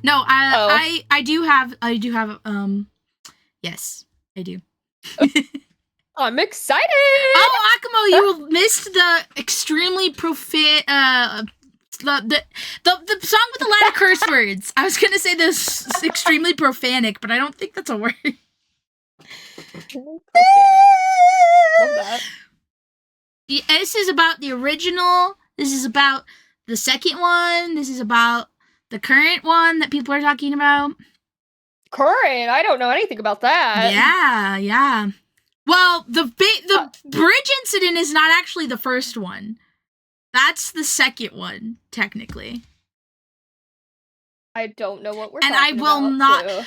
No, I do have, yes, I do. I'm excited! Oh, Akamo, you missed the extremely the song with a lot of curse words. I was gonna say this extremely profanic, but I don't think that's a word. Love that. This is about the original. This is about the second one. This is about the current one that people are talking about. Current? I don't know anything about that. Yeah. Well, the bridge incident is not actually the first one. That's the second one, technically. I don't know what we're talking about. And I will not... So.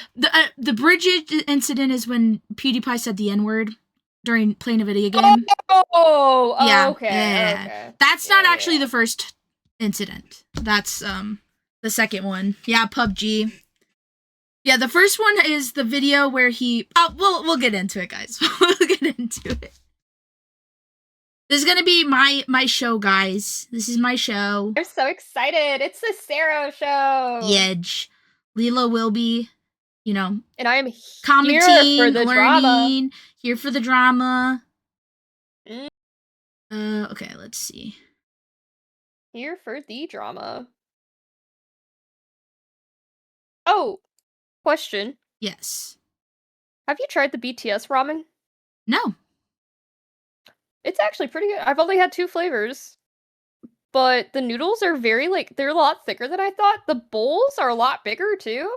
The bridge incident is when PewDiePie said the N-word during playing a video game. Oh, yeah, okay. Yeah. Okay. That's not actually the first incident. That's the second one. Yeah, PUBG. Yeah, the first one is the video where he... Oh, we'll get into it, guys. We'll get into it. This is gonna be my show, guys. This is my show. I'm so excited. It's the Sero show. Yedge. Lila will be, and I am commenting, here for the learning, here for the drama. Mm. Okay, let's see. Here for the drama. Oh, question. Yes. Have you tried the BTS ramen? No. It's actually pretty good. I've only had 2 flavors. But the noodles are they're a lot thicker than I thought. The bowls are a lot bigger too.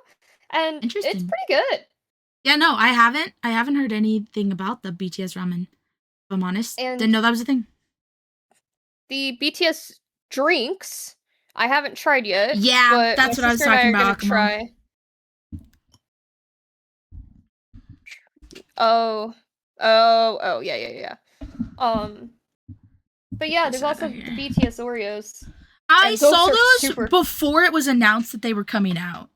And it's pretty good. Yeah, no, I haven't heard anything about the BTS ramen, if I'm honest. And didn't know that was a thing. The BTS drinks, I haven't tried yet. Yeah, but that's what I was talking about. Try. Oh, yeah. But yeah, there's also the BTS Oreos. I saw those before it was announced that they were coming out.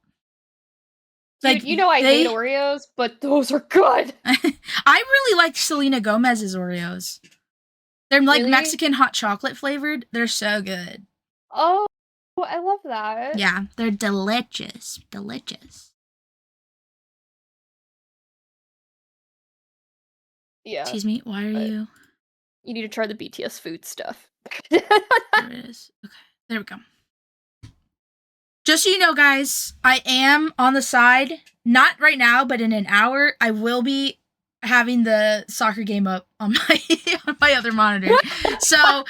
Dude, like, I hate Oreos, but those are good. I really like Selena Gomez's Oreos. They're like really? Mexican hot chocolate flavored. They're so good. Oh, I love that. Yeah, they're delicious. Delicious. Yeah. Excuse me, why are you... You need to try the BTS food stuff. There it is. Okay, there we go. Just so you know, guys, I am on the side. Not right now, but in an hour, I will be having the soccer game up on my other monitor. So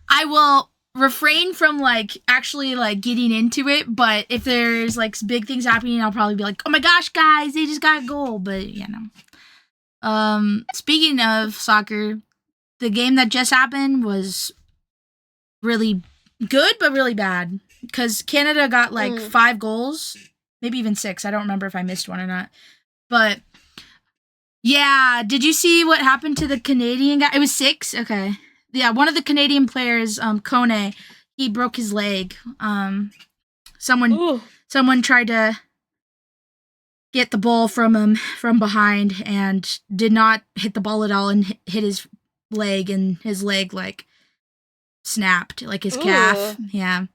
I will refrain from actually getting into it. But if there's big things happening, I'll probably be like, "Oh my gosh, guys, they just got a goal!" But speaking of soccer. The game that just happened was really good, but really bad. Because Canada got 5 goals, maybe even 6. I don't remember if I missed one or not. But yeah, did you see what happened to the Canadian guy? It was 6? Okay. Yeah, one of the Canadian players, Kone, he broke his leg. Someone tried to get the ball from him from behind and did not hit the ball at all and hit his leg, and his leg snapped, his calf. Yeah.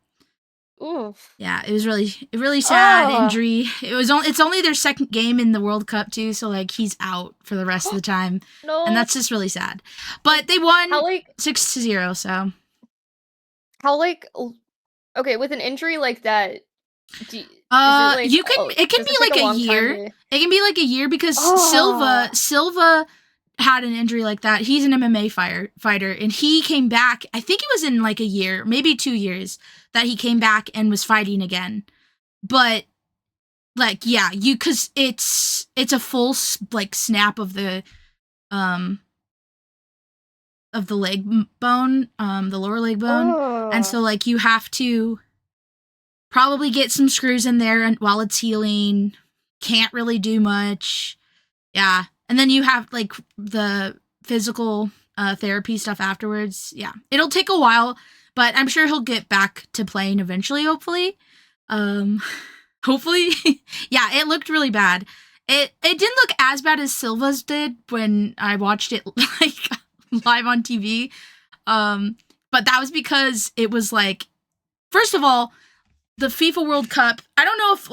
Oof. Yeah, it was really sad injury. It's only their second game in the World Cup too, so he's out for the rest of the time. No. And that's just really sad. But they won 6-0, so. How okay, with an injury like that, it can be a year. It can be a year because Silva had an injury like that. He's an MMA fighter, and he came back. I think it was in a year, maybe 2 years, that he came back and was fighting again. But because it's a full snap of the leg bone, the lower leg bone, and so you have to probably get some screws in there while it's healing. Can't really do much. Yeah. And then you have the physical therapy stuff afterwards. Yeah, it'll take a while, but I'm sure he'll get back to playing eventually. Hopefully, hopefully. Yeah, it looked really bad. It didn't look as bad as Silva's did when I watched it live on TV. But that was because it was first of all, the FIFA World Cup. I don't know if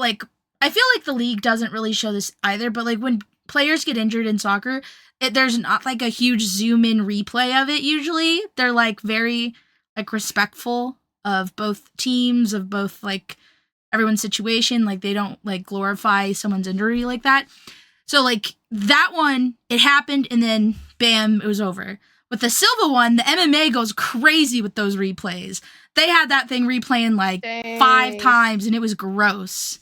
I feel like the league doesn't really show this either, but like when players get injured in soccer, there's not like a huge zoom in replay of it usually. They're like very like respectful of both teams, of both like everyone's situation. Like they don't like glorify someone's injury like that. So like that one, it happened and then bam, it was over. With the Silva one, the MMA goes crazy with those replays. They had that thing replaying like 5 times and it was gross.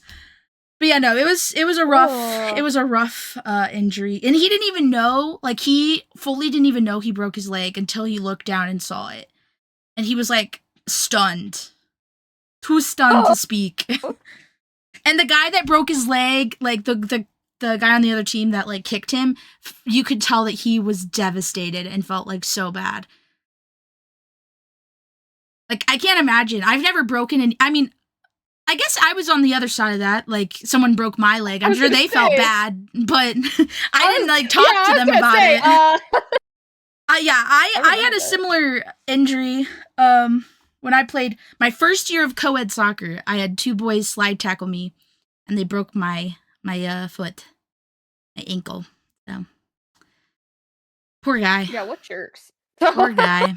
But yeah, no, it was a rough injury. And he didn't even know, like he fully didn't even know he broke his leg until he looked down and saw it. And he was like stunned. Too stunned to speak. And the guy that broke his leg, like the guy on the other team that like kicked him, you could tell that he was devastated and felt like so bad. Like I can't imagine. I've never broken any. I mean, I guess I was on the other side of that. Like someone broke my leg. I'm sure they felt bad, but I didn't like talk to them about it. I had a similar injury. When I played my first year of co-ed soccer, I had 2 boys slide tackle me, and they broke my foot, my ankle. So poor guy. Yeah, what jerks? Poor guy.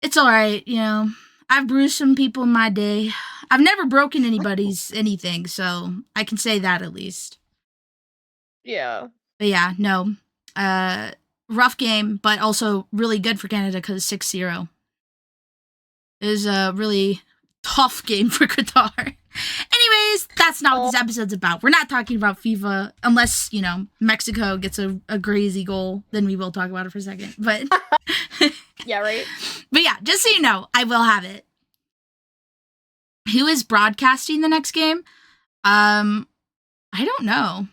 It's all right, you know. I've bruised some people in my day. I've never broken anybody's anything, so I can say that at least. Yeah. But yeah, no. Rough game, but also really good for Canada because 6-0. It was a really tough game for Qatar. Anyways, that's not what this episode's about. We're not talking about FIFA unless, you know, Mexico gets a crazy goal. Then we will talk about it for a second. But yeah, right. But yeah, just so you know, I will have it. Who is broadcasting the next game? I don't know.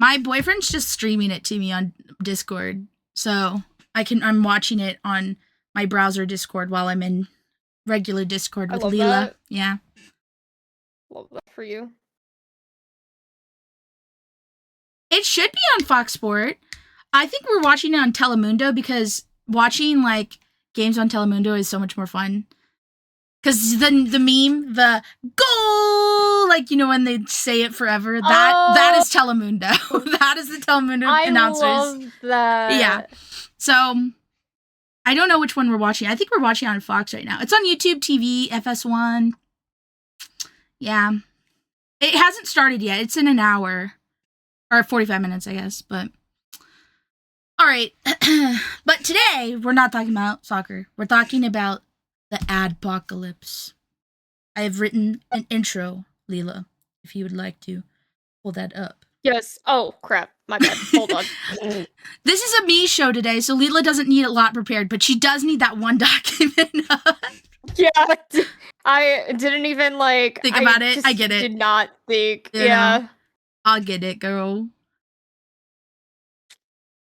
My boyfriend's just streaming it to me on Discord. So I'm watching it on my browser Discord while I'm in regular Discord with Lila. That. Yeah. Love that for you. It should be on Fox Sport. I think we're watching it on Telemundo because watching like games on Telemundo is so much more fun. Because the meme, the goal, like, you know, when they say it forever, that is Telemundo. That is the Telemundo announcers. I love that. Yeah. So I don't know which one we're watching. I think we're watching on Fox right now. It's on YouTube TV, FS1. Yeah. It hasn't started yet. It's in an hour. Or 45 minutes, I guess. But all right. But today, we're not talking about soccer. We're talking about the Adpocalypse. I have written an intro, Lila, if you would like to pull that up. Yes. Oh, crap. My bad. Hold on. This is a me show today, so Lila doesn't need a lot prepared, but she does need that one document. Yeah. I didn't even, like... think about it. I get it. Did not think. Yeah. I'll get it, girl.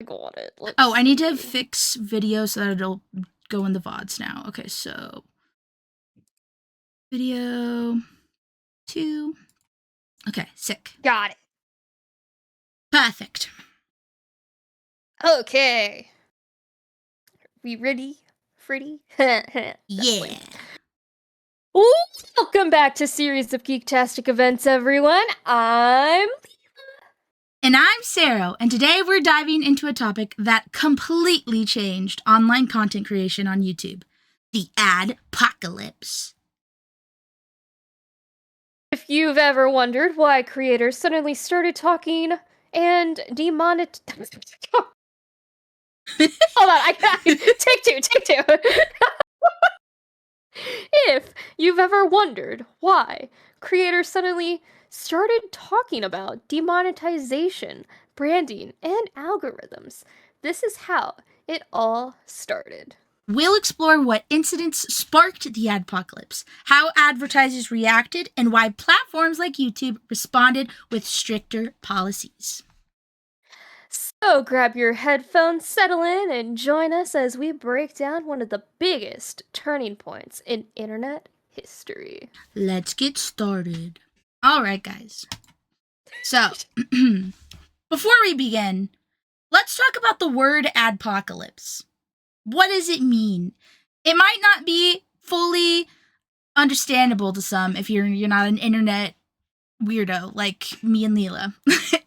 Got it. I need to fix video so that it'll go in the VODs now. Okay, so... Video... 2... Okay, sick. Got it. Perfect. Okay. We ready? Freddy? Yeah. Welcome back to Series of Geektastic Events, everyone. I'm Lila. And I'm Sero, and today we're diving into a topic that completely changed online content creation on YouTube. The Adpocalypse. If you've ever wondered why creators suddenly started talking and demonetizing... Hold on, take two. If you've ever wondered why creators suddenly started talking about demonetization, branding, and algorithms, this is how it all started. We'll explore what incidents sparked the Adpocalypse, how advertisers reacted, and why platforms like YouTube responded with stricter policies. So grab your headphones, settle in, and join us as we break down one of the biggest turning points in internet history. Let's get started. All right, guys. So, before we begin, let's talk about the word Adpocalypse. What does it mean? It might not be fully understandable to some if you're not an internet weirdo like me and Lila,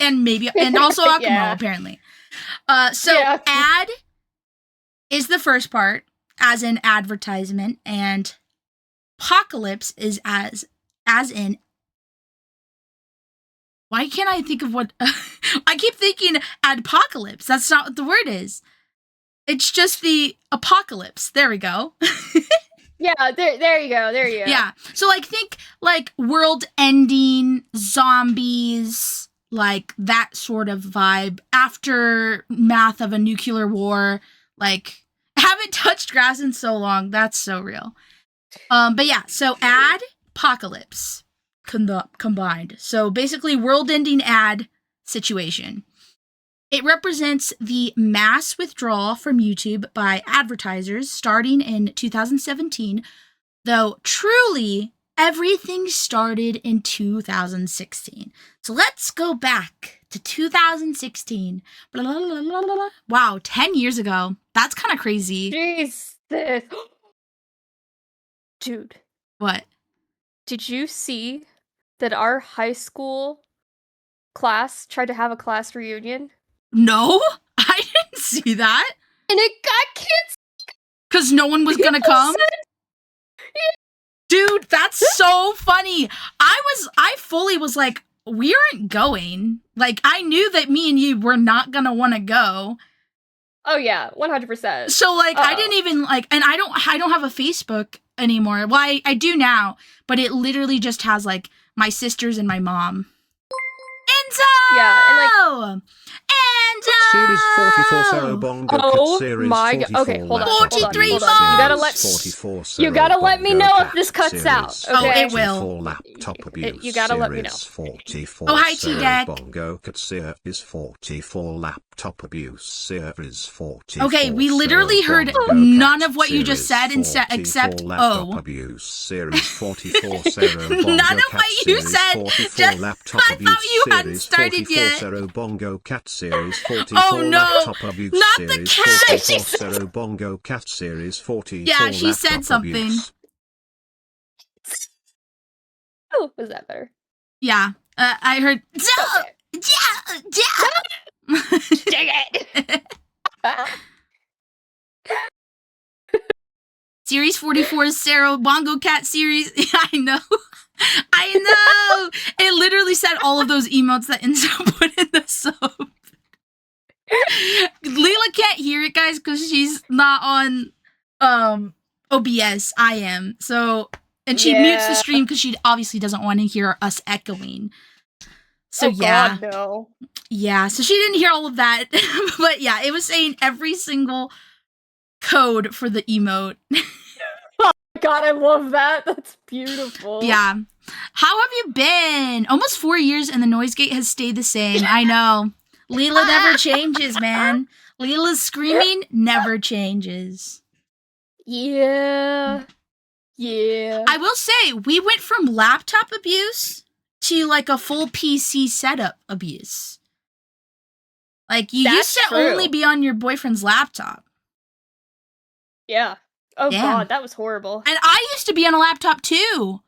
and also Akumo Yeah. apparently. Ad is the first part, as in advertisement, and apocalypse is as in. Why can't I think of what? I keep thinking adpocalypse. That's not what the word is. It's just the apocalypse. There we go. Yeah, there you go. There you go. Yeah. So think world ending, zombies, like that sort of vibe. Aftermath of a nuclear war. Like, haven't touched grass in so long. That's so real. But yeah, so adpocalypse combined. So basically world ending ad situation. It represents the mass withdrawal from YouTube by advertisers starting in 2017, though truly everything started in 2016. So let's go back to 2016. Blah, blah, blah, blah, blah. Wow, 10 years ago. That's kind of crazy. Jesus. Dude. What? Did you see that our high school class tried to have a class reunion? No, I didn't see that. And it got canceled. Because no one was going to come? Dude, that's so funny. I fully was like, we aren't going. Like, I knew that me and you were not going to want to go. Oh yeah, 100%. So I didn't even and I don't have a Facebook anymore. Well, I do now, but it literally just has my sisters and my mom. Enzo! Yeah, and Enzo! Series 44 Sero Bongo Oh series my 44 god. Okay, hold on. 43 hold on. You gotta let me know if this cuts out. Okay? Oh, it will. Laptop abuse. You gotta let me know. 44 oh, hi, T-Deck. Bongo Cat series 44 laptop abuse series 44. Okay, we literally heard none of what you just said except laptop abuse series 44 Sero Bongo none of what you said. Just, laptop I thought you hadn't started yet. Sero Bongo Cat series 44 Oh no, laptop abuse not series the cat. 44 Sero Bongo Cat series 44 Yeah, she said something. Abuse. Oh, was that better? Yeah, I heard. Dang it! Series 44 is Sero Bongo Cat series. I know. I know. It literally said all of those emotes that Enzo put in the sub. Lila can't hear it, guys, because she's not on OBS. I am. So, and she mutes the stream because she obviously doesn't want to hear us echoing. So God, no. Yeah, so she didn't hear all of that. But yeah, it was saying every single code for the emote. Oh my god, I love that. That's beautiful. Yeah. How have you been? Almost 4 years and the noise gate has stayed the same. I know. Lila never changes, man. Lila's screaming never changes. Yeah. Yeah. I will say, we went from laptop abuse to a full PC setup abuse. You used to only be on your boyfriend's laptop. Yeah. Oh Damn. god, that was horrible. And I used to be on a laptop too.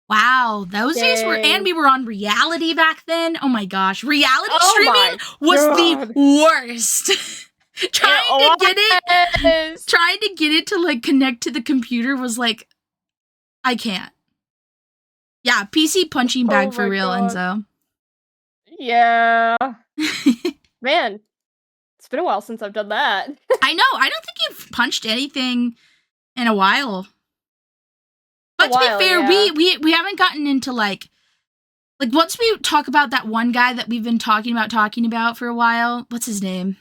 Wow, those days were, and we were on reality back then. Oh my gosh, reality streaming was the worst. Trying to get it to connect to the computer was I can't. Yeah, PC punching bag for real, God. Enzo. Yeah. Man, it's been a while since I've done that. I know. I don't think you've punched anything in a while. But to be fair, we haven't gotten into once we talk about that one guy that we've been talking about for a while. What's his name?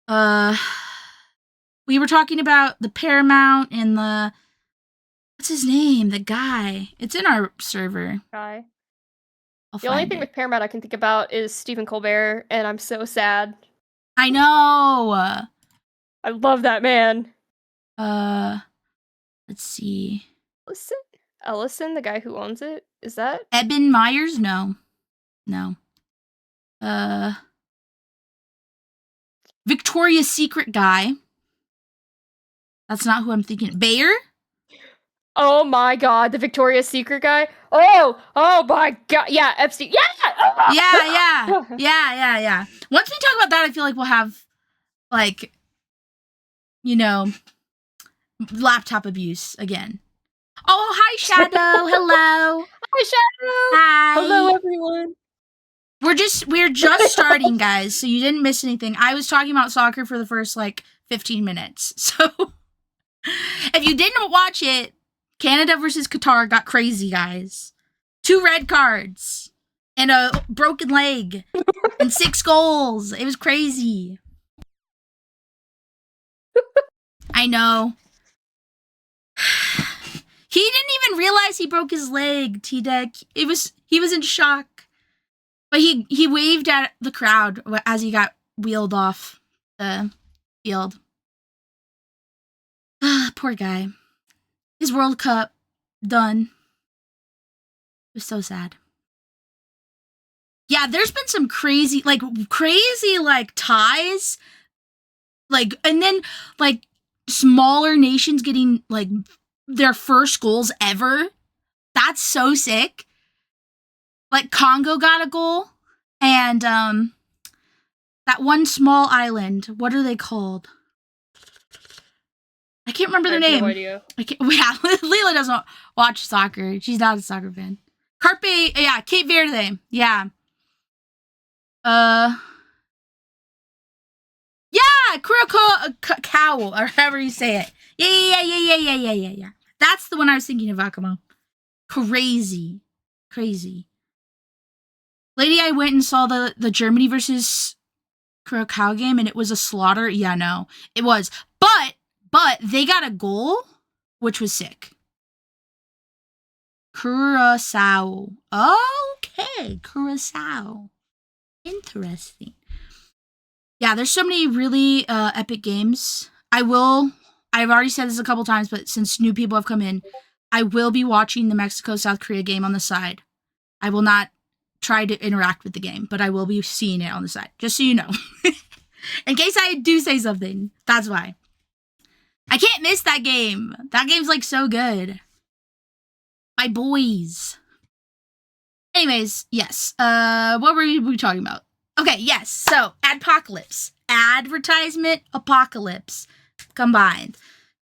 We were talking about the Paramount and the what's his name? The guy. It's in our server. Guy. The only thing with Paramount I can think about is Stephen Colbert, and I'm so sad. I know. I love that man. Let's see. Ellison, the guy who owns it, is that Eben Myers? No. Victoria's Secret guy. That's not who I'm thinking. Bayer? Oh my god, the Victoria's Secret guy. Oh my god. Yeah, Epstein. Yeah. Once we talk about that, I feel like we'll have, like, you know, laptop abuse again. Oh, hi, Shadow. Hello. Hi, Shadow. Hi. Hello, everyone. We're just starting, guys, so you didn't miss anything. I was talking about soccer for the first, 15 minutes. So, if you didn't watch it, Canada versus Qatar got crazy, guys. 2 red cards and a broken leg and 6 goals. It was crazy. I know. He didn't even realize he broke his leg, T-Deck. He was in shock. But he waved at the crowd as he got wheeled off the field. Poor guy. His World Cup done. It was so sad. Yeah, there's been some crazy ties. And then, smaller nations getting, their first goals ever. That's so sick. Congo got a goal, and that one small island, what are they called? I can't remember their name. No idea. Yeah, Lila doesn't watch soccer. She's not a soccer fan. Cape Verde. Yeah. Curacao, or however you say it. Yeah. That's the one I was thinking of, Akamo. Crazy. Lady, I went and saw the Germany versus Curacao game, and it was a slaughter. Yeah, no, it was. But they got a goal, which was sick. Curacao. Okay, Curacao. Interesting. Yeah, there's so many really epic games. I've already said this a couple times, but since new people have come in, I will be watching the Mexico-South Korea game on the side. I will not try to interact with the game, but I will be seeing it on the side, just so you know. In case I do say something, that's why. I can't miss that game. That game's so good. My boys. Anyways, yes. What were we talking about? Okay, yes. So, Adpocalypse. Advertisement, apocalypse combined.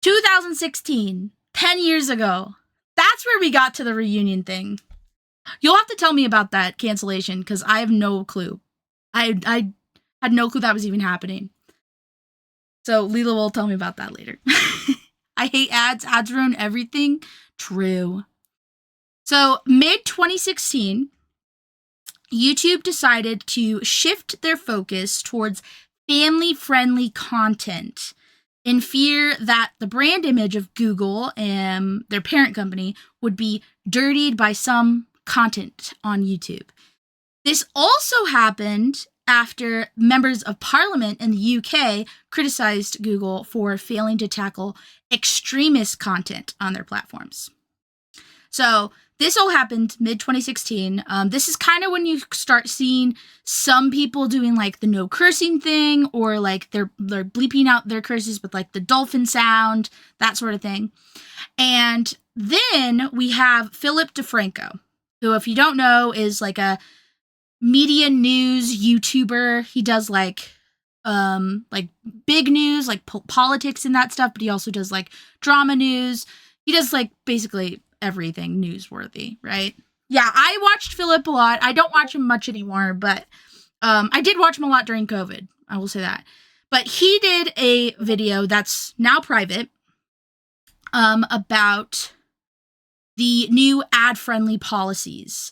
2016, 10 years ago. That's where we got to the reunion thing. You'll have to tell me about that cancellation, because I have no clue. I had no clue that was even happening. So Lila will tell me about that later. I hate ads. Ads ruin everything. True. So mid-2016, YouTube decided to shift their focus towards family-friendly content in fear that the brand image of Google and their parent company would be dirtied by some content on YouTube. This also happened after members of Parliament in the UK criticized Google for failing to tackle extremist content on their platforms. So this all happened mid-2016. This is kind of when you start seeing some people doing the no cursing thing, or they're bleeping out their curses with the dolphin sound, that sort of thing. And then we have Philip DeFranco, who, if you don't know, is a media news YouTuber. He does big news, politics and that stuff, but he also does drama news. He does basically everything newsworthy, right? Yeah, I watched Philip a lot. I don't watch him much anymore, but I did watch him a lot during COVID. I will say that. But he did a video that's now private about the new ad-friendly policies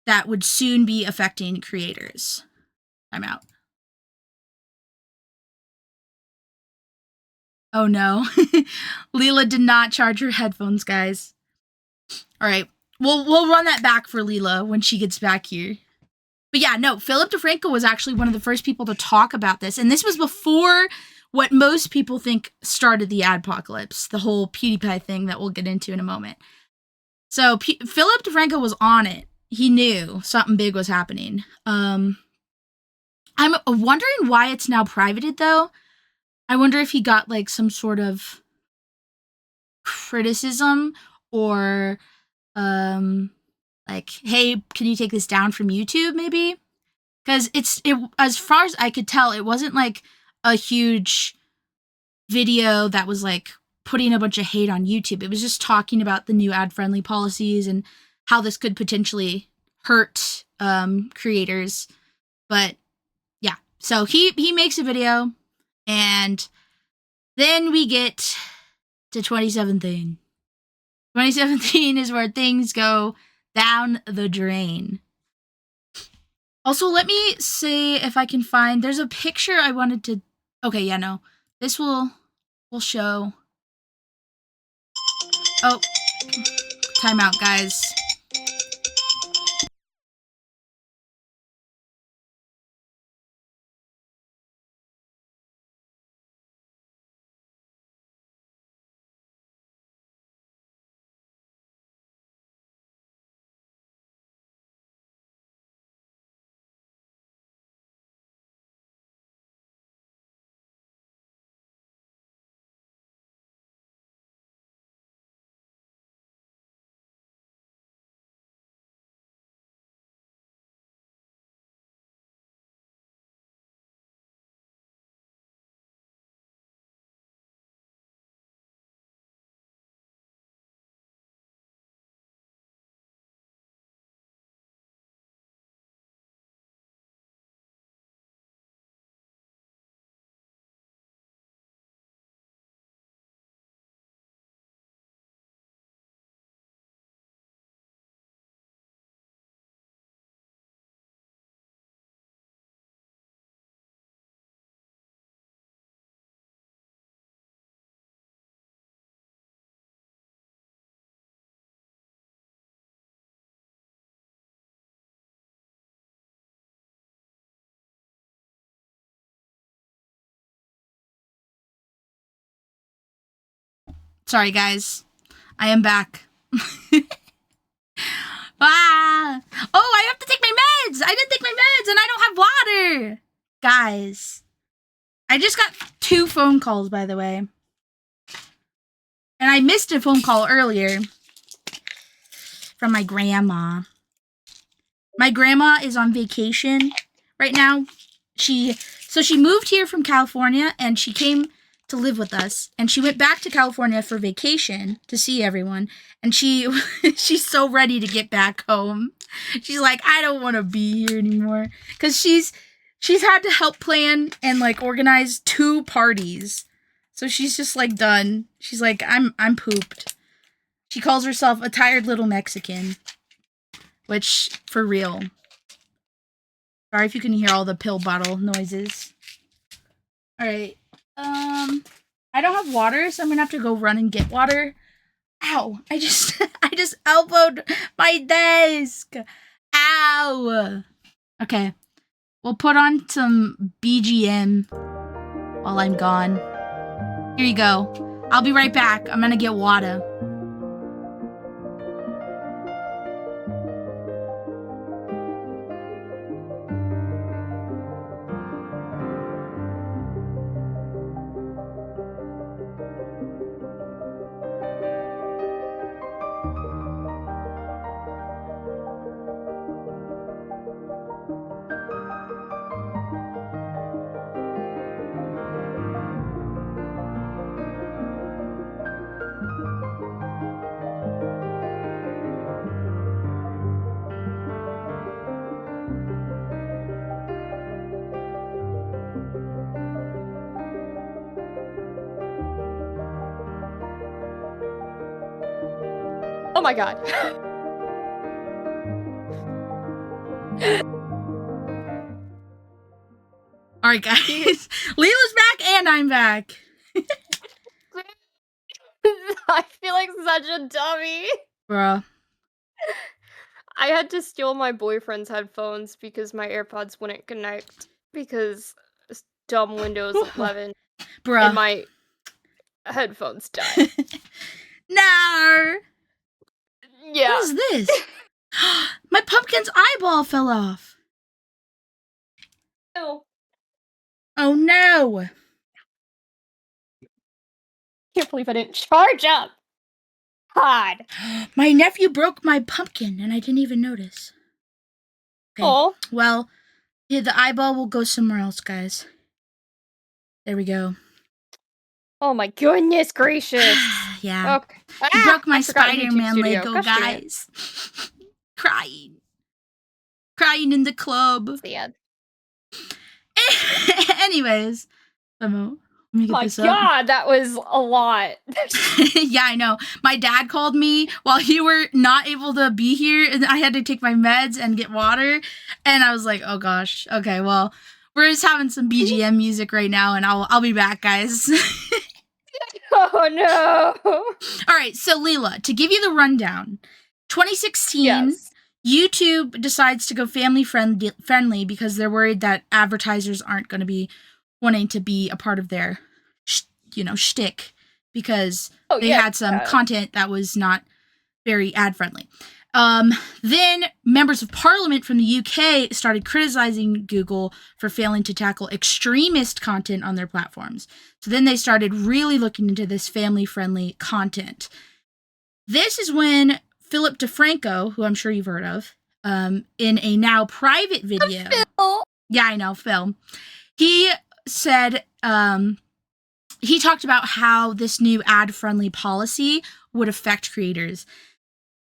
that would soon be affecting creators. I'm out. Oh no. Lila did not charge her headphones, guys. All right. We'll run that back for Lila when she gets back here. But yeah, no, Philip DeFranco was actually one of the first people to talk about this. And this was before what most people think started the adpocalypse, the whole PewDiePie thing that we'll get into in a moment. So Philip DeFranco was on it. He knew something big was happening. I'm wondering why it's now privated, though. I wonder if he got some sort of criticism, or like, hey, can you take this down from YouTube maybe? Because as far as I could tell, it wasn't like a huge video that was like putting a bunch of hate on YouTube. It was just talking about the new ad-friendly policies and how this could potentially hurt creators. But yeah, so he makes a video, and then we get to 2017. 2017 is where things go down the drain. Also, let me see if I can find, there's a picture I wanted to, okay, yeah, no. This will show. Oh, time out, guys. Sorry, guys. I am back. Ah! Oh, I have to take my meds! I didn't take my meds and I don't have water! Guys. I just got 2 phone calls, by the way. And I missed a phone call earlier from my grandma. My grandma is on vacation right now. She moved here from California and she came to live with us, and she went back to California for vacation to see everyone, and she's so ready to get back home. She's like, I don't want to be here anymore, because she's had to help plan and like organize 2 parties, so she's just like done. She's like, I'm pooped. She calls herself a tired little Mexican, which, for real. Sorry if you can hear all the pill bottle noises. All right. I don't have water, so I'm gonna have to go run and get water. Ow! I just elbowed my desk. Ow! Okay. We'll put on some BGM while I'm gone. Here you go. I'll be right back. I'm gonna get water. Oh my god. Alright, guys. Lila's back and I'm back. I feel like such a dummy. Bruh. I had to steal my boyfriend's headphones because my AirPods wouldn't connect because dumb Windows 11 Bruh. and my headphones died. No. Yeah. What is this? My pumpkin's eyeball fell off. Oh. Oh no. Can't believe I didn't charge up. God. My nephew broke my pumpkin, and I didn't even notice. Okay. Oh. Well, yeah, the eyeball will go somewhere else, guys. There we go. Oh my goodness gracious. Yeah. Okay. He broke my I forgot Spider-Man YouTube Studio. Lego, Gosh dang it. guys. Crying. Crying in the club. Sad. Anyways. Let me get this up. My God, that was a lot. Yeah, I know. My dad called me while you were not able to be here, and I had to take my meds and get water. And I was like, oh gosh. Okay, well, we're just having some BGM music right now, and I'll be back, guys. Oh no. All right, so Lila, to give you the rundown, 2016, Yes. YouTube decides to go family friendly because they're worried that advertisers aren't going to be wanting to be a part of their, shtick, because they had some content that was not very ad friendly. Then members of parliament from the UK started criticizing Google for failing to tackle extremist content on their platforms. So then they started really looking into this family-friendly content. This is when Philip DeFranco, who I'm sure you've heard of, in a now private video. Phil. Yeah, I know, Phil. He said, he talked about how this new ad-friendly policy would affect creators.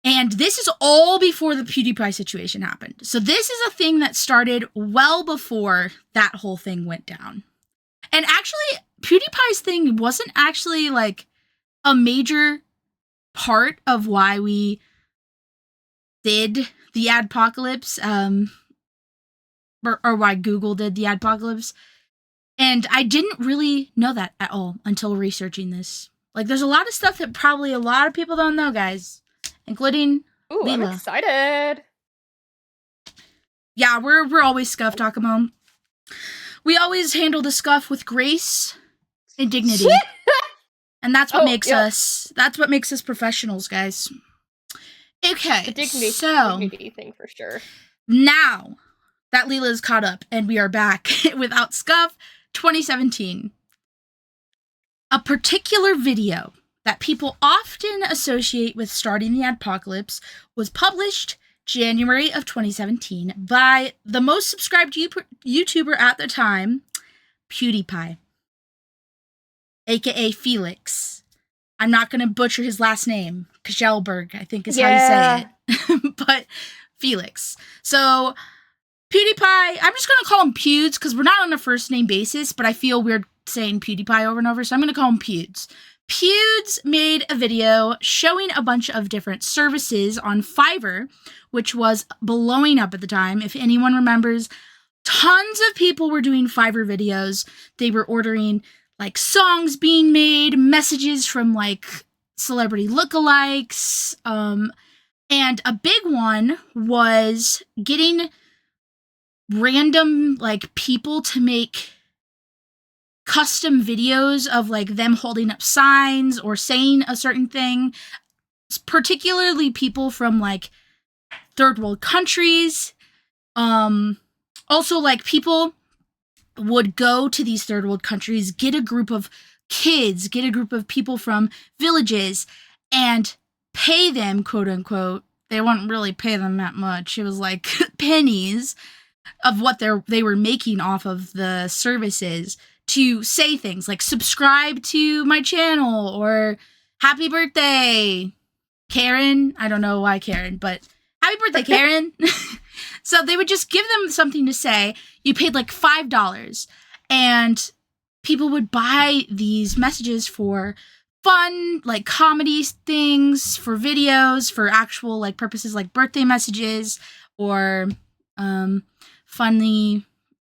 And this is all before the PewDiePie situation happened. So this is a thing that started well before that whole thing went down. And actually, PewDiePie's thing wasn't actually like a major part of why we did the Adpocalypse, or why Google did the Adpocalypse. And I didn't really know that at all until researching this. Like, there's a lot of stuff that probably a lot of people don't know, guys. Including Lila. I'm excited. Yeah, we're always scuffed, Akamo. We always handle the scuff with grace and dignity. And that's what makes us professionals, guys. Okay, the dignity thing for sure. Now that Lila is caught up and we are back without scuff, 2017. A particular video that people often associate with starting the Adpocalypse was published January of 2017 by the most subscribed YouTuber at the time, PewDiePie, aka Felix. I'm not going to butcher his last name. Kjelberg, I think is how you say it. But Felix. So PewDiePie, I'm just going to call him Pewds because we're not on a first name basis, but I feel weird saying PewDiePie over and over, so I'm going to call him Pewds. Pewds made a video showing a bunch of different services on Fiverr, which was blowing up at the time. If anyone remembers, tons of people were doing Fiverr videos. They were ordering like songs being made, messages from like celebrity lookalikes, and a big one was getting random like people to make custom videos of like them holding up signs or saying a certain thing, particularly people from like third world countries. Also, like, people would go to these third world countries, get a group of kids, get a group of people from villages, and pay them, quote unquote. They wouldn't really pay them that much. It was like pennies of what they were making off of the services to say things like subscribe to my channel or happy birthday, Karen. I don't know why Karen, but happy birthday, Karen. So they would just give them something to say. You paid like $5 and people would buy these messages for fun, like comedy things, for videos, for actual like purposes like birthday messages or funny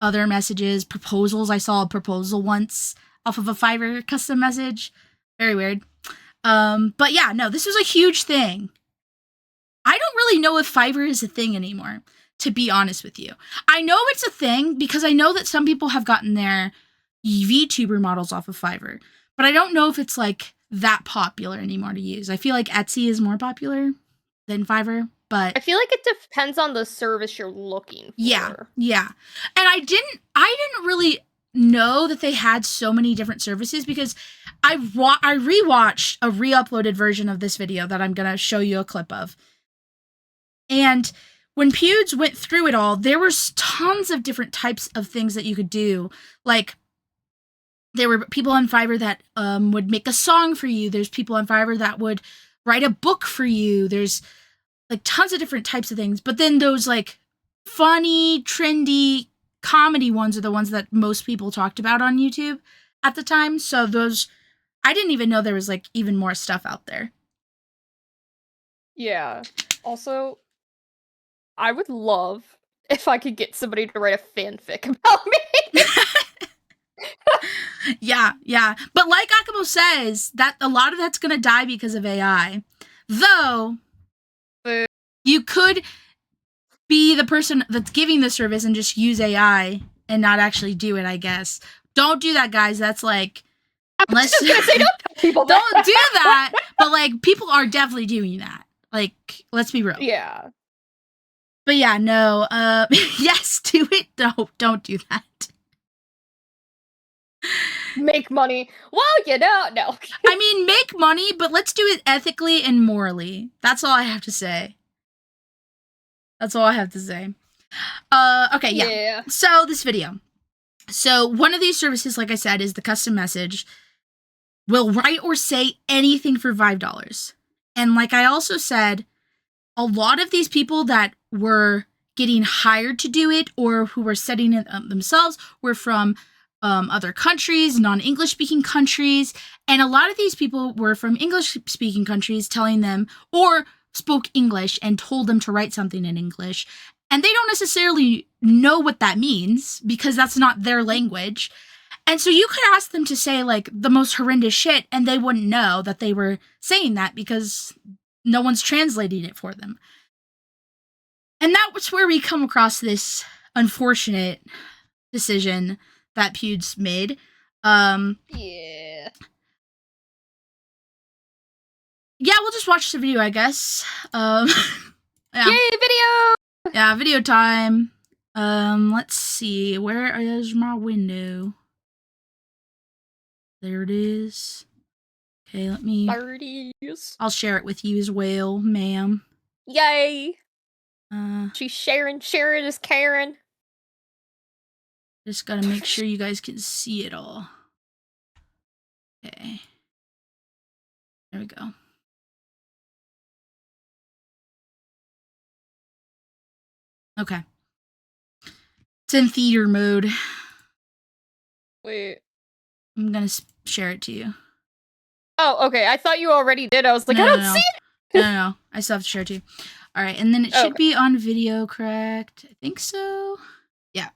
other messages, proposals. I saw a proposal once off of a Fiverr custom message. Very weird. But yeah, no, this was a huge thing. I don't really know if Fiverr is a thing anymore, to be honest with you. I know it's a thing because I know that some people have gotten their VTuber models off of Fiverr, but I don't know if it's like that popular anymore to use. I feel like Etsy is more popular than Fiverr, but I feel like it depends on the service you're looking for. Yeah. And I didn't really know that they had so many different services because I rewatched a re-uploaded version of this video that I'm gonna show you a clip of. And when Pewds went through it all, there was tons of different types of things that you could do. Like, there were people on Fiverr that would make a song for you. There's people on Fiverr that would write a book for you. There's like tons of different types of things. But then those like funny, trendy comedy ones are the ones that most people talked about on YouTube at the time. So those, I didn't even know there was like even more stuff out there. Yeah. Also, I would love if I could get somebody to write a fanfic about me. Yeah. But like Akamo says, that a lot of that's gonna die because of AI. Though you could be the person that's giving the service and just use AI and not actually do it, I guess. Don't do that, guys. That's like, unless I was just gonna say, don't tell people that. Don't do that. But like, people are definitely doing that. Like, let's be real. Yeah. But yeah, no. Yes, do it. Don't do that. Make money. Well, no. I mean, make money, but let's do it ethically and morally. That's all I have to say. Okay, yeah. So this video. So one of these services, like I said, is the custom message. Will write or say anything for $5. And like I also said, a lot of these people that were getting hired to do it or who were setting it up themselves were from other countries, non-English speaking countries. And a lot of these people were from English speaking countries telling them, or spoke English and told them to write something in English. And they don't necessarily know what that means because that's not their language. And so you could ask them to say like the most horrendous shit and they wouldn't know that they were saying that because no one's translating it for them. And that was where we come across this unfortunate decision that Pewds made. Yeah, we'll just watch the video, I guess. Yeah. Yay, video! Yeah, video time. Let's see. Where is my window? There it is. Okay, let me... 30s. I'll share it with you as well, ma'am. Yay! She's sharing. Sharing is Karen. Just gotta make sure you guys can see it all. Okay. There we go. Okay. It's in theater mode. Wait. I'm gonna share it to you. Oh, okay. I thought you already did. I was like, I don't see it. No. I still have to share it to you. All right, and then it should be on video, correct? I think so. Yeah.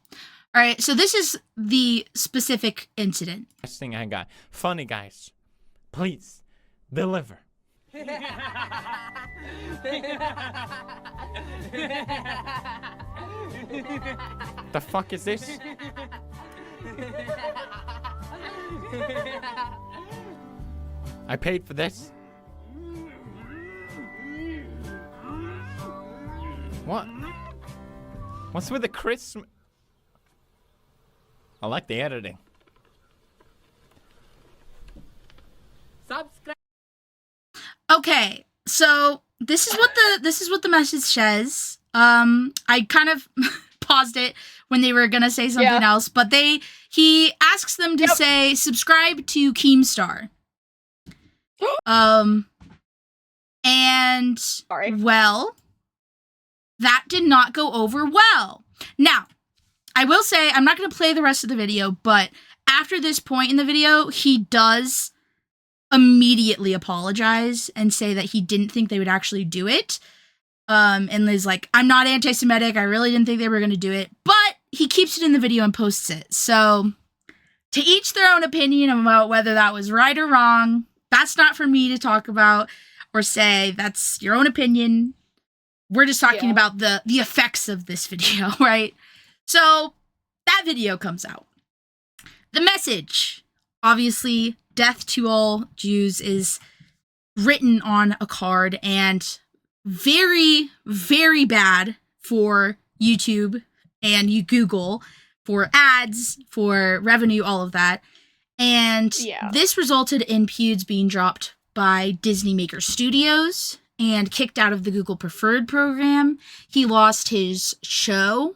All right, so this is the specific incident. Last thing I got. Funny guys, please deliver. The fuck is this? I paid for this. What? What's with the Christmas? I like the editing. Subscribe. Okay, so this is what the message says. I kind of paused it when they were gonna say something else, but he asks them to say subscribe to Keemstar. And well, that did not go over well. Now, I will say I'm not gonna play the rest of the video, but after this point in the video, he does immediately apologize and say that he didn't think they would actually do it. And is like, I'm not anti-Semitic. I really didn't think they were going to do it. But he keeps it in the video and posts it. So to each their own opinion about whether that was right or wrong. That's not for me to talk about or say. That's your own opinion. We're just talking about the effects of this video, right? So that video comes out. The message, obviously, death to all Jews, is written on a card and very, very bad for YouTube and Google, for ads, for revenue, all of that. And this resulted in Pewds being dropped by Disney Maker Studios and kicked out of the Google Preferred program. He lost his show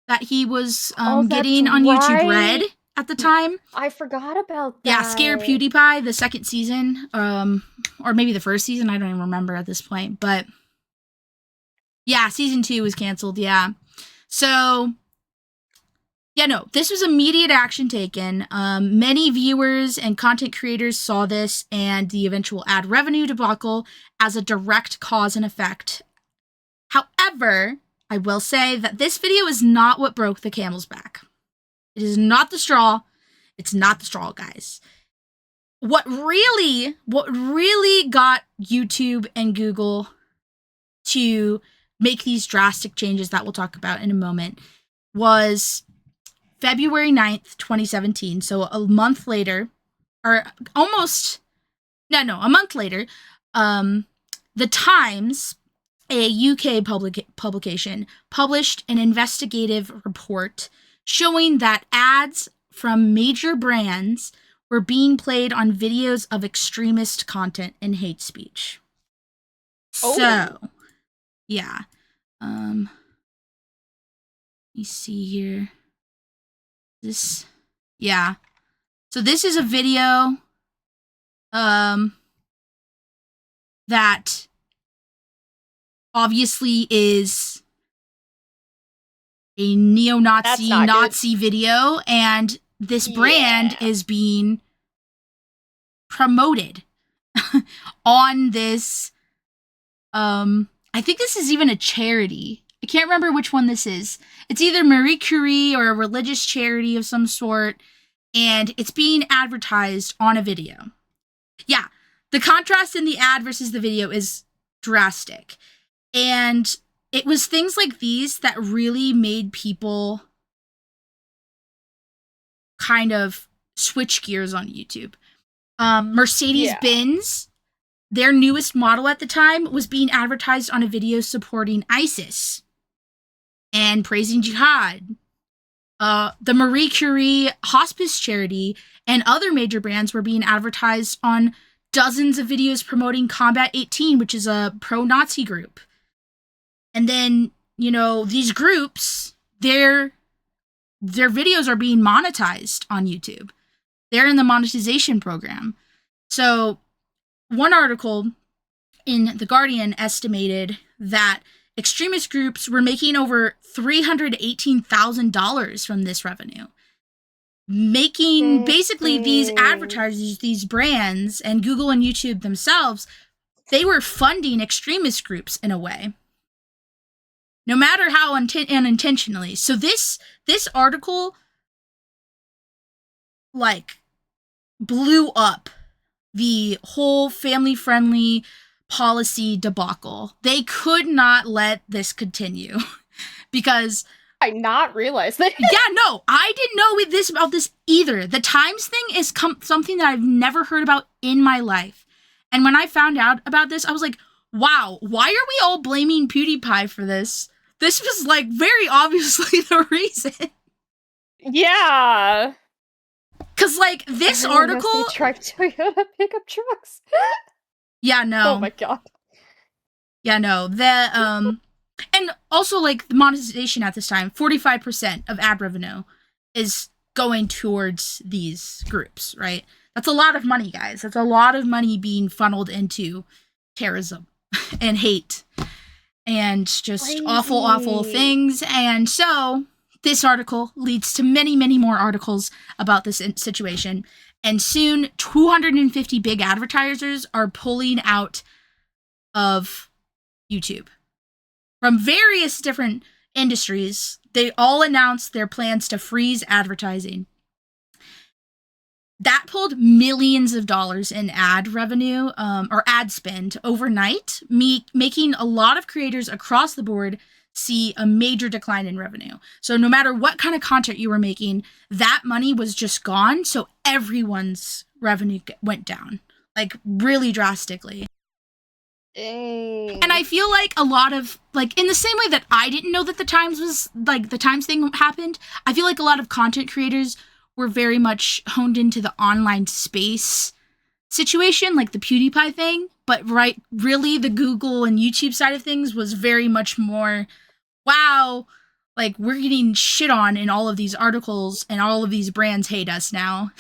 that he was getting on YouTube Red at the time. I forgot about that. Yeah, Scare PewDiePie, the second season, or maybe the first season, I don't even remember at this point, but yeah, season 2 was canceled, yeah. So, yeah, no, this was immediate action taken. Many viewers and content creators saw this and the eventual ad revenue debacle as a direct cause and effect. However, I will say that this video is not what broke the camel's back. It is not the straw. It's not the straw, guys. What really got YouTube and Google to make these drastic changes that we'll talk about in a moment was February 9th, 2017. So a month later, or almost, a month later, The Times, a UK publication, published an investigative report showing that ads from major brands were being played on videos of extremist content and hate speech. Oh. So, yeah. Let me see here. So this is a video that obviously is a neo-Nazi Nazi video, and this brand is being promoted on this I think this is even a charity. I can't remember which one this is. It's either Marie Curie or a religious charity of some sort, and it's being advertised on a video. Yeah, the contrast in the ad versus the video is drastic. And it was things like these that really made people kind of switch gears on YouTube. Mercedes-Benz, their newest model at the time, was being advertised on a video supporting ISIS and praising jihad. The Marie Curie hospice charity and other major brands were being advertised on dozens of videos promoting Combat 18, which is a pro-Nazi group. And then, these groups, their videos are being monetized on YouTube. They're in the monetization program. So one article in The Guardian estimated that extremist groups were making over $318,000 from this revenue. Making basically these advertisers, these brands, and Google and YouTube themselves, they were funding extremist groups in a way. No matter how unintentionally. So this article, blew up the whole family-friendly policy debacle. They could not let this continue because I not realized that. Yeah, no, I didn't know about this either. The Times thing is something that I've never heard about in my life. And when I found out about this, I was like, wow, why are we all blaming PewDiePie for this? This was, very obviously the reason. Yeah. Because, this article... They drive Toyota pickup trucks. Yeah, no. Oh my god. Yeah, no. And also, the monetization at this time, 45% of ad revenue is going towards these groups, right? That's a lot of money, guys. That's a lot of money being funneled into terrorism and hate and just awful things. And so this article leads to many, many more articles about this situation. And soon 250 big advertisers are pulling out of YouTube. From various different industries, they all announced their plans to freeze advertising. That pulled millions of dollars in ad revenue, or ad spend overnight, making a lot of creators across the board see a major decline in revenue. So no matter what kind of content you were making, that money was just gone. So everyone's revenue went down, really drastically. Dang. And I feel like a lot of, in the same way that I didn't know that the Times thing happened, I feel like a lot of content creators were very much honed into the online space situation, like the PewDiePie thing. But really the Google and YouTube side of things was very much more, wow, like we're getting shit on in all of these articles and all of these brands hate us now.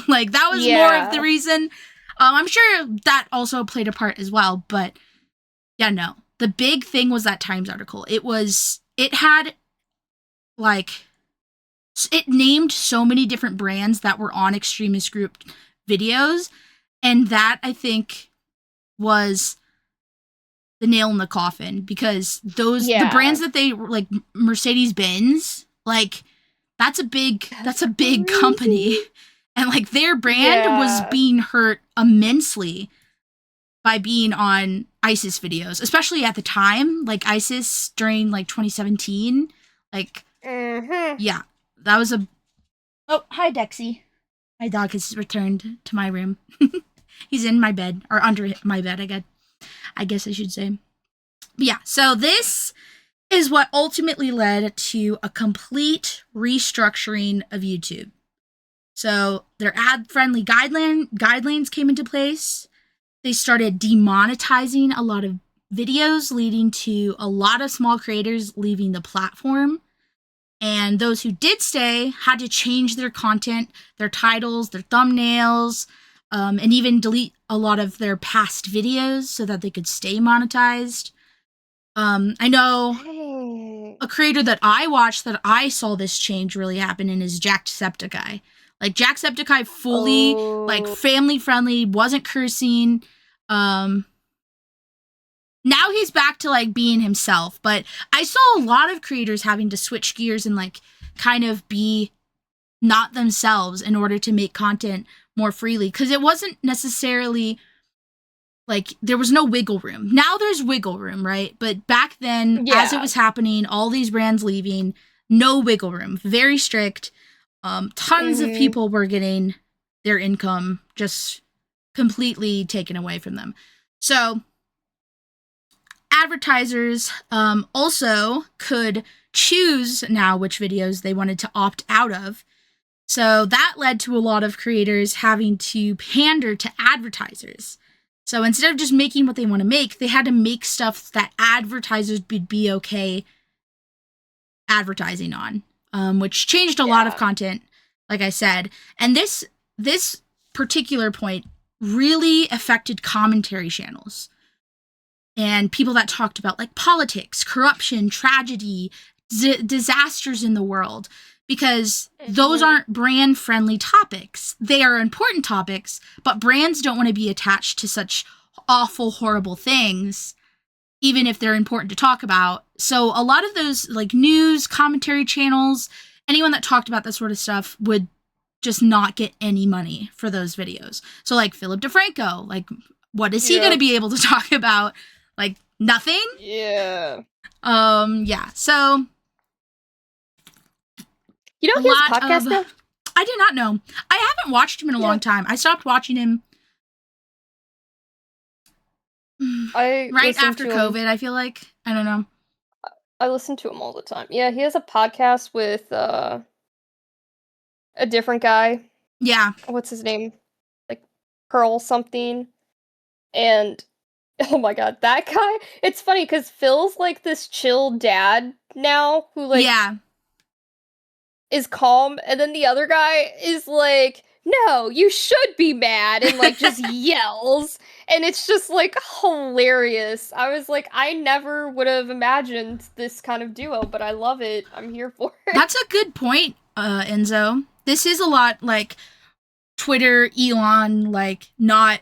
Like that was more of the reason. I'm sure that also played a part as well, but yeah, no. The big thing was that Times article. It had like, it named so many different brands that were on extremist group videos, and that I think was the nail in the coffin, because the brands that they like, Mercedes-Benz, like that's a big company, and like their brand was being hurt immensely by being on ISIS videos, especially at the time, like ISIS during like 2017, like yeah, that was a. Oh, hi Dexy. My dog has returned to my room. He's in my bed, or under my bed, I guess I should say. But yeah, so this is what ultimately led to a complete restructuring of YouTube. So their ad-friendly guidelines came into place. They started demonetizing a lot of videos, leading to a lot of small creators leaving the platform. And those who did stay had to change their content, their titles, their thumbnails, and even delete a lot of their past videos so that they could stay monetized. I know a creator that I watched that I saw this change really happen in is Jacksepticeye. Like Jacksepticeye fully like family friendly, wasn't cursing. Now he's back to like being himself, but I saw a lot of creators having to switch gears and like kind of be not themselves in order to make content more freely, because it wasn't necessarily like there was no wiggle room. Now there's wiggle room, right? But back then, as it was happening, all these brands leaving, no wiggle room, very strict. Tons of people were getting their income just completely taken away from them. So advertisers also could choose now which videos they wanted to opt out of. So that led to a lot of creators having to pander to advertisers. So instead of just making what they want to make, they had to make stuff that advertisers would be okay advertising on, which changed a lot of content, like I said. And this particular point really affected commentary channels and people that talked about like politics, corruption, tragedy, disasters in the world, because those aren't brand friendly topics. They are important topics, but brands don't want to be attached to such awful, horrible things, even if they're important to talk about. So a lot of those like news, commentary channels, anyone that talked about that sort of stuff would just not get any money for those videos. So like Philip DeFranco, like what is he going to be able to talk about? Like nothing? Yeah. So you know he has a podcast now? I did not know. I haven't watched him in a long time. I stopped watching him right after COVID, I feel like. I don't know. I listen to him all the time. Yeah, he has a podcast with a different guy. Yeah. What's his name? Like Pearl something. And oh my god, that guy. It's funny because Phil's like this chill dad now who like is calm, and then the other guy is like, no, you should be mad, and like just yells, and it's just like hilarious. I was like, I never would have imagined this kind of duo, but I love it. I'm here for it. That's a good point, Enzo. This is a lot like Twitter, Elon, like not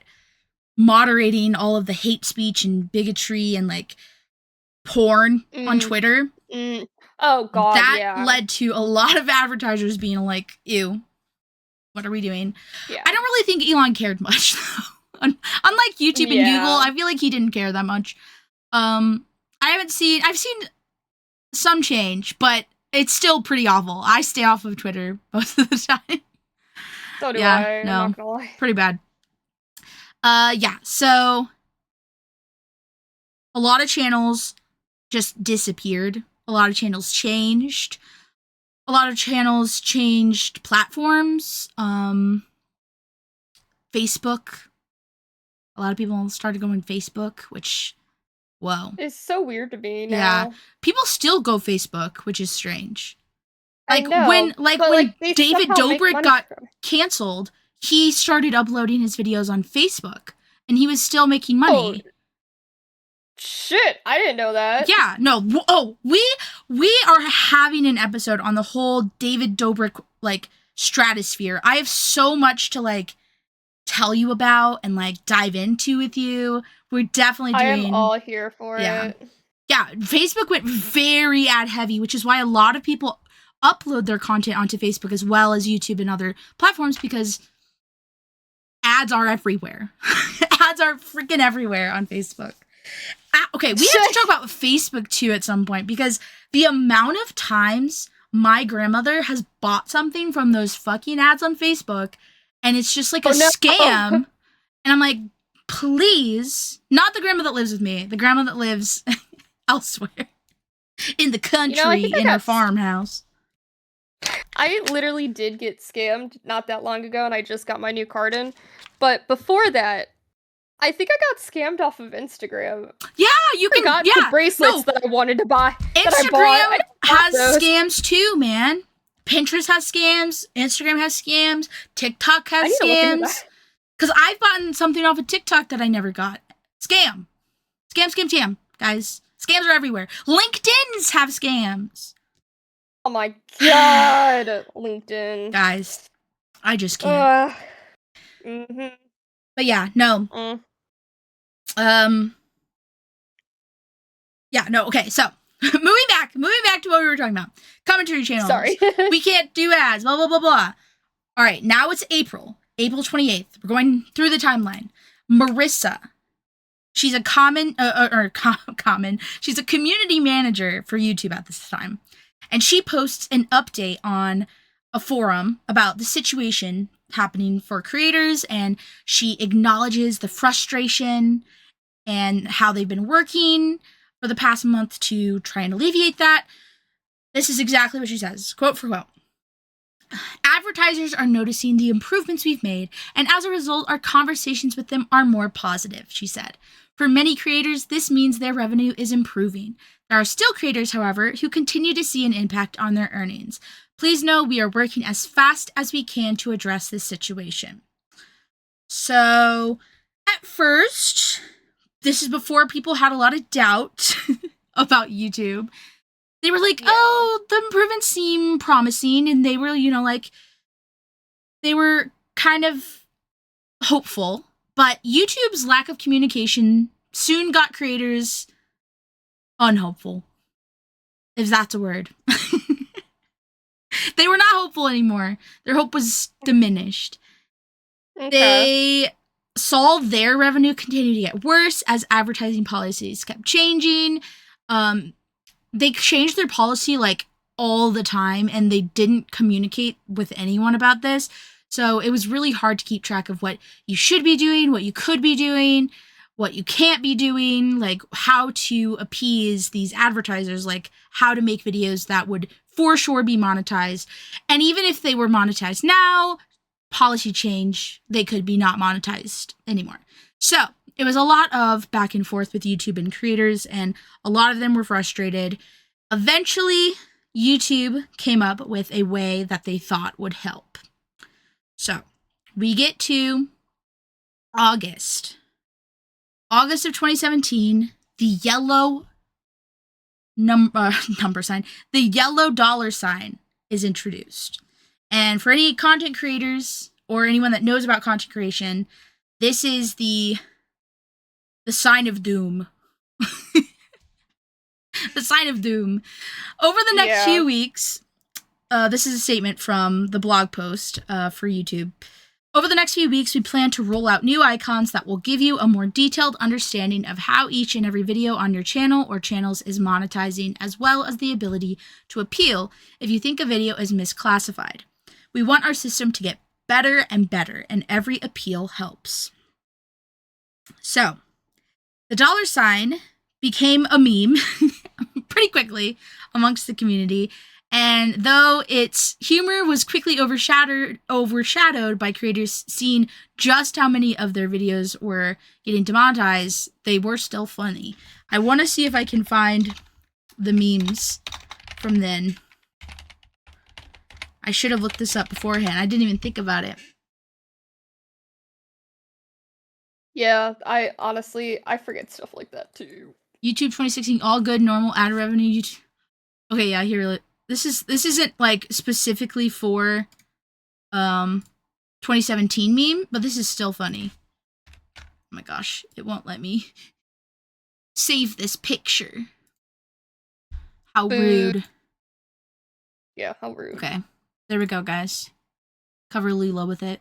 moderating all of the hate speech and bigotry and like porn on Twitter. Oh god, that led to a lot of advertisers being like, ew, what are we doing? I don't really think Elon cared much though. Unlike YouTube and Google, I feel like he didn't care that much. I've seen some change, but it's still pretty awful. I stay off of Twitter most of the time. So do I. No, I'm not gonna lie. pretty bad. So a lot of channels just disappeared. A lot of channels changed. a lot of channels changed platforms. Facebook. A lot of people started going Facebook, which, whoa. It's so weird to me now. Yeah. People still go Facebook, which is strange. Like, I know, when they David somehow make Dobrik money got from it. canceled, he started uploading his videos on Facebook, and he was still making money. Oh, shit, I didn't know that. Yeah, no. We are having an episode on the whole David Dobrik, like, stratosphere. I have so much to, like, tell you about and, like, dive into with you. We're definitely doing... I am all here for it. Yeah, Facebook went very ad heavy, which is why a lot of people upload their content onto Facebook as well as YouTube and other platforms, because ads are everywhere. Ads are freaking everywhere on Facebook. Okay, we have to talk about Facebook too at some point, because the amount of times my grandmother has bought something from those fucking ads on Facebook, and it's just like a scam, and I'm like, please, not the grandma that lives with me, the grandma that lives elsewhere in the country, in her farmhouse. I literally did get scammed not that long ago, and I just got my new card in. But before that, I think I got scammed off of Instagram. Yeah, you can. I got the bracelets that I wanted to buy. Instagram has scams too, man. Pinterest has scams. Instagram has scams. TikTok has scams. Because I've gotten something off of TikTok that I never got. Scam. Scam, guys. Scams are everywhere. LinkedIn's have scams. Oh my god, LinkedIn. Guys, I just can't. But yeah, no. Yeah, no, okay, so moving back to what we were talking about. Commentary channels. Sorry. We can't do ads, blah, blah, blah, blah. All right, now it's April 28th. We're going through the timeline. Marissa. She's a she's a community manager for YouTube at this time. And she posts an update on a forum about the situation happening for creators, and she acknowledges the frustration and how they've been working for the past month to try and alleviate that. This is exactly what she says, quote for quote. Advertisers are noticing the improvements we've made, and as a result, our conversations with them are more positive, she said. For many creators, this means their revenue is improving. There are still creators, however, who continue to see an impact on their earnings. Please know we are working as fast as we can to address this situation. So, at first, this is before people had a lot of doubt about YouTube. They were like, oh, the improvements seem promising, and they were, like, they were kind of hopeful. But YouTube's lack of communication soon got creators unhopeful, if that's a word. They were not hopeful anymore. Their hope was diminished. Okay. They saw their revenue continue to get worse as advertising policies kept changing. They changed their policy like all the time, and they didn't communicate with anyone about this. So it was really hard to keep track of what you should be doing, what you could be doing, what you can't be doing, like how to appease these advertisers, like how to make videos that would for sure be monetized. And even if they were monetized now, policy change, they could be not monetized anymore. So it was a lot of back and forth with YouTube and creators, and a lot of them were frustrated. Eventually, YouTube came up with a way that they thought would help. So, we get to August of 2017, the yellow number sign, the yellow dollar sign is introduced. And for any content creators or anyone that knows about content creation, this is the sign of doom. The sign of doom. Over the next few weeks, this is a statement from the blog post for YouTube. Over the next few weeks, we plan to roll out new icons that will give you a more detailed understanding of how each and every video on your channel or channels is monetizing, as well as the ability to appeal if you think a video is misclassified. We want our system to get better and better, and every appeal helps. So, the dollar sign became a meme pretty quickly amongst the community, And though its humor was quickly overshadowed by creators seeing just how many of their videos were getting demonetized, they were still funny. I want to see if I can find the memes from then. I should have looked this up beforehand. I didn't even think about it. Yeah, I honestly forget stuff like that too. YouTube 2016, all good, normal ad revenue. YouTube. Okay, yeah, here. This isn't like specifically for 2017 meme, but this is still funny. Oh my gosh, it won't let me save this picture. How rude. Yeah, how rude. Okay, there we go, guys. Cover Lila with it.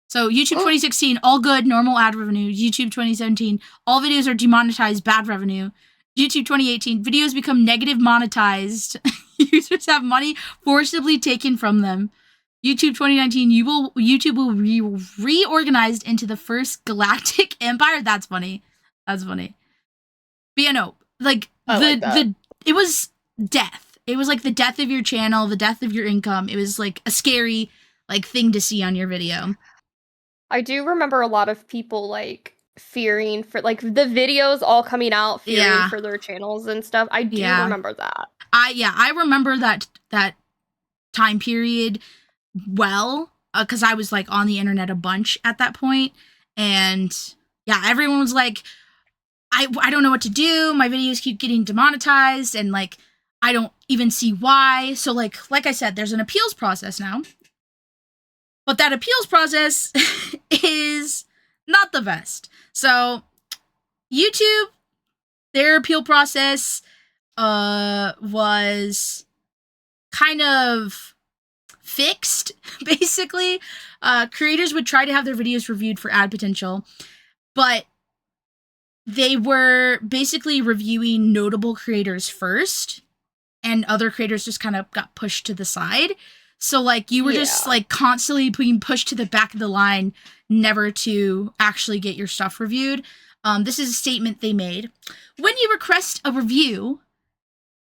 So YouTube 2016, all good, normal ad revenue. YouTube 2017, all videos are demonetized, bad revenue. YouTube 2018, videos become negative monetized. Users have money forcibly taken from them. YouTube 2019, YouTube will be reorganized into the first galactic empire. That's funny. That's funny. But yeah, no, like it was death. It was like the death of your channel, the death of your income. It was like a scary like thing to see on your video. I do remember a lot of people like fearing for like the videos all coming out, fearing for their channels and stuff. I do remember that. I remember that time period well, because I was like on the internet a bunch at that point, and yeah, everyone was like, I don't know what to do. My videos keep getting demonetized, and like I don't even see why. So like I said, there's an appeals process now. But that appeals process is not the best. So, YouTube, their appeal process was kind of fixed, basically. Creators would try to have their videos reviewed for ad potential, but they were basically reviewing notable creators first, and other creators just kind of got pushed to the side. So, like, you were just, like, constantly being pushed to the back of the line, never to actually get your stuff reviewed. This is a statement they made. When you request a review,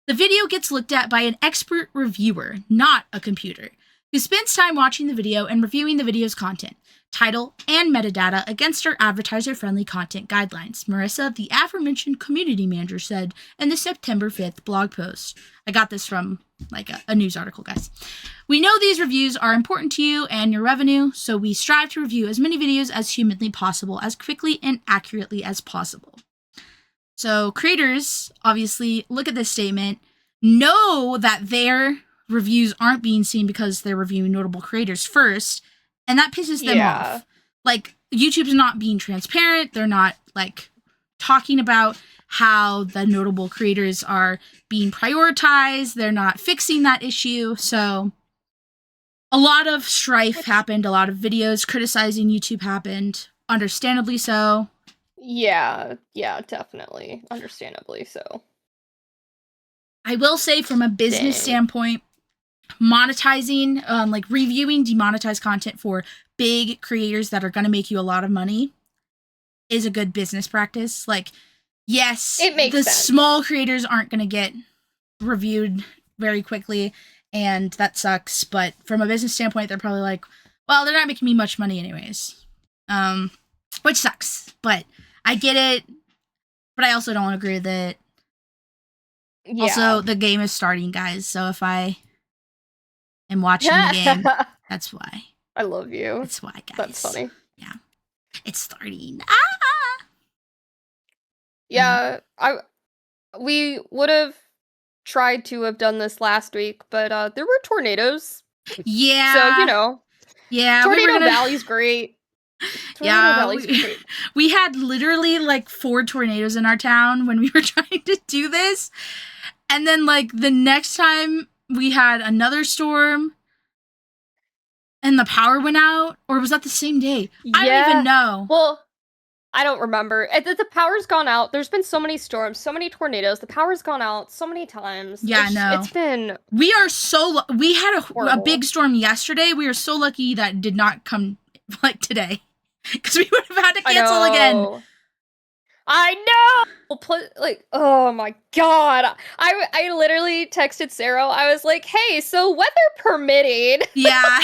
the video gets looked at by an expert reviewer, not a computer, who spends time watching the video and reviewing the video's content, title, and metadata against our advertiser-friendly content guidelines, Marissa, the aforementioned community manager, said in the September 5th blog post. I got this from, like, a news article, guys. We know these reviews are important to you and your revenue, so we strive to review as many videos as humanly possible, as quickly and accurately as possible. So creators, obviously, look at this statement, know that their reviews aren't being seen because they're reviewing notable creators first, and that pisses them off. Like, YouTube's not being transparent. They're not, like, talking about how the notable creators are being prioritized. They're not fixing that issue. So a lot of strife happened. A lot of videos criticizing YouTube happened. Understandably so. Yeah, definitely. Understandably so. I will say, from a business standpoint, monetizing, like reviewing demonetized content for big creators that are going to make you a lot of money is a good business practice. Like, yes, it makes sense. Small creators aren't going to get reviewed very quickly, and that sucks. But from a business standpoint, they're probably like, well, they're not making me much money anyways. Which sucks, but I get it. But I also don't agree with it. Yeah. Also, the game is starting, guys. So if I am watching the game, that's why. I love you. That's why, guys. That's funny. Yeah. It's starting. Yeah, we would have tried to have done this last week, but there were tornadoes. Yeah. So, you know. Yeah. Tornado Valley's great. We had literally like 4 tornadoes in our town when we were trying to do this. And then like the next time we had another storm and the power went out, or was that the same day? I don't even know. Well, I don't remember. The power's gone out. There's been so many storms, so many tornadoes. The power's gone out so many times. Yeah, I know. It's been. We are so. We had a big storm yesterday. We are so lucky that it did not come like today, because we would have had to cancel again. I know. like, oh my god. I literally texted Sero. I was like, hey, so weather permitting. Yeah.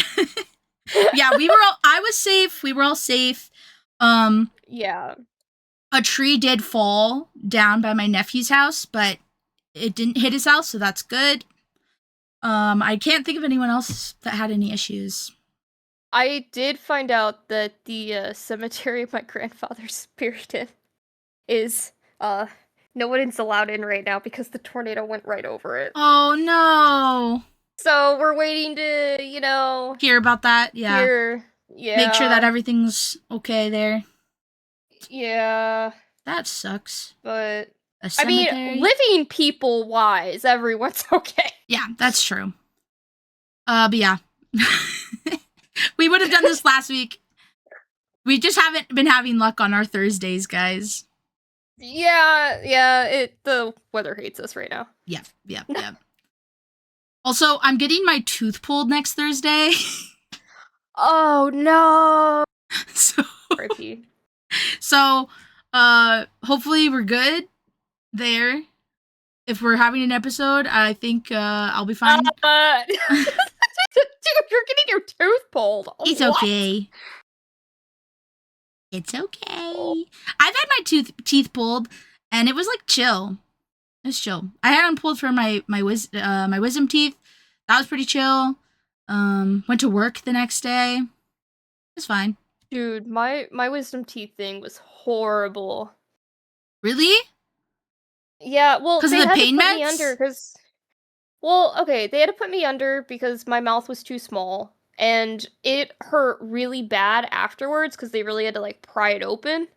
Yeah, I was safe. We were all safe. Yeah. A tree did fall down by my nephew's house, but it didn't hit his house, so that's good. I can't think of anyone else that had any issues. I did find out that the cemetery my grandfather's buried in is no one's allowed in right now because the tornado went right over it. Oh no. So we're waiting to, hear about that. Yeah. Make sure that everything's okay there. Yeah. That sucks. But a cemetery? I mean, living people wise, everyone's okay. Yeah, that's true. But yeah. We would have done this last week. We just haven't been having luck on our Thursdays, guys. Yeah, the weather hates us right now. Yeah. Also, I'm getting my tooth pulled next Thursday. Oh no. So, hopefully we're good there. If we're having an episode, I think I'll be fine. Dude, you're getting your tooth pulled. It's okay. It's okay. Oh. I've had my teeth pulled, and it was like chill. It was chill. I had them pulled for my wisdom teeth. That was pretty chill. Went to work the next day. It was fine. Dude, my wisdom teeth thing was horrible. Really? Yeah, well, because of the pain meds? Okay, they had to put me under because my mouth was too small, and it hurt really bad afterwards because they really had to, like, pry it open.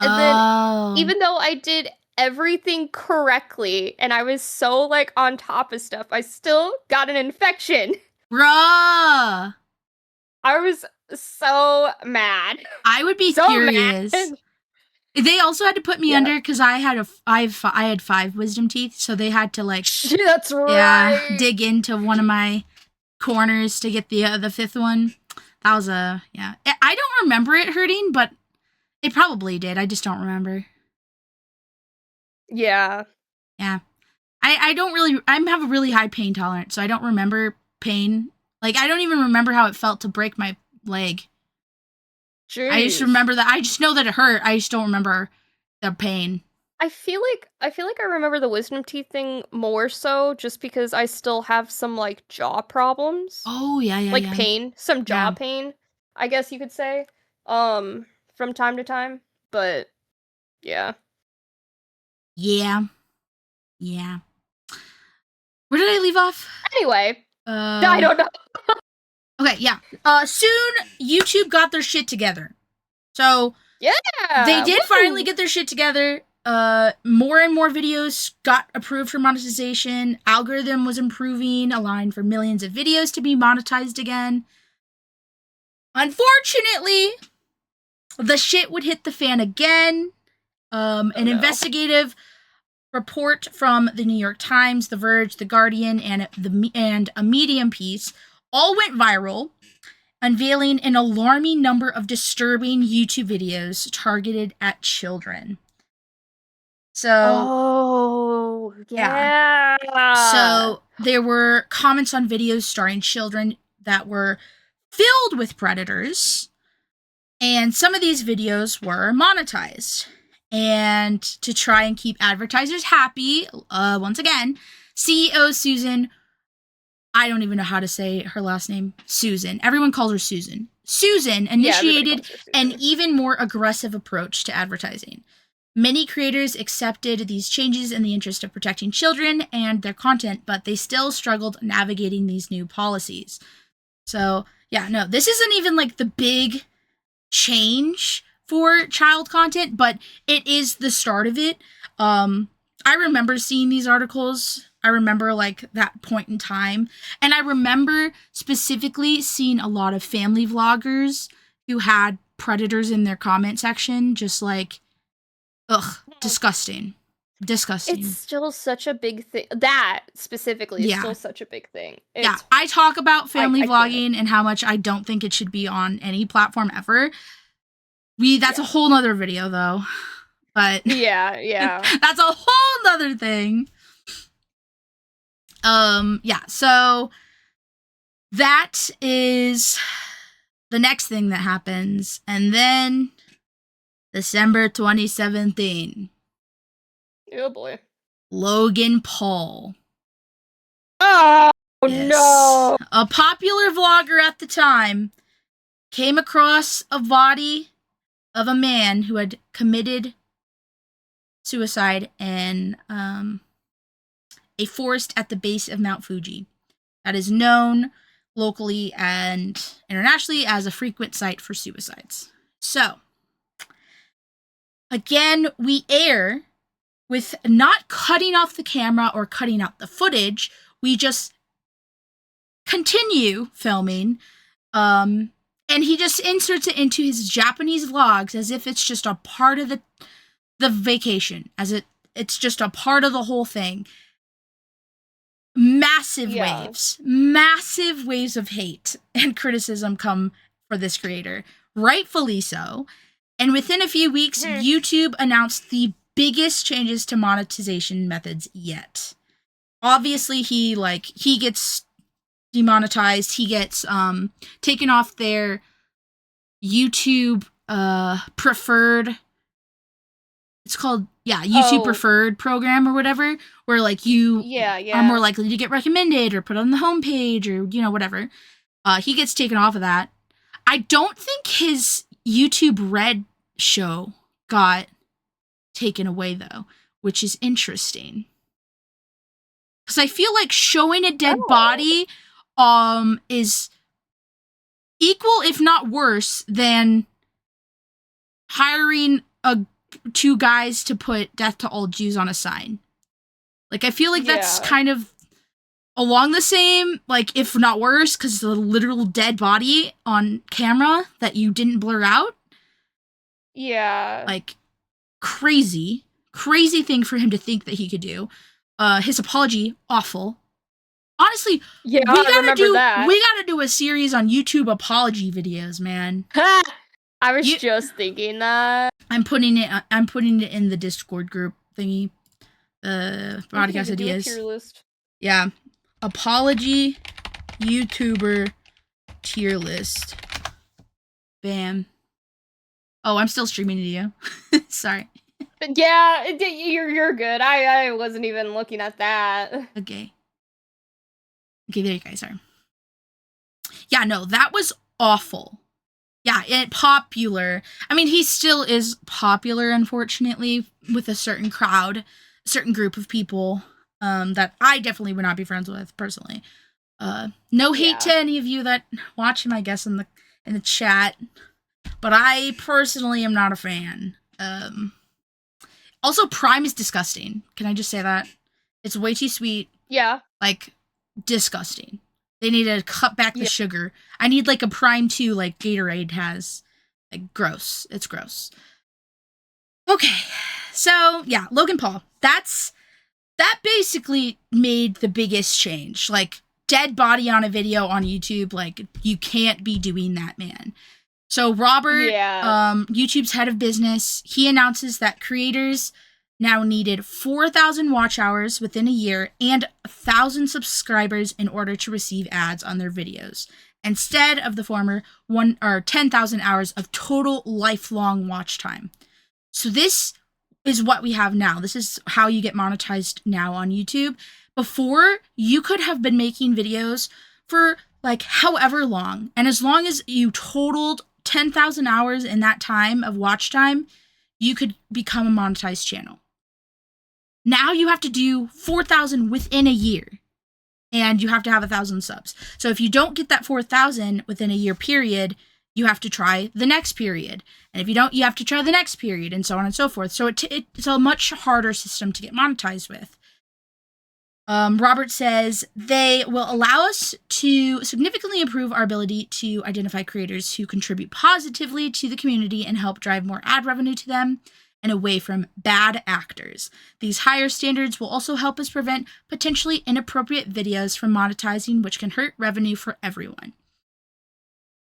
And then, even though I did everything correctly, and I was so, like, on top of stuff, I still got an infection. Bruh! I was so mad. I would be furious. Mad. They also had to put me under because I had 5 wisdom teeth, so they had to like that's right. dig into one of my corners to get the 5th one. That was I don't remember it hurting, but it probably did. I just don't remember. Yeah. I don't really. I have a really high pain tolerance, so I don't remember pain. Like I don't even remember how it felt to break my leg. Jeez. I just remember that. I just know that it hurt. I just don't remember the pain. I feel like I remember the wisdom teeth thing more so just because I still have some like jaw problems. Oh yeah. Like pain, some jaw pain, I guess you could say. From time to time, but yeah. Yeah. Where did I leave off? Anyway, I don't know. Okay, yeah. Soon YouTube got their shit together. So yeah, they did finally get their shit together. More and more videos got approved for monetization. Algorithm was improving, allowing for millions of videos to be monetized again. Unfortunately, the shit would hit the fan again. An investigative report from the New York Times, The Verge, The Guardian, and a Medium piece all went viral, unveiling an alarming number of disturbing YouTube videos targeted at children. So, yeah. So there were comments on videos starring children that were filled with predators, and some of these videos were monetized. And to try and keep advertisers happy, once again, CEO Susan, I don't even know how to say her last name, Susan. Everyone calls her Susan. Susan initiated an even more aggressive approach to advertising. Many creators accepted these changes in the interest of protecting children and their content, but they still struggled navigating these new policies. So, this isn't even like the big change for child content, but it is the start of it. I remember seeing these articles. I remember like that point in time. And I remember specifically seeing a lot of family vloggers who had predators in their comment section, just like, disgusting. It's still such a big thing. That specifically is still such a big thing. I talk about family vlogging and how much I don't think it should be on any platform ever. That's a whole nother video though. But yeah. that's a whole nother thing. Yeah, so that is the next thing that happens. And then December 2017. Oh boy. Logan Paul. Oh Yes. no! A popular vlogger at the time came across a body of a man who had committed suicide in a forest at the base of Mount Fuji that is known locally and internationally as a frequent site for suicides. So, again, we air with not cutting off the camera or cutting out the footage. We just continue filming, and he just inserts it into his Japanese vlogs as if it's just a part of the vacation, as it's just a part of the whole thing. Massive waves of hate and criticism come for this creator, rightfully so. And within a few weeks, YouTube announced the biggest changes to monetization methods yet. Obviously, he gets demonetized. He gets taken off their YouTube preferred. It's called YouTube preferred program or whatever, where like you are more likely to get recommended or put on the homepage or whatever. He gets taken off of that. I don't think his YouTube Red show got taken away though, which is interesting. Because I feel like showing a dead body is equal, if not worse, than hiring two guys to put "Death to All Jews" on a sign. Like, I feel like that's kind of along the same, like, if not worse, because it's a literal dead body on camera that you didn't blur out. Yeah. Like, crazy thing for him to think that he could do. His apology, awful. Honestly, we gotta do a series on YouTube apology videos, man. I was just thinking that. I'm putting it in the Discord group thingy. Podcast ideas. Do a tier list. Yeah. Apology YouTuber tier list. Bam. Oh, I'm still streaming to you. Sorry. Yeah, you're good. I wasn't even looking at that. Okay, there you guys are. Yeah, no, that was awful. Yeah, popular. I mean, he still is popular, unfortunately, with a certain crowd, a certain group of people that I definitely would not be friends with, personally. No hate to any of you that watch him, I guess, in the chat. But I personally am not a fan. Also, Prime is disgusting. Can I just say that? It's way too sweet. Yeah. Like, disgusting. They need to cut back the sugar. I need, like, a Prime 2 like Gatorade has. Like, gross. It's gross. Okay. So, yeah, Logan Paul. That basically made the biggest change. Like, dead body on a video on YouTube. Like, you can't be doing that, man. So Robert, YouTube's head of business, he announces that creators now needed 4,000 watch hours within a year and 1,000 subscribers in order to receive ads on their videos, instead of the former 10,000 hours of total lifelong watch time. So this is what we have now. This is how you get monetized now on YouTube. Before, you could have been making videos for like however long, and as long as you totaled 10,000 hours in that time of watch time, you could become a monetized channel. Now you have to do 4,000 within a year, and you have to have 1,000 subs. So if you don't get that 4,000 within a year period, you have to try the next period. And if you don't, you have to try the next period, and so on and so forth. So it's a much harder system to get monetized with. Robert says they will allow us to significantly improve our ability to identify creators who contribute positively to the community and help drive more ad revenue to them and away from bad actors. These higher standards will also help us prevent potentially inappropriate videos from monetizing, which can hurt revenue for everyone.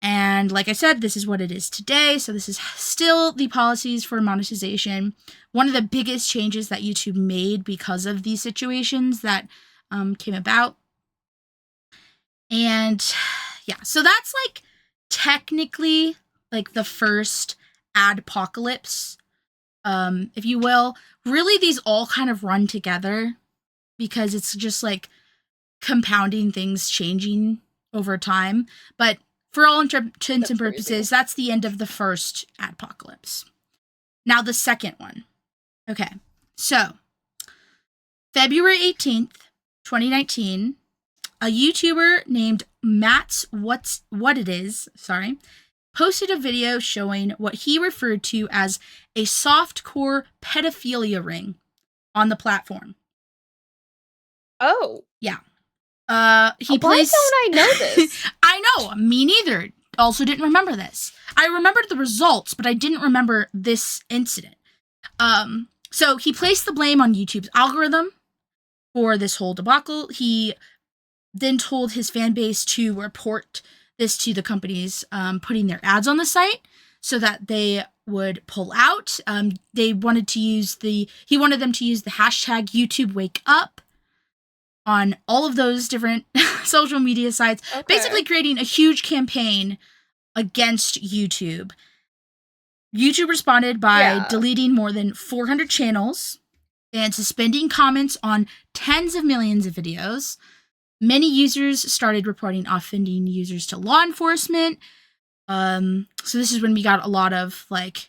And like I said, this is what it is today. So this is still the policies for monetization. One of the biggest changes that YouTube made because of these situations that came about. And yeah, so that's like technically like the first adpocalypse, if you will. Really, these all kind of run together because it's just like compounding things changing over time. But for all intents and purposes, that's the end of the first adpocalypse. Now the second one. Okay, so February 18th, 2019, a YouTuber named Matt's What It Is, posted a video showing what he referred to as a softcore pedophilia ring on the platform. Oh. Yeah. Why don't I know this? I know, me neither. Also didn't remember this. I remembered the results, but I didn't remember this incident. So he placed the blame on YouTube's algorithm for this whole debacle. He then told his fan base to report this to the companies putting their ads on the site so that they would pull out. He wanted them to use the hashtag YouTube Wake Up on all of those different social media sites, basically creating a huge campaign against YouTube. YouTube responded by deleting more than 400 channels and suspending comments on tens of millions of videos. Many users started reporting offending users to law enforcement. So this is when we got a lot of like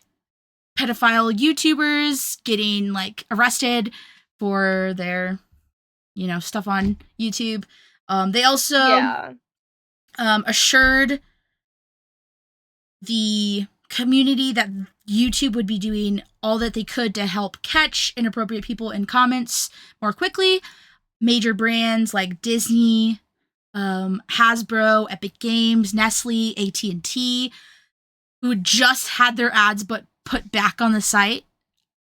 pedophile YouTubers getting like arrested for their stuff on YouTube. They also assured the community that YouTube would be doing all that they could to help catch inappropriate people in comments more quickly. Major brands like Disney, Hasbro, Epic Games, Nestle, AT&T, who just had their ads but put back on the site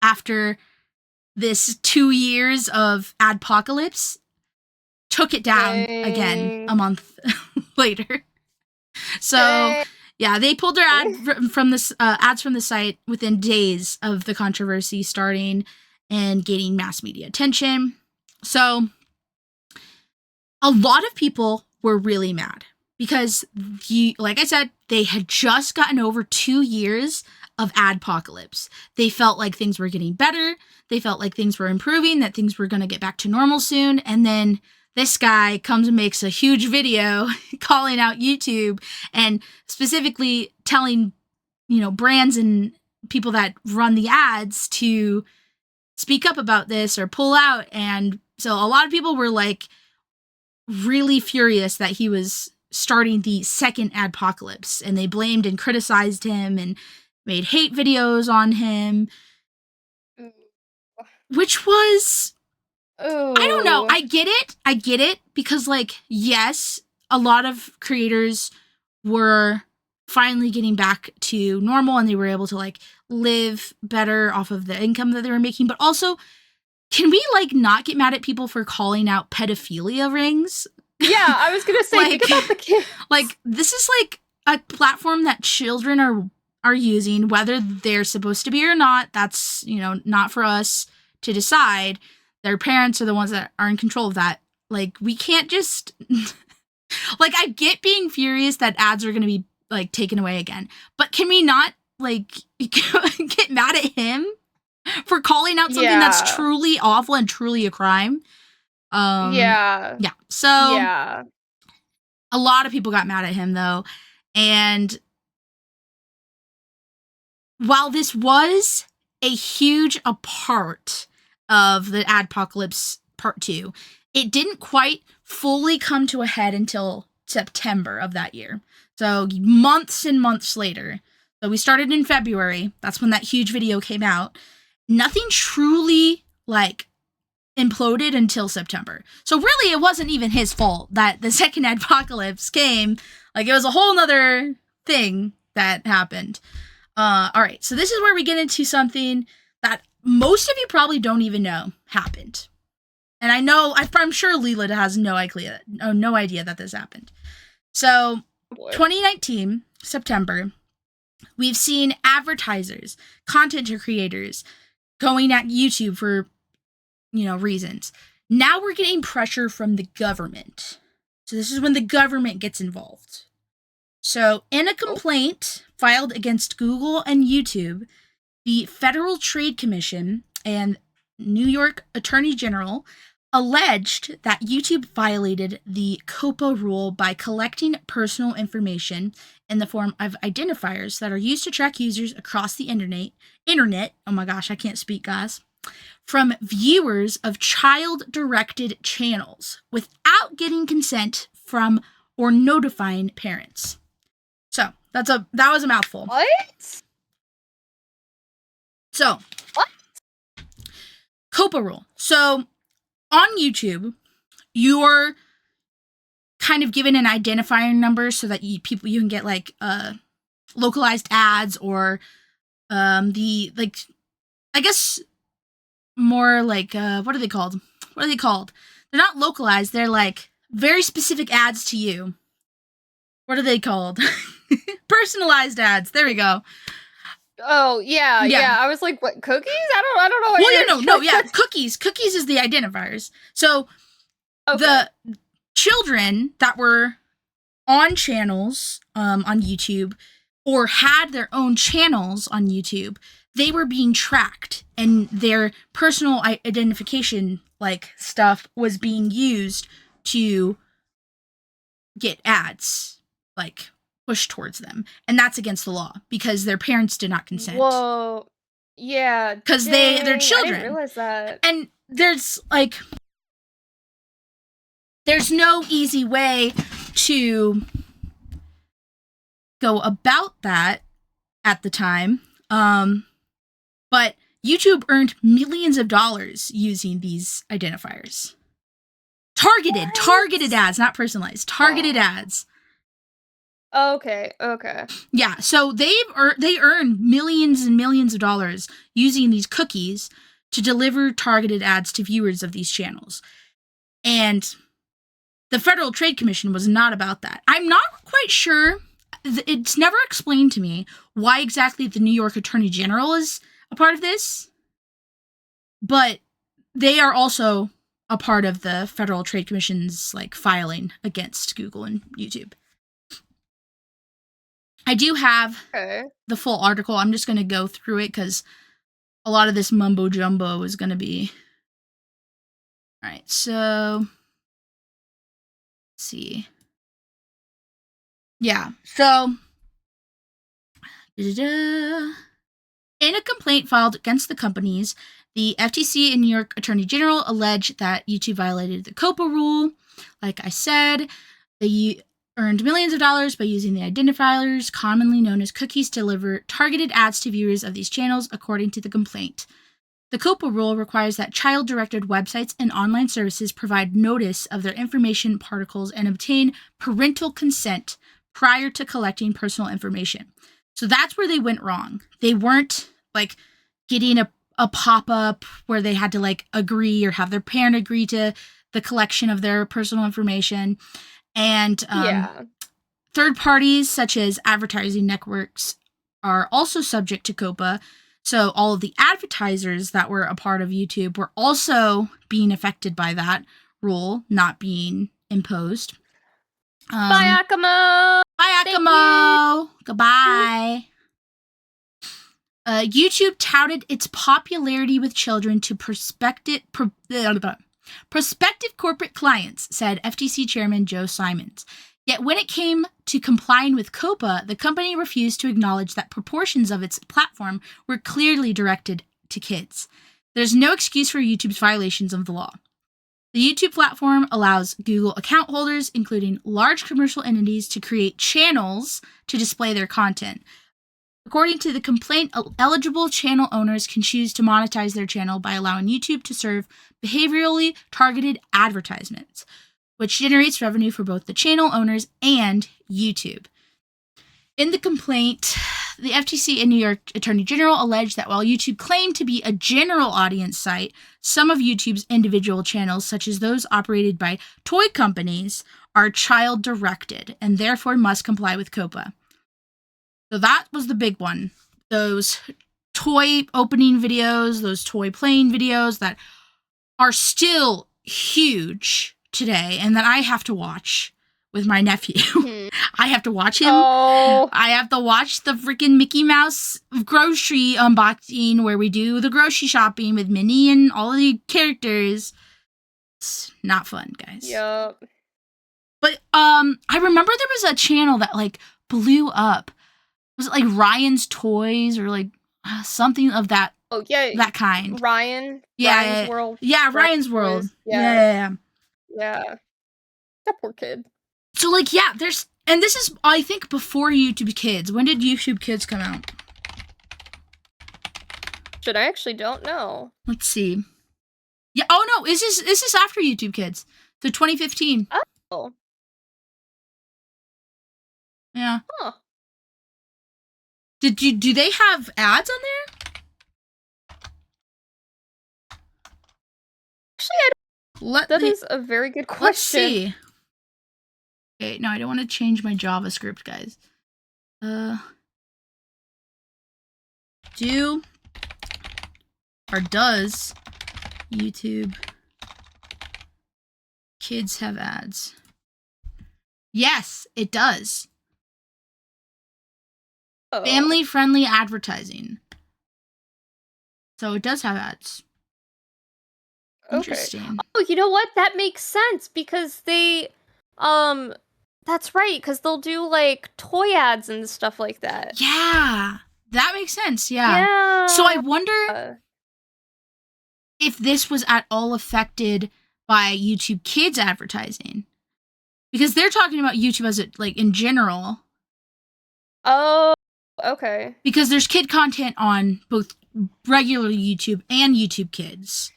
after this 2 years of adpocalypse, took it down again a month later. So yeah, they pulled their ads from the site within days of the controversy starting and gaining mass media attention. So a lot of people were really mad because, like I said, they had just gotten over 2 years of adpocalypse. They felt like things were getting better. They felt like things were improving, that things were going to get back to normal soon. And then this guy comes and makes a huge video calling out YouTube and specifically telling, brands and people that run the ads to speak up about this or pull out. And so a lot of people were like really furious that he was starting the second adpocalypse, and they blamed and criticized him and made hate videos on him, which was, I don't know. I get it because, like, yes, a lot of creators were finally getting back to normal and they were able to, like, live better off of the income that they were making. But also, can we, like, not get mad at people for calling out pedophilia rings? Yeah, I was gonna say, think about the kids. Like, this is, like, a platform that children are using, whether they're supposed to be or not. That's, not for us to decide. Their parents are the ones that are in control of that. Like, we can't just like, I get being furious that ads are going to be like taken away again, but can we not like get mad at him for calling out something that's truly awful and truly a crime? So a lot of people got mad at him though, and while this was a huge part of the Adpocalypse Part 2, it didn't quite fully come to a head until September of that year. So months and months later. So we started in February. That's when that huge video came out. Nothing truly, like, imploded until September. So really, it wasn't even his fault that the second Adpocalypse came. Like, it was a whole nother thing that happened. All right, so this is where we get into something that most of you probably don't even know happened. And I'm sure Lila has no idea that this happened. So 2019, September, we've seen advertisers, content creators going at YouTube for, reasons. Now we're getting pressure from the government. So this is when the government gets involved. So in a complaint filed against Google and YouTube, the Federal Trade Commission and New York Attorney General alleged that YouTube violated the COPPA rule by collecting personal information in the form of identifiers that are used to track users across the internet, oh my gosh, I can't speak, guys, from viewers of child-directed channels without getting consent from or notifying parents. So, that was a mouthful. What? So, what? COPPA rule. So, on YouTube, you're kind of given an identifier number so that you can get like localized ads or I guess more like what are they called? They're not localized. They're like very specific ads to you. What are they called? Personalized ads. There we go. Oh, yeah. I was like, what, cookies? I don't know what no, yeah, cookies. Cookies is the identifiers. So the children that were on channels on YouTube or had their own channels on YouTube, they were being tracked and their personal identification like stuff was being used to get ads like pushed towards them, and that's against the law because their parents did not consent. Whoa, yeah, because they're children. I didn't realize that. And there's no easy way to go about that at the time. But YouTube earned millions of dollars using these identifiers. Targeted ads, not personalized. Targeted ads. Okay. Yeah, so they earned millions and millions of dollars using these cookies to deliver targeted ads to viewers of these channels. And the Federal Trade Commission was not about that. I'm not quite sure. It's never explained to me why exactly the New York Attorney General is a part of this. But they are also a part of the Federal Trade Commission's filing against Google and YouTube. I do have the full article. I'm just going to go through it because a lot of this mumbo jumbo is going to be... All right, so... Let's see. Yeah, so... In a complaint filed against the companies, the FTC and New York Attorney General alleged that YouTube violated the COPPA rule. Like I said, they earned millions of dollars by using the identifiers, commonly known as cookies, to deliver targeted ads to viewers of these channels, according to the complaint. The COPPA rule requires that child-directed websites and online services provide notice of their information particles and obtain parental consent prior to collecting personal information. So that's where they went wrong. They weren't getting a pop-up where they had to agree or have their parent agree to the collection of their personal information. And third parties such as advertising networks are also subject to COPPA. So all of the advertisers that were a part of YouTube were also being affected by that rule not being imposed. Bye, Akamo! Bye, Akamo! Goodbye. YouTube touted its popularity with children to prospective corporate clients, said FTC Chairman Joe Simons. Yet when it came to complying with COPPA, the company refused to acknowledge that proportions of its platform were clearly directed to kids. There's no excuse for YouTube's violations of the law. The YouTube platform allows Google account holders, including large commercial entities, to create channels to display their content. According to the complaint, eligible channel owners can choose to monetize their channel by allowing YouTube to serve behaviorally targeted advertisements, which generates revenue for both the channel owners and YouTube. In the complaint, the FTC and New York Attorney General alleged that while YouTube claimed to be a general audience site, some of YouTube's individual channels, such as those operated by toy companies, are child-directed and therefore must comply with COPPA. So that was the big one. Those toy opening videos, those toy playing videos that are still huge today and that I have to watch with my nephew. I have to watch him. Oh. I have to watch the freaking Mickey Mouse grocery unboxing where we do the grocery shopping with Minnie and all the characters. It's not fun, guys. Yup. But I remember there was a channel that like blew up. Was it like Ryan's Toys or like something of that? Oh yeah, that kind. Ryan's World. Yeah, Ryan's World. Yeah. That poor kid. So like, yeah, and this is I think before YouTube Kids. When did YouTube Kids come out? Shit, I actually don't know. Let's see. Yeah. Oh no, is this after YouTube Kids? So 2015. Oh. Yeah. Huh. Do they have ads on there? Actually, that is a very good question. Let's see. Okay, no, I don't want to change my JavaScript, guys. Does YouTube Kids have ads? Yes, it does. Oh. Family-friendly advertising. So it does have ads. Interesting. Okay. Oh, you know what? That makes sense because they, that's right, because they'll do like toy ads and stuff like that. Yeah, that makes sense. Yeah. So I wonder if this was at all affected by YouTube Kids advertising, because they're talking about YouTube as in general. Oh, okay. Because there's kid content on both regular YouTube and YouTube Kids.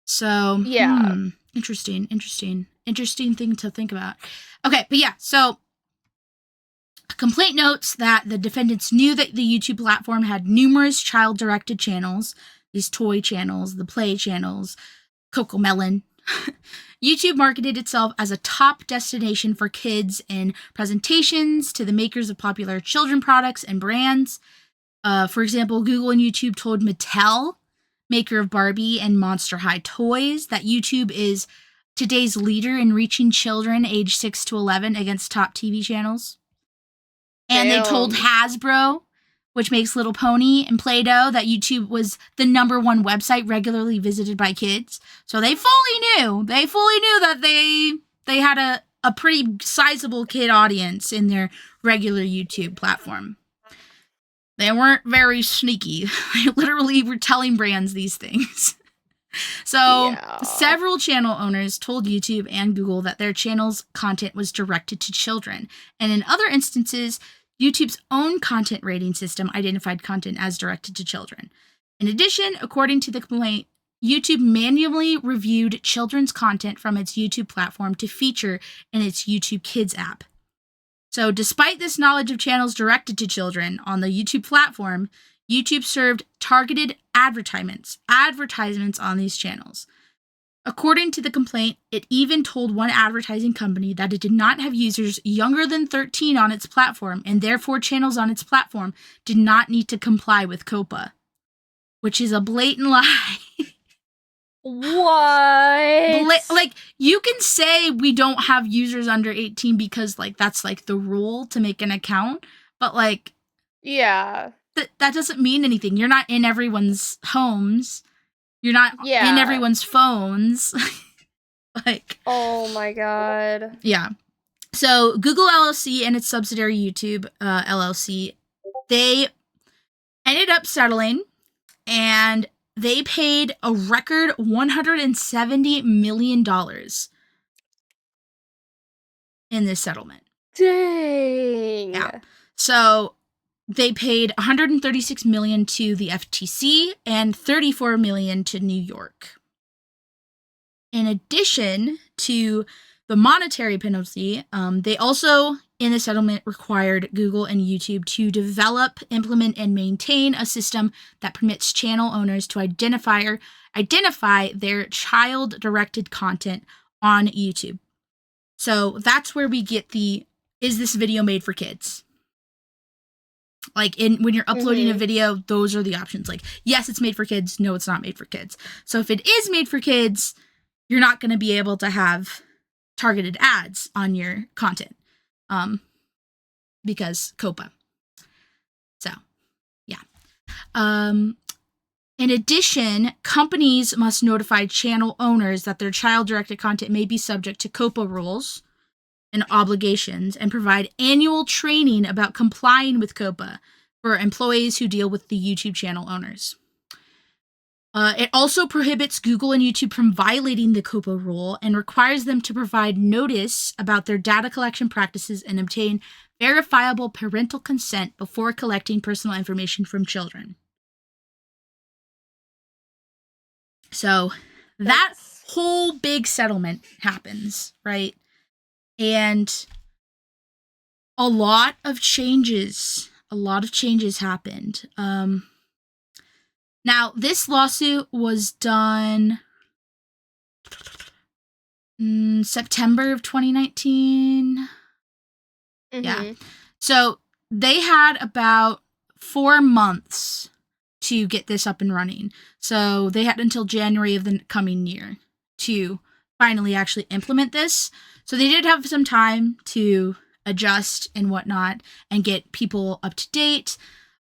So, yeah. Interesting thing to think about. Okay, but yeah, so a complaint notes that the defendants knew that the YouTube platform had numerous child-directed channels, these toy channels, the play channels, Cocomelon. YouTube marketed itself as a top destination for kids in presentations to the makers of popular children products and brands. For example, Google and YouTube told Mattel, maker of Barbie and Monster High toys, that YouTube is today's leader in reaching children age 6 to 11 against top TV channels. And they told Hasbro, which makes Little Pony and Play-Doh, that YouTube was the #1 website regularly visited by kids. So they fully knew that they had a pretty sizable kid audience in their regular YouTube platform. They weren't very sneaky. They literally were telling brands these things. So several channel owners told YouTube and Google that their channel's content was directed to children. And in other instances, YouTube's own content rating system identified content as directed to children. In addition, according to the complaint, YouTube manually reviewed children's content from its YouTube platform to feature in its YouTube Kids app. So despite this knowledge of channels directed to children on the YouTube platform, YouTube served targeted advertisements on these channels. According to the complaint, it even told one advertising company that it did not have users younger than 13 on its platform, and therefore channels on its platform did not need to comply with COPPA, which is a blatant lie. What? You can say we don't have users under 18 because that's the rule to make an account, but yeah, that doesn't mean anything. You're not in everyone's homes. You're not in everyone's phones. Oh my god. Yeah. So Google LLC and its subsidiary YouTube LLC, they ended up settling, and they paid a record $170 million in this settlement. Dang. Yeah. So they paid $136 million to the FTC and $34 million to New York. In addition to the monetary penalty, they also, in the settlement, required Google and YouTube to develop, implement, and maintain a system that permits channel owners to identify their child-directed content on YouTube. So that's where we get is this video made for kids? Like when you're uploading a video, those are the options. Like, yes, it's made for kids. No, it's not made for kids. So if it is made for kids, you're not going to be able to have targeted ads on your content. Because COPPA. So, yeah. In addition, companies must notify channel owners that their child-directed content may be subject to COPPA rules and obligations, and provide annual training about complying with COPPA for employees who deal with the YouTube channel owners. It also prohibits Google and YouTube from violating the COPPA rule and requires them to provide notice about their data collection practices and obtain verifiable parental consent before collecting personal information from children. So that whole big settlement happens, right? And a lot of changes happened. Now, this lawsuit was done in September of 2019. Yeah. So they had about 4 months to get this up and running. So they had until January of the coming year to finally actually implement this. So they did have some time to adjust and whatnot and get people up to date.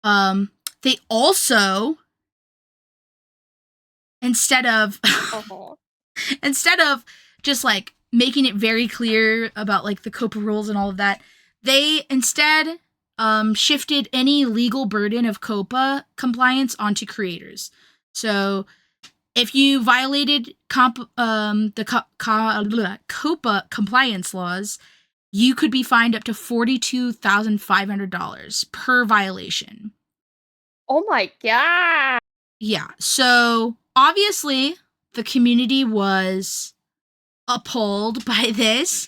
They also, instead of just like making it very clear about like the COPPA rules and all of that, they instead shifted any legal burden of COPPA compliance onto creators. So if you violated COPPA compliance laws, you could be fined up to $42,500 per violation. Oh my god. Yeah. So obviously the community was appalled by this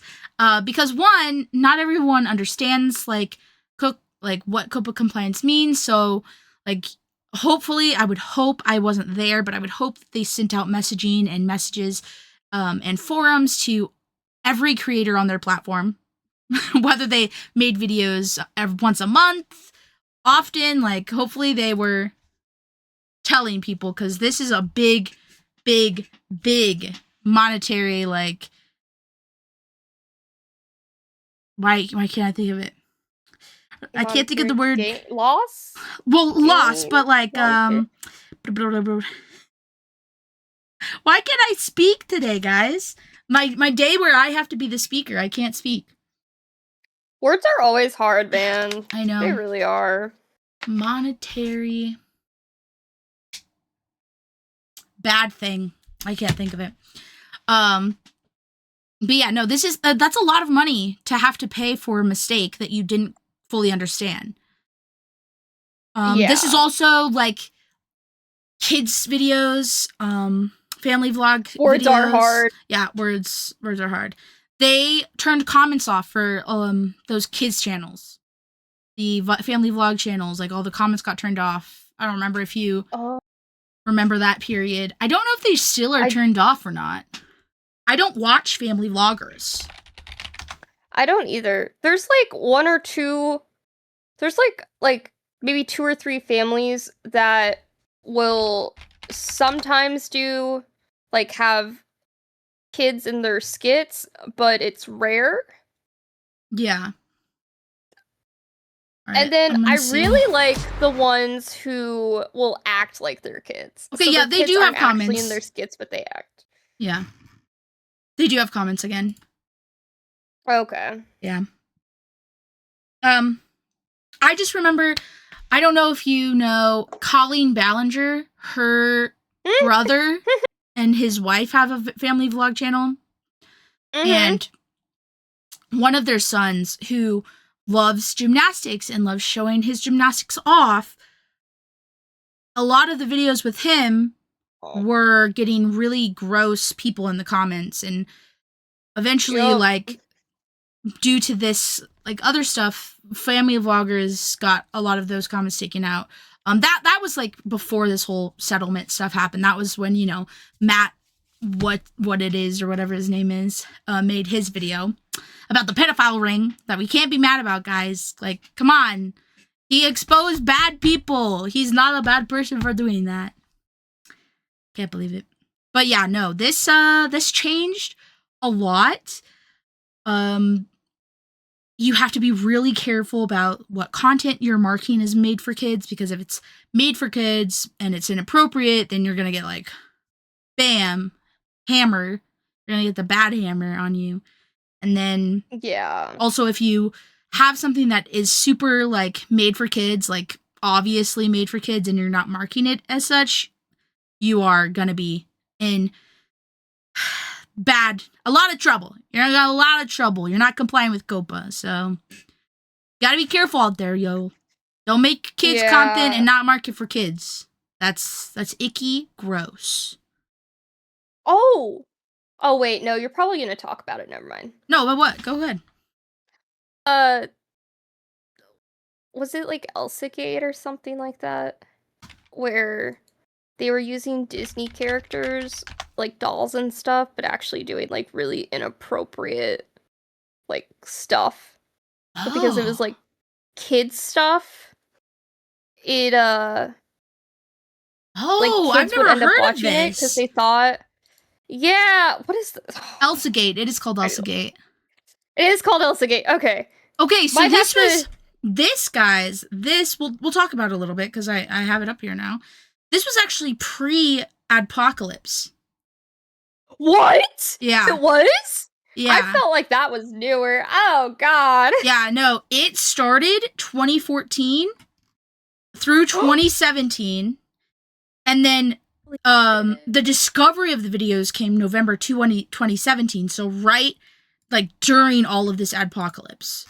because one, not everyone understands like what COPPA compliance means. So like hopefully, I would hope I wasn't there, but I would hope that they sent out messaging and messages and forums to every creator on their platform, whether they made videos once a month, often, like hopefully they were telling people, because this is a big monetary, like, why can't I think of it? I can't think of the word. Loss? Well, loss, but like, why can't I speak today, guys? My day where I have to be the speaker, I can't speak. Words are always hard, man. I know. They really are. Monetary. Bad thing. I can't think of it. But yeah, no, this is, that's a lot of money to have to pay for a mistake that you didn't fully understand. This is also like kids videos, family vlog words videos. Are hard. Yeah, words are hard. They turned comments off for those kids channels, the family vlog channels. Like all the comments got turned off. I don't remember if you remember that period. I don't know if they still are turned off or not. I don't watch family vloggers. I don't either. There's like one or two. There's like maybe 2 or 3 families that will sometimes do like have kids in their skits, but it's rare. Yeah. Right, and then I really like the ones who will act like they're kids. Okay, so yeah, they do have comments actually in their skits, but they act. Yeah. They do have comments again. Okay. Yeah. I just remember, I don't know if you know, Colleen Ballinger, her brother and his wife have a family vlog channel. And one of their sons, who loves gymnastics and loves showing his gymnastics off, a lot of the videos with him were getting really gross people in the comments, and eventually like due to this like other stuff, family vloggers got a lot of those comments taken out. That was like before this whole settlement stuff happened. That was when, you know, Matt what it is or whatever his name is made his video about the pedophile ring that we can't be mad about, guys. Like, come on. He exposed bad people. He's not a bad person for doing that. Can't believe it. But yeah, no, this changed a lot. You have to be really careful about what content you're marking as made for kids, because if it's made for kids and it's inappropriate, then you're gonna get like, bam, hammer. You're gonna get the bad hammer on you. And then also if you have something that is super like made for kids, like obviously made for kids, and you're not marking it as such, you are gonna be in a lot of trouble. You're gonna got a lot of trouble. You're not complying with COPPA, so gotta be careful out there, yo. Don't make kids content and not mark it for kids. That's icky, gross. Oh wait, no, you're probably gonna talk about it. Never mind. No, but what? Go ahead. Was it like Elsagate or something like that, where they were using Disney characters, like dolls and stuff, but actually doing like really inappropriate like stuff. But because it was like kids stuff, it like kids I've never would end up heard of watching it this. because they thought, what is this? Elsagate. It is called Elsagate. It is called Elsagate. Okay. Okay, so this guys, we'll talk about it a little bit because I have it up here now. This was actually pre-Adpocalypse. What? Yeah. It was? Yeah. I felt like that was newer. Oh, God. Yeah, no. It started 2014 through 2017. And then the discovery of the videos came November 2017. So right, like, during all of this Adpocalypse.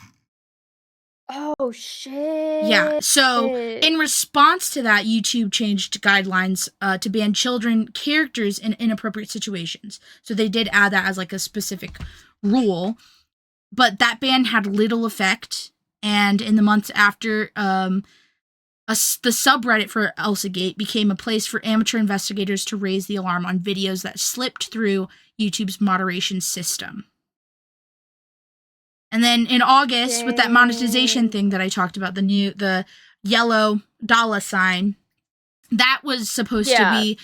Oh, shit. Yeah, so in response to that, YouTube changed guidelines to ban children characters in inappropriate situations. So they did add that as like a specific rule, but that ban had little effect. And in the months after, the subreddit for Elsagate became a place for amateur investigators to raise the alarm on videos that slipped through YouTube's moderation system. And then in August, with that monetization thing that I talked about, the yellow dollar sign, that was supposed to be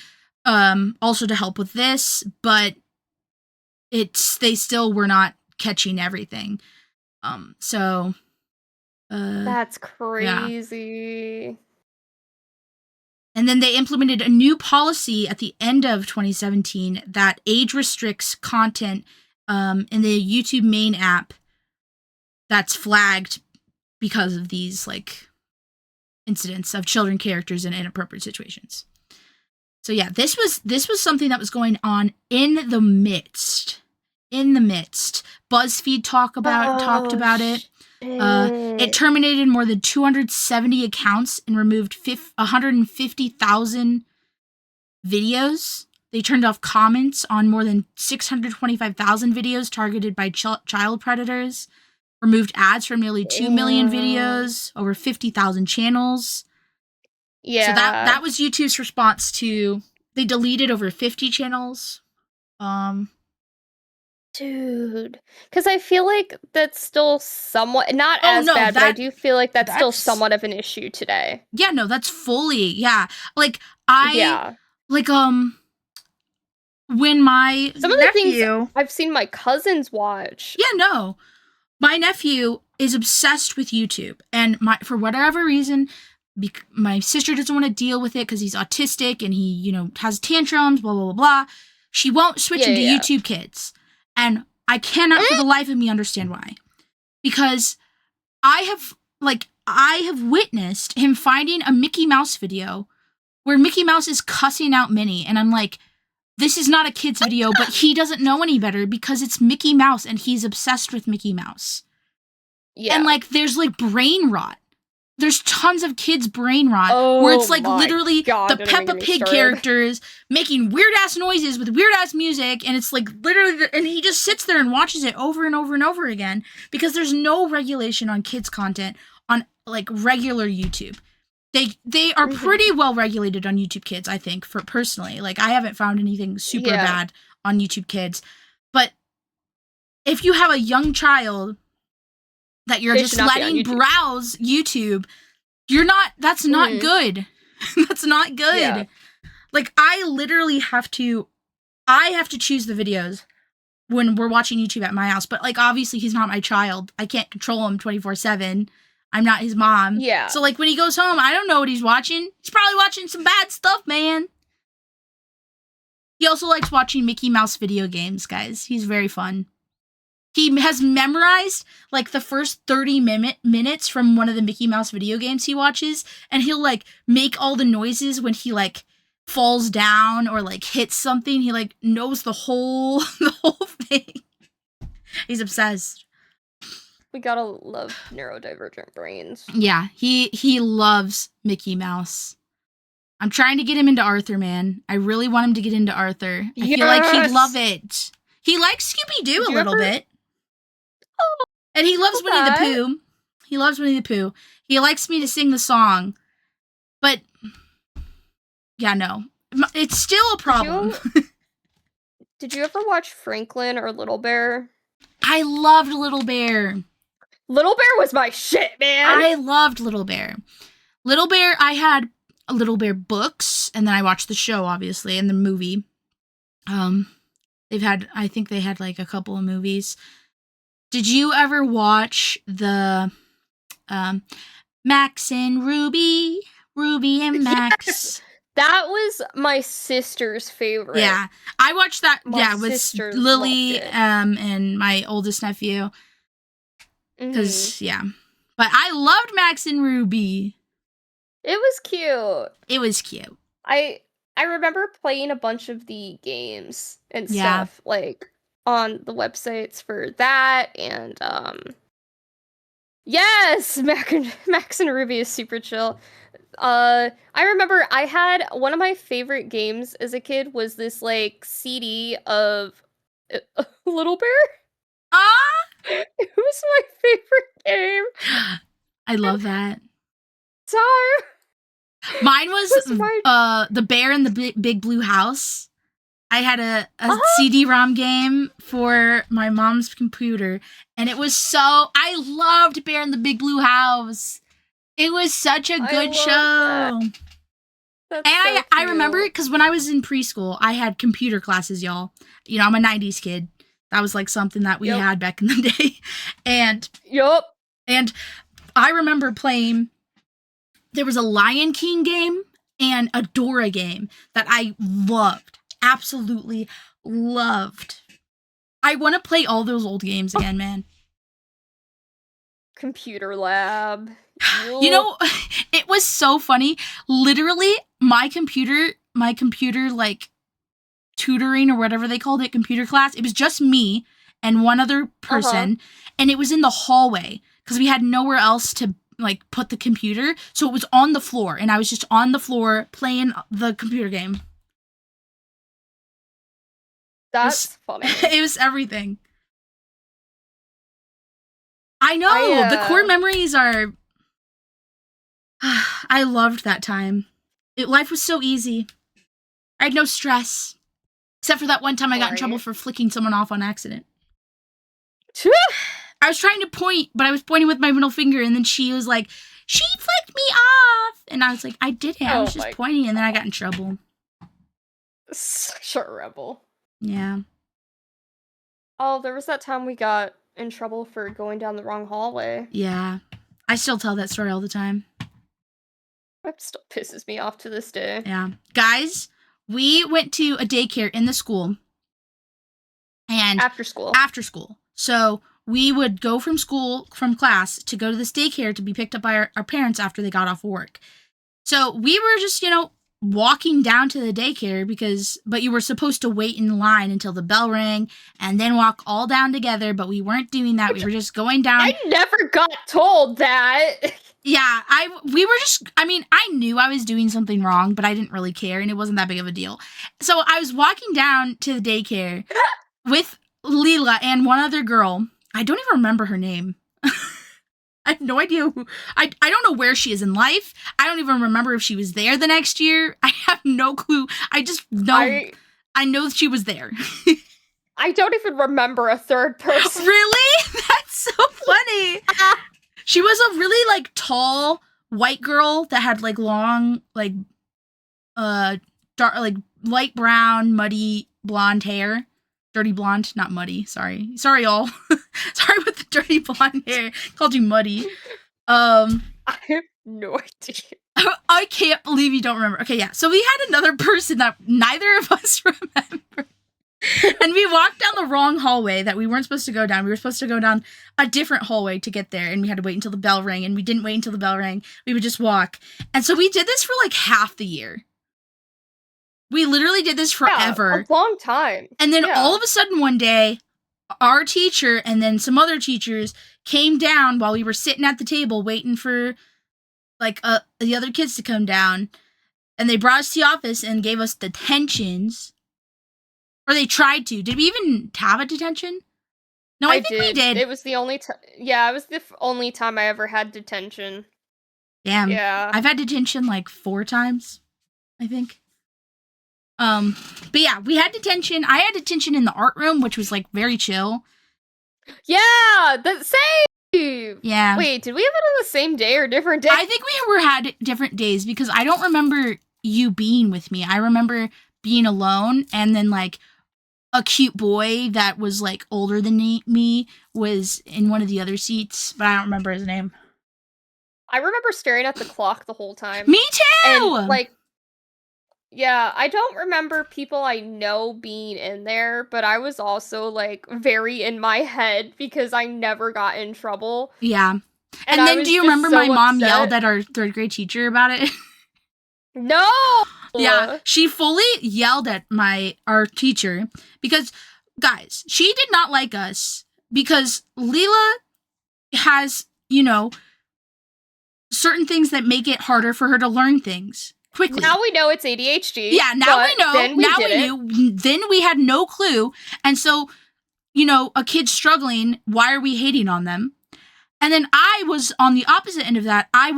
also to help with this, but they still were not catching everything. That's crazy. Yeah. And then they implemented a new policy at the end of 2017 that age restricts content in the YouTube main app that's flagged because of these like incidents of children characters in inappropriate situations. So yeah, this was something that was going on in the midst. BuzzFeed talked about it. It terminated more than 270 accounts and removed 150,000 videos. They turned off comments on more than 625,000 videos targeted by child predators. Removed ads from nearly 2 million videos, over 50,000 channels. Yeah. So that was YouTube's response to, they deleted over 50 channels. Dude. Because I feel like that's still somewhat, not as bad, but I do feel like that's still somewhat of an issue today. Yeah, no, that's fully, yeah. Like, when my Some of the things I've seen my cousins watch. Yeah, no. My nephew is obsessed with YouTube, and for whatever reason, my sister doesn't want to deal with it because he's autistic and he, has tantrums, blah, blah, blah, blah. She won't switch into YouTube Kids. And I cannot for the life of me understand why. Because I have witnessed him finding a Mickey Mouse video where Mickey Mouse is cussing out Minnie, and I'm like, this is not a kid's video, but he doesn't know any better because it's Mickey Mouse and he's obsessed with Mickey Mouse. Yeah. And there's brain rot. There's tons of kids' brain rot where it's literally the Peppa Pig characters making weird ass noises with weird ass music, and it's literally, and he just sits there and watches it over and over and over again because there's no regulation on kids' content on regular YouTube. They are pretty well regulated on YouTube Kids, I think, for personally. I haven't found anything super bad on YouTube Kids. But if you have a young child that you're just letting browse YouTube, That's not good. That's not good. Yeah. Like, I literally have to choose the videos when we're watching YouTube at my house. But, like, obviously he's not my child. I can't control him 24/7. I'm not his mom. Yeah. So, like, when he goes home, I don't know what he's watching. He's probably watching some bad stuff, man. He also likes watching Mickey Mouse video games, guys. He's very fun. He has memorized, like, the first 30 minutes from one of the Mickey Mouse video games he watches, and he'll, like, make all the noises when he, like, falls down or, like, hits something. He, like, knows the whole thing. He's obsessed. We gotta love neurodivergent brains. Yeah, he loves Mickey Mouse. I'm trying to get him into Arthur, man. I really want him to get into Arthur. I feel like he'd love it. He likes Scooby-Doo a little bit. Oh, and he loves Winnie the Pooh. He loves Winnie the Pooh. He likes me to sing the song. But, yeah, no. It's still a problem. Did you ever watch Franklin or Little Bear? I loved Little Bear. Little Bear was my shit, man. I loved Little Bear. Little Bear, I had Little Bear books, and then I watched the show, obviously, and the movie. I think they had, like, a couple of movies. Did you ever watch the Max and Ruby and Max? That was my sister's favorite. Yeah, I watched that. My with sisters Lily loved it. And my oldest nephew. Because Mhm. yeah, but I loved Max and Ruby. It was cute. It was cute. I remember playing a bunch of the games and Yeah. stuff, like, on the websites for that, and yes, Max and Ruby is super chill. I remember I had one of my favorite games as a kid was this, like, CD of Little Bear. Ah, It was my favorite game. I love that. Time. Mine was Was my- the Bear in the Big Blue House. I had a Uh-huh. CD-ROM game for my mom's computer, and it was I loved Bear in the Big Blue House. It was such a good love show. that. That's And so I remember cute. because when I was in preschool, I had computer classes, y'all. You know, I'm a 90s kid. That was like something that we Yep. had back in the day. And Yup. I remember playing, there was a Lion King game and a Dora game that I loved. Absolutely loved. I want to play all those old games again, man. Computer lab. You know, it was so funny. Literally, my computer, like, tutoring or whatever they called it, computer class, it was just me and one other person, and it was in the hallway because we had nowhere else to, like, put the computer, so it was on the floor, and I was just on the floor playing the computer game. That's funny. It was everything. I know, the core memories are... I loved that time. Life was so easy. I had no stress. Except for that one time I got in trouble for flicking someone off on accident. I was trying to point, but I was pointing with my middle finger, and then she was like, "She flicked me off!" And I was like, "I didn't. I was just pointing," and then I got in trouble. Such a rebel. Yeah. Oh, there was that time we got in trouble for going down the wrong hallway. Yeah. I still tell that story all the time. That still pisses me off to this day. Yeah. Guys, we went to a daycare in the school. And After school. So we would go from class to go to this daycare to be picked up by our parents after they got off work. So we were just, walking down to the daycare but you were supposed to wait in line until the bell rang and then walk all down together, but we weren't doing that. We were just going down. I never got told that. Yeah, I knew I was doing something wrong, but I didn't really care, and it wasn't that big of a deal. So I was walking down to the daycare with Lila and one other girl. I don't even remember her name. I have no idea who. I don't know where she is in life. I don't even remember if she was there the next year. I have no clue. I just know. I know that she was there. I don't even remember a third person. Really? That's so funny. She was a really, like, tall, white girl that had like long, like dark, like light brown, muddy blonde hair. Dirty blonde, not muddy. Sorry, y'all. Sorry with the dirty blonde hair. Called you muddy. I have no idea. I can't believe you don't remember. Okay, yeah. So we had another person that neither of us remember. And we walked down the wrong hallway that we weren't supposed to go down. We were supposed to go down a different hallway to get there, and we had to wait until the bell rang, and we didn't wait until the bell rang. We would just walk. And so we did this for like half the year. We literally did this forever. A long time. And then all of a sudden one day, our teacher and then some other teachers came down while we were sitting at the table waiting for like the other kids to come down. And they brought us to the office and gave us detentions. Or they tried to. Did we even have a detention? No, I think we did. It was the only time. Yeah, it was the only time I ever had detention. Damn. Yeah. I've had detention like 4 times, I think. But yeah, we had detention. I had detention in the art room, which was like very chill. Yeah, the same. Yeah. Wait, did we have it on the same day or different day? I think we had different days because I don't remember you being with me. I remember being alone, and then like a cute boy that was like older than me was in one of the other seats, but I don't remember his name. I remember staring at the clock the whole time. Me too! And like, yeah, I don't remember people I know being in there, but I was also like very in my head because I never got in trouble. Yeah. And then do you remember my mom yelled at our 3rd grade teacher about it? No! Yeah, she fully yelled at our teacher because, guys, she did not like us because Lila has, certain things that make it harder for her to learn things quickly. Now we know it's ADHD. Yeah, now we know. Then we had no clue. And so, a kid struggling, why are we hating on them? And then I was on the opposite end of that. I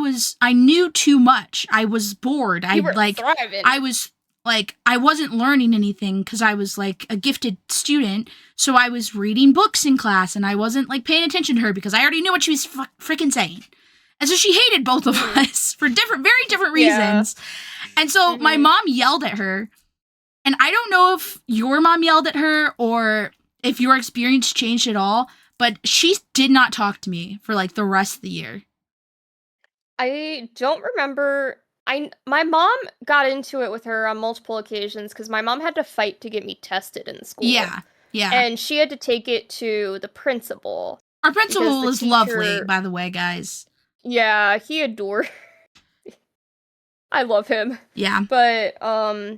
knew too much. I was bored. You were thriving. I wasn't learning anything because I was like a gifted student. So I was reading books in class and I wasn't like paying attention to her because I already knew what she was freaking saying. And so she hated both of us for very different reasons. And so my mom yelled at her. And I don't know if your mom yelled at her or if your experience changed at all. But she did not talk to me for like the rest of the year. I don't remember. My mom got into it with her on multiple occasions because my mom had to fight to get me tested in school. Yeah. And she had to take it to the principal. Our principal is lovely, by the way, guys. Yeah, he adored. I love him. Yeah. But I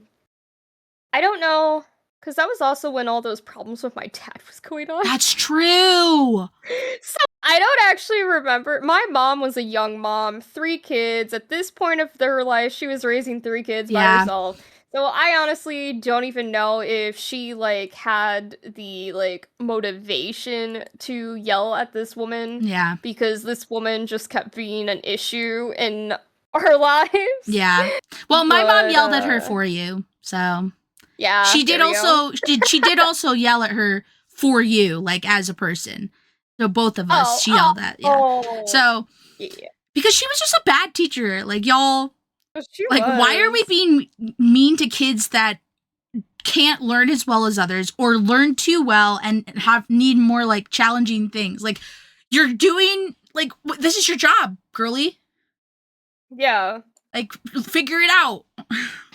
don't know. Because that was also when all those problems with my dad was going on. That's true! So, I don't actually remember. My mom was a young mom, 3 kids. At this point of their life, she was raising 3 kids by herself. So, I honestly don't even know if she, like, had the, like, motivation to yell at this woman. Yeah. Because this woman just kept being an issue in our lives. Yeah. Well, my mom yelled at her for you, so... Yeah, she did also yell at her for you, like as a person. So both of us, she yelled at. Yeah. So because she was just a bad teacher, like y'all. Why are we being mean to kids that can't learn as well as others, or learn too well and need more like challenging things? Like you're doing this is your job, girly. Yeah. Like figure it out.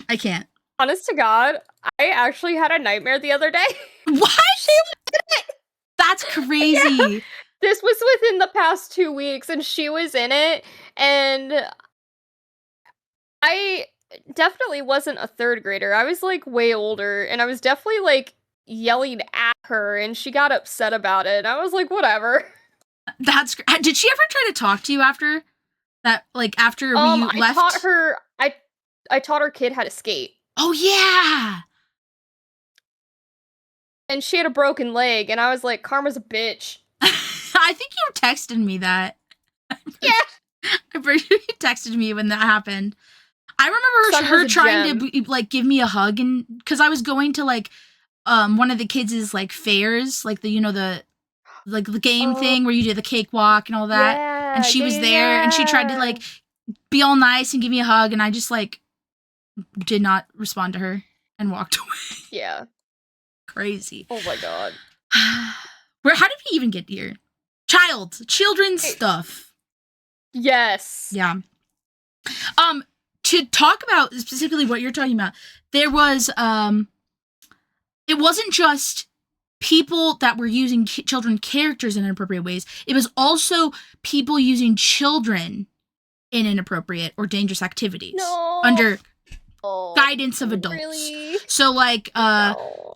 I can't. Honest to God, I actually had a nightmare the other day. What? She was in it. That's crazy. Yeah. This was within the past 2 weeks, and she was in it, and I definitely wasn't a 3rd grader. I was, like, way older, and I was definitely, like, yelling at her, and she got upset about it, and I was like, whatever. That's did she ever try to talk to you after that, like, after we left? I taught her kid how to skate. Oh, yeah! And she had a broken leg, and I was like, Karma's a bitch. I think you texted me that. Yeah! I'm pretty sure you texted me when that happened. I remember her trying to, like, give me a hug, and because I was going to, like, one of the kids' like, fairs, like, the game thing where you do the cakewalk and all that. Yeah, and she was there, and she tried to, like, be all nice and give me a hug, and I just like did not respond to her and walked away. Yeah. Crazy. Oh my god. How did we even get here? Children's stuff. Yes. Yeah. To talk about specifically what you're talking about, there was it wasn't just people that were using children characters in inappropriate ways. It was also people using children in inappropriate or dangerous activities under guidance of adults. Really? So like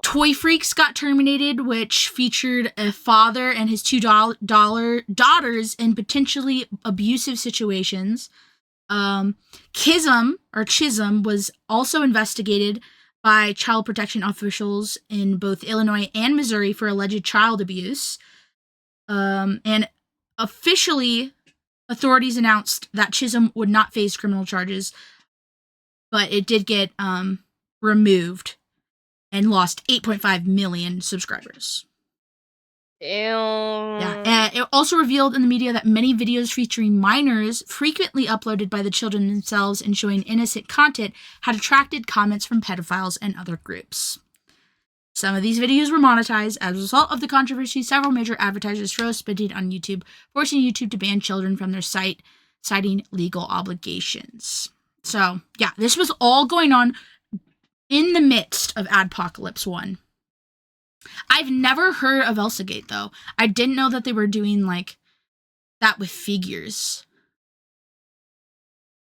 Toy Freaks got terminated, which featured a father and his two daughters in potentially abusive situations. Chisholm was also investigated by child protection officials in both Illinois and Missouri for alleged child abuse. And officially, authorities announced that Chisholm would not face criminal charges, but it did get removed and lost 8.5 million subscribers. Ew. Yeah, and it also revealed in the media that many videos featuring minors, frequently uploaded by the children themselves and showing innocent content, had attracted comments from pedophiles and other groups. Some of these videos were monetized. As a result of the controversy, several major advertisers froze spending on YouTube, forcing YouTube to ban children from their site, citing legal obligations. So, yeah, this was all going on in the midst of Adpocalypse 1. I've never heard of Elsagate, though. I didn't know that they were doing, like, that with figures.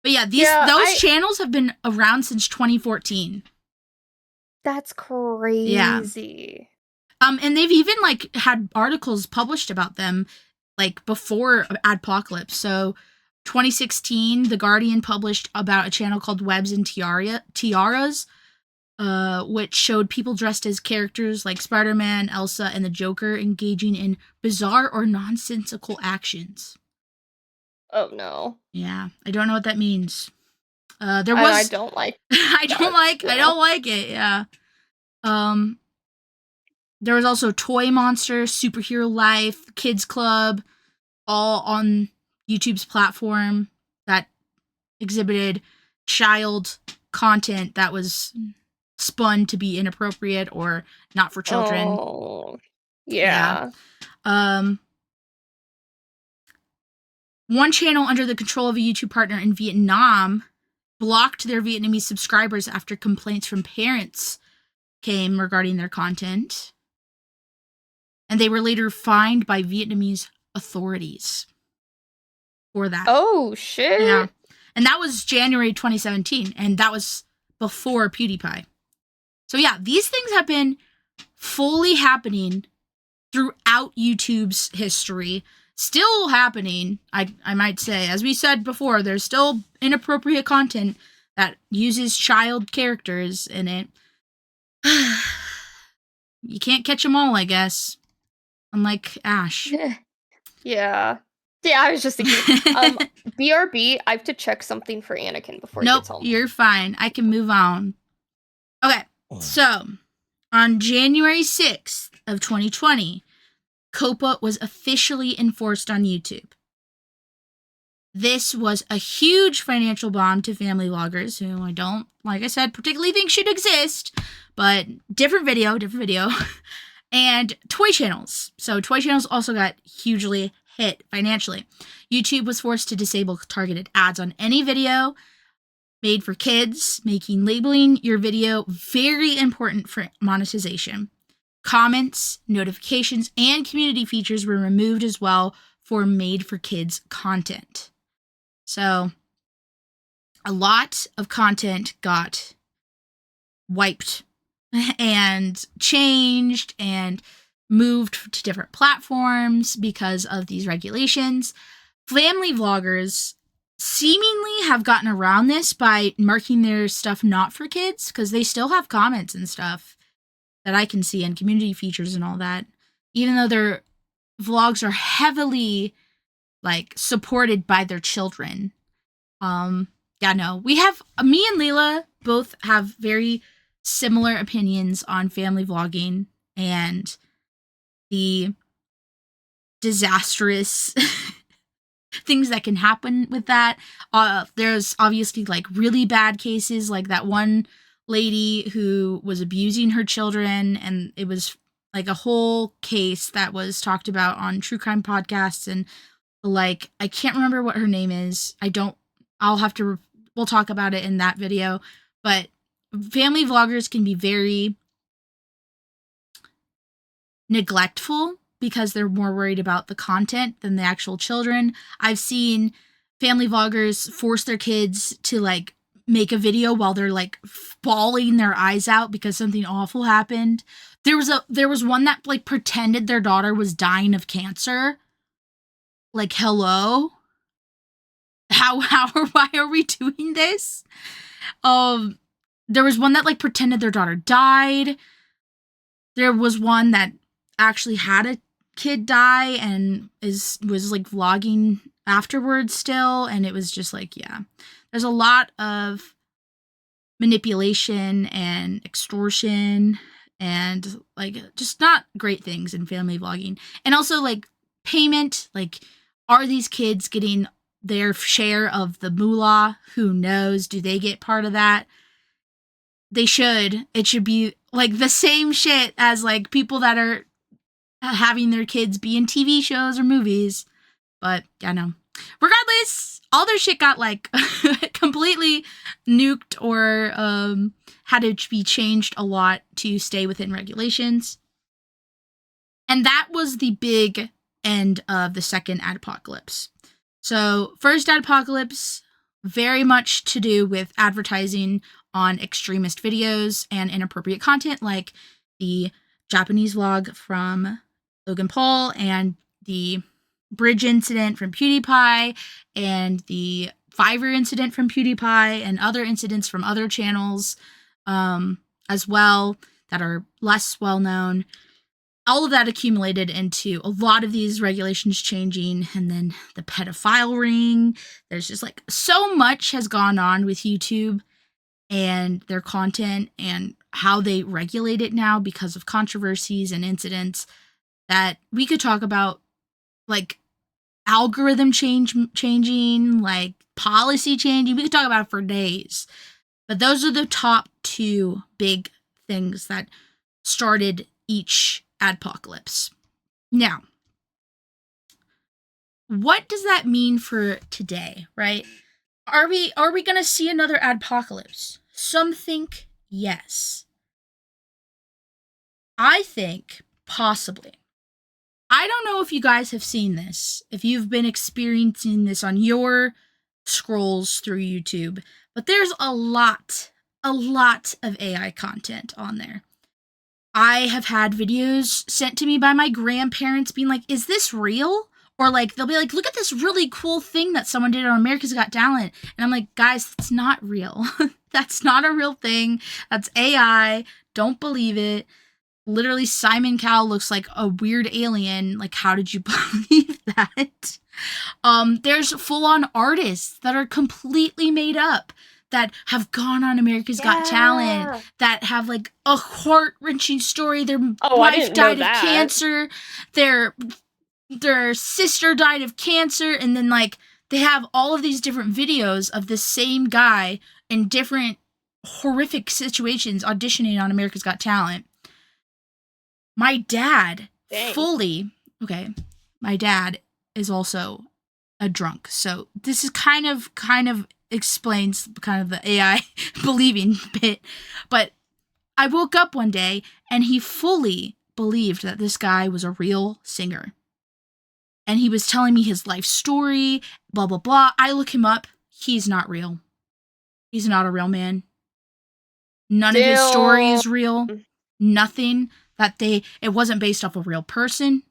But yeah, those channels have been around since 2014. That's crazy. Yeah. And they've even, like, had articles published about them, like, before Adpocalypse. So, 2016, The Guardian published about a channel called Webs and Tiaras, which showed people dressed as characters like Spider-Man, Elsa, and the Joker engaging in bizarre or nonsensical actions. Oh no. Yeah, I don't know what that means. I don't like. I don't like it. Yeah. There was also Toy Monster, Superhero Life, Kids Club, all on YouTube's platform that exhibited child content that was spun to be inappropriate or not for children. Oh, yeah. One channel under the control of a YouTube partner in Vietnam blocked their Vietnamese subscribers after complaints from parents came regarding their content. And they were later fined by Vietnamese authorities for that. Oh, shit. Yeah. And that was January 2017, and that was before PewDiePie. So yeah, these things have been fully happening throughout YouTube's history. Still happening, I might say. As we said before, there's still inappropriate content that uses child characters in it. You can't catch them all, I guess. Unlike Ash. Yeah. Yeah, I was just thinking. BRB, I have to check something for Anakin before he gets home. Nope, you're fine. I can move on. Okay, so on January 6th of 2020, COPPA was officially enforced on YouTube. This was a huge financial bomb to family vloggers, who I don't, like I said, particularly think should exist, but different video, and toy channels. So toy channels also got hugely hit financially. YouTube was forced to disable targeted ads on any video made for kids, making labeling your video very important for monetization. Comments, notifications, and community features were removed as well for made-for-kids content. So, a lot of content got wiped and changed and moved to different platforms because of these regulations. Family vloggers seemingly have gotten around this by marking their stuff not for kids, because they still have comments and stuff that I can see, and community features and all that, even though their vlogs are heavily like supported by their children. We have, me and Lila both have very similar opinions on family vlogging and the disastrous things that can happen with that. There's obviously like really bad cases, like that one lady who was abusing her children, and it was like a whole case that was talked about on true crime podcasts. And like, I can't remember what her name is. We'll talk about it in that video. But family vloggers can be very neglectful because they're more worried about the content than the actual children. I've seen family vloggers force their kids to like make a video while they're like bawling their eyes out because something awful happened. There was one that like pretended their daughter was dying of cancer. Like, hello? Why are we doing this? There was one that like pretended their daughter died. There was one that actually had a kid die and was like vlogging afterwards still, and it was just like, yeah, there's a lot of manipulation and extortion and like just not great things in family vlogging. And also like payment, like, are these kids getting their share of the moolah? Who knows? Do they get part of that? They should. It should be like the same shit as like people that are having their kids be in TV shows or movies. But yeah, no. Regardless, all their shit got like completely nuked or had to be changed a lot to stay within regulations. And that was the big end of the second Adpocalypse. So first Adpocalypse, very much to do with advertising on extremist videos and inappropriate content, like the Japanese vlog from Logan Paul and the bridge incident from PewDiePie and the Fiverr incident from PewDiePie and other incidents from other channels as well that are less well known. All of that accumulated into a lot of these regulations changing, and then the pedophile ring. There's just like so much has gone on with YouTube and their content and how they regulate it now because of controversies and incidents that we could talk about, like algorithm changing, like policy changing. We could talk about it for days. But those are the top two big things that started each Adpocalypse. Now, what does that mean for today, right? Are we going to see another Adpocalypse? Some think yes. I think possibly. I don't know if you guys have seen this, if you've been experiencing this on your scrolls through YouTube, but there's a lot of AI content on there. I have had videos sent to me by my grandparents being like, is this real? Or like, they'll be like, look at this really cool thing that someone did on America's Got Talent. And I'm like, guys, it's not real. That's not a real thing. That's AI. Don't believe it. Literally, Simon Cowell looks like a weird alien. Like, how did you believe that? There's full-on artists that are completely made up, that have gone on America's Got Talent, that have like a heart-wrenching story. Their wife died of cancer. Their sister died of cancer. And then like they have all of these different videos of the same guy in different horrific situations auditioning on America's Got Talent. My dad my dad is also a drunk. So this is kind of explains kind of the AI believing bit. But I woke up one day and he fully believed that this guy was a real singer. And he was telling me his life story, blah, blah, blah. I look him up. He's not real. He's not a real man. None of his story is real. Nothing. It wasn't based off a real person.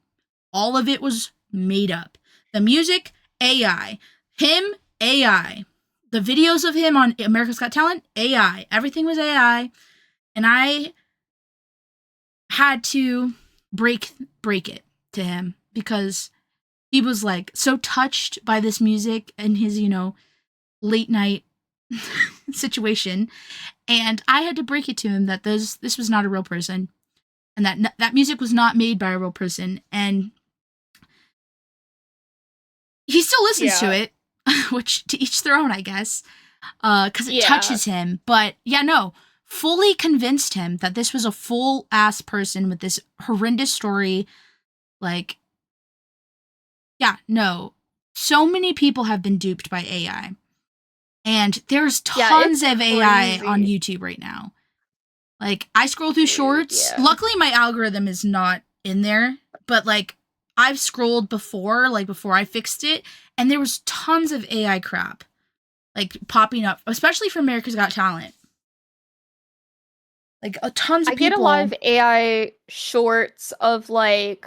All of it was made up. The music, AI. Him, AI. The videos of him on America's Got Talent, AI. Everything was AI. And I had to break it to him because he was like so touched by this music and his, late night situation. And I had to break it to him that this was not a real person. And that music was not made by a real person. And he still listens to Yeah. it, which to each their own, I guess, because it touches him. But yeah, no, fully convinced him that this was a full ass person with this horrendous story. Like, yeah, no, so many people have been duped by AI, and there's tons of AI on YouTube right now. Like, I scroll through shorts. Yeah. Luckily, my algorithm is not in there, but like, I've scrolled before, like before I fixed it, and there was tons of AI crap, like popping up, especially from America's Got Talent. Like, tons of people. I get a lot of AI shorts of like.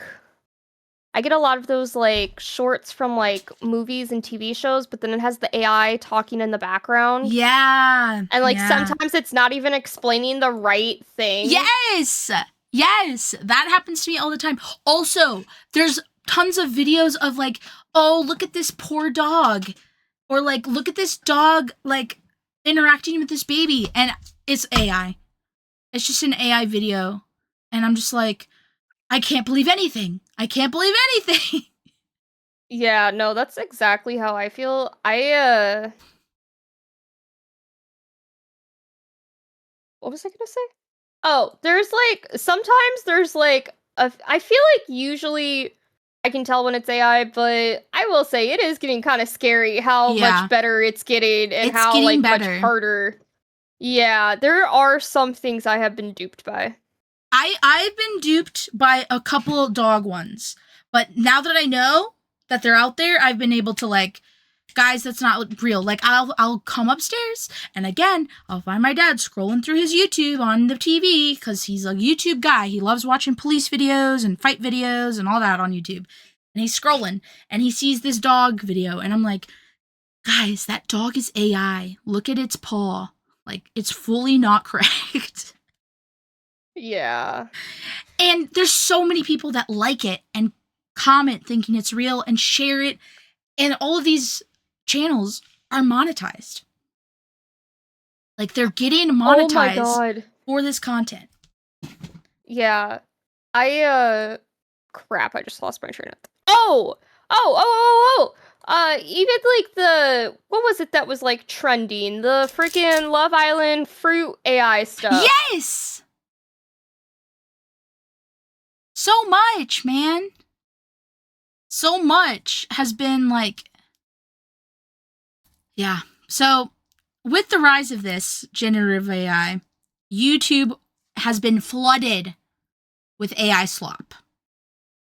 I get a lot of those like shorts from like movies and TV shows, but then it has the AI talking in the background. Yeah. And like sometimes it's not even explaining the right thing. Yes. Yes. That happens to me all the time. Also, there's tons of videos of like, oh, look at this poor dog. Or like, look at this dog like interacting with this baby. And it's AI. It's just an AI video. And I'm just like, I can't believe anything. I can't believe anything. Yeah, no, that's exactly how I feel. What was I gonna say? Oh, sometimes there's like I feel like usually I can tell when it's AI, but I will say it is getting kind of scary how much better it's getting and it's how getting like better. Much harder. Yeah, there are some things I have been duped by. I've been duped by a couple dog ones, but now that I know that they're out there, I've been able to like, guys, that's not real. Like, I'll come upstairs, and again, I'll find my dad scrolling through his YouTube on the TV, because he's a YouTube guy. He loves watching police videos and fight videos and all that on YouTube. And he's scrolling, and he sees this dog video, and I'm like, guys, that dog is AI. Look at its paw. Like, it's fully not correct. Yeah. And there's so many people that like it and comment thinking it's real and share it. And all of these channels are monetized. Like, they're getting monetized for this content. Yeah. Crap, I just lost my train of even like what was it that was like trending? The freaking Love Island fruit AI stuff. Yes! So much, man. So much has been like, yeah. So with the rise of this generative AI, YouTube has been flooded with AI slop.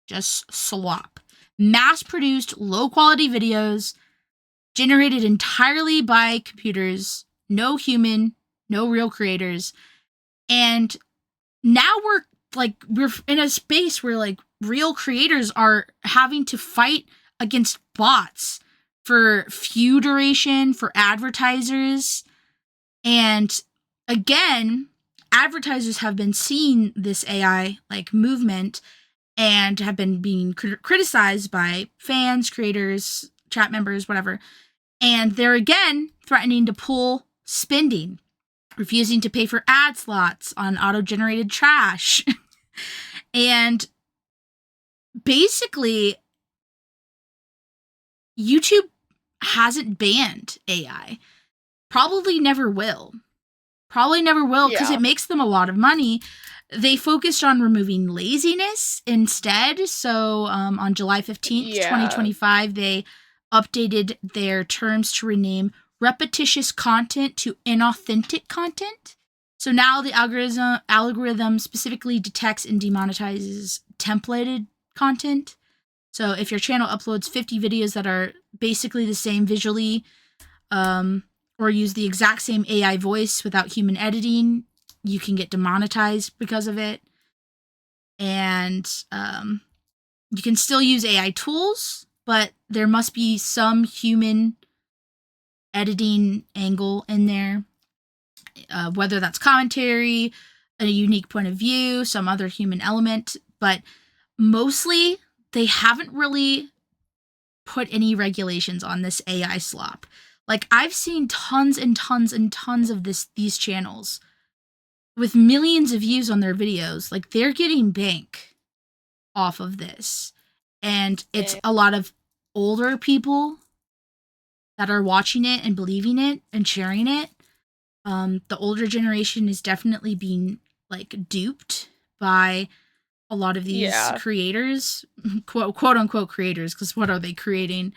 Just slop. Mass-produced, low-quality videos generated entirely by computers, no human, no real creators. And now we're in a space where like real creators are having to fight against bots for view duration, for advertisers. And again, advertisers have been seeing this AI like movement and have been being criticized by fans, creators, chat members, whatever. And they're again threatening to pull spending, refusing to pay for ad slots on auto-generated trash. And basically, YouTube hasn't banned AI. Probably never will. Because it makes them a lot of money. They focused on removing laziness instead. So on July 15th, 2025, they updated their terms to rename repetitious content to inauthentic content. So now the algorithm specifically detects and demonetizes templated content. So if your channel uploads 50 videos that are basically the same visually, or use the exact same AI voice without human editing, you can get demonetized because of it. And you can still use AI tools, but there must be some human editing angle in there, whether that's commentary, a unique point of view, some other human element. But mostly, they haven't really put any regulations on this AI slop. Like, I've seen tons and tons and tons of these channels with millions of views on their videos. Like, they're getting bank off of this. And it's a lot of older people that are watching it and believing it and sharing it. The older generation is definitely being like duped by a lot of these creators, quote unquote creators, because what are they creating?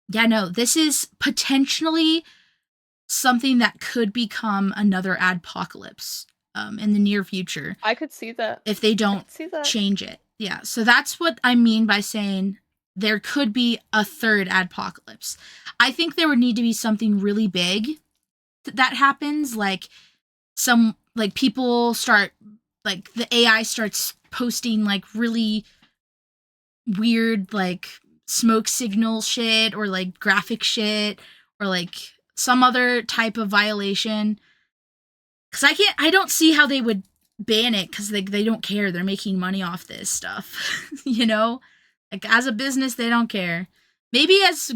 This is potentially something that could become another Adpocalypse in the near future. I could see that. If they don't change it. Yeah, so that's what I mean by saying there could be a third Adpocalypse. I think there would need to be something really big that happens, like some, like people start, like the AI starts posting like really weird like smoke signal shit or like graphic shit or like some other type of violation. Because I don't see how they would ban it, because they don't care. They're making money off this stuff. You know? Like, as a business, they don't care. Maybe as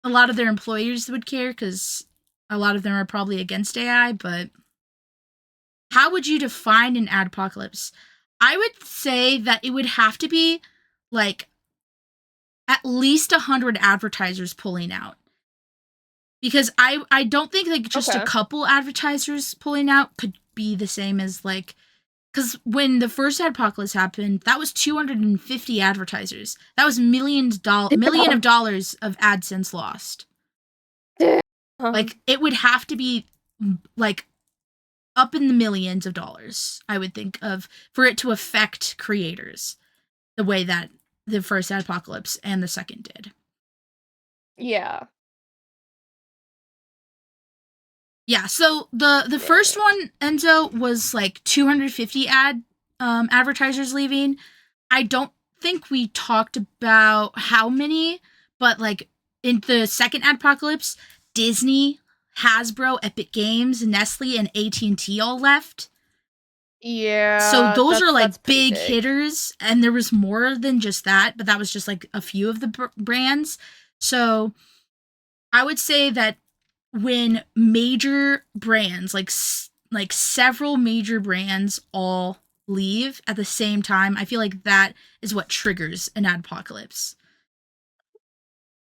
a lot of their employers would care, because a lot of them are probably against AI, but how would you define an adpocalypse? I would say that it would have to be, like, at least 100 advertisers pulling out. Because I don't think, like, just a couple advertisers pulling out could be the same as, like... Because when the first Adpocalypse happened, that was 250 advertisers. That was million of dollars of AdSense lost. Like, it would have to be, like, up in the millions of dollars, I would think, for it to affect creators the way that the first Adpocalypse and the second did. Yeah. Yeah, so the first one, Enzo, was like 250 advertisers leaving. I don't think we talked about how many, but like in the second Adpocalypse, Disney, Hasbro, Epic Games, Nestle, and AT&T all left. Yeah. So those are like big hitters, and there was more than just that, but that was just like a few of the brands. So I would say that when major brands, like several major brands all leave at the same time, I feel like that is what triggers an adpocalypse.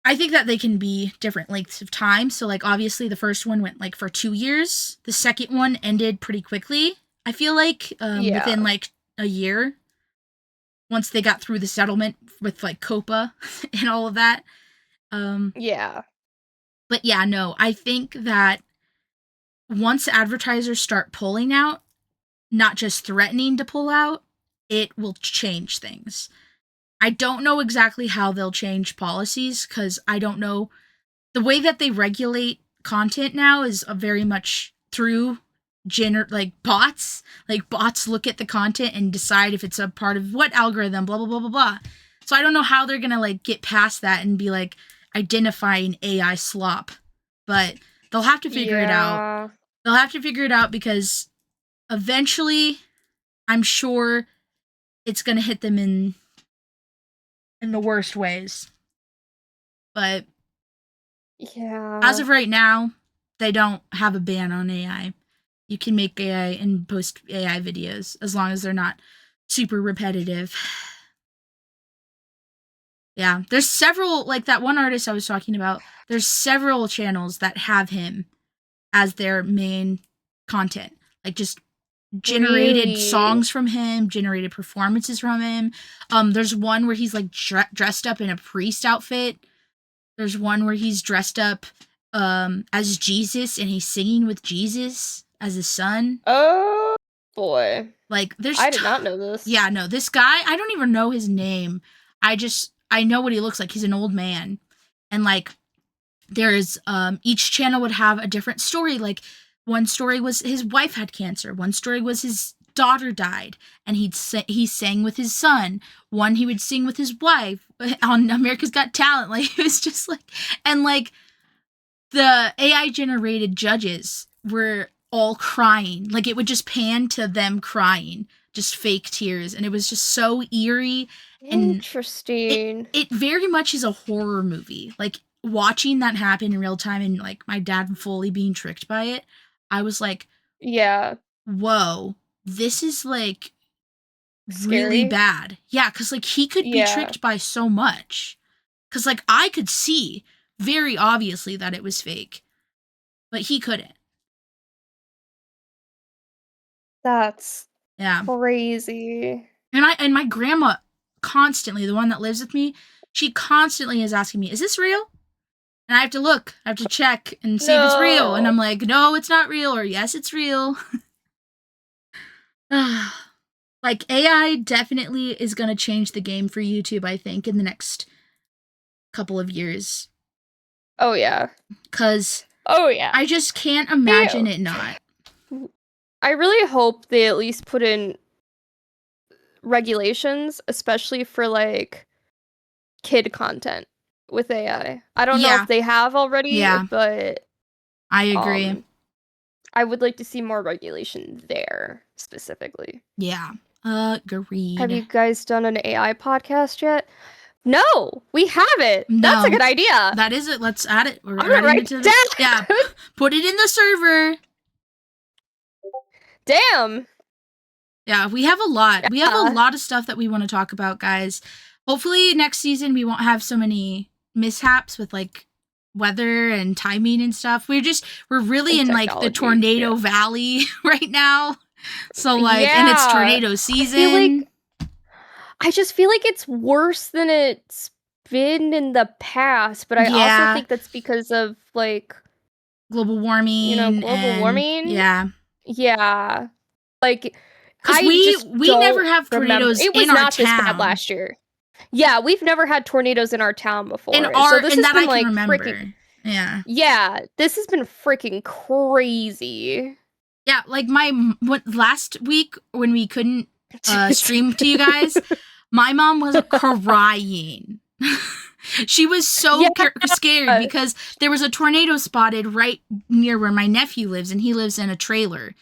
I think that they can be different lengths of time. So, like, obviously the first one went, like, for 2 years. The second one ended pretty quickly, I feel like, within, like, a year. Once they got through the settlement with, like, COPA and all of that. Yeah. But yeah, no, I think that once advertisers start pulling out, not just threatening to pull out, it will change things. I don't know exactly how they'll change policies, because I don't know. The way that they regulate content now is very much through bots. Like, bots look at the content and decide if it's a part of what algorithm, blah, blah, blah, blah, blah. So I don't know how they're going to, like, get past that and be, like, identifying AI slop. But they'll have to figure it out. They'll have to figure it out, because eventually, I'm sure it's going to hit them in the worst ways. But yeah, as of right now, they don't have a ban on AI. You can make AI and post AI videos as long as they're not super repetitive. Yeah, there's several, like that one artist I was talking about, there's several channels that have him as their main content. Like, just generated songs from him, generated performances from him. There's one where he's like dressed up in a priest outfit. There's one where he's dressed up as Jesus, and he's singing with Jesus as his son. Oh boy. Like, I did not know this. Yeah, no, this guy, I don't even know his name. I know what he looks like. He's an old man. And like, there's each channel would have a different story. Like, one story was his wife had cancer. One story was his daughter died, and he sang with his son. One, he would sing with his wife on America's Got Talent. Like, it was just like, and like the AI generated judges were all crying. Like, it would just pan to them crying, just fake tears, and it was just so eerie. Interesting. It very much is a horror movie. Like, watching that happen in real time, and like my dad fully being tricked by it, I was like, yeah, whoa, this is like really scary. bad. Yeah, because like he could be tricked by so much. Because like I could see very obviously that it was fake, but he couldn't. That's crazy. And my grandma constantly, the one that lives with me, she constantly is asking me, "Is this real?" And I have to look, I have to check and see if it's real. And I'm like, "No, it's not real," or "Yes, it's real." Like AI definitely is going to change the game for YouTube, I think, in the next couple of years. Oh yeah. I just can't imagine it not. I really hope they at least put in regulations, especially for like kid content with AI. I don't know if they have already, but I agree. I would like to see more regulation there specifically. Yeah. Agreed. Have you guys done an AI podcast yet? No, we haven't. No. That's a good idea. That is it. Let's add it. I'm gonna write it down. Yeah, put it in the server. Damn. Yeah, we have a lot. We have a lot of stuff that we want to talk about, guys. Hopefully next season we won't have so many mishaps with like weather and timing and stuff. We're really in like the tornado valley right now. So like, and it's tornado season. I just feel like it's worse than it's been in the past, but I also think that's because of like global warming. You know, global warming. Yeah. Yeah. Like, because we never have tornadoes in our town. It was not this bad last year. Yeah, we've never had tornadoes in our town before. So this has been like freaking. Yeah. Yeah, this has been freaking crazy. Yeah, like last week when we couldn't stream to you guys, my mom was crying. She was so scared because there was a tornado spotted right near where my nephew lives, and he lives in a trailer.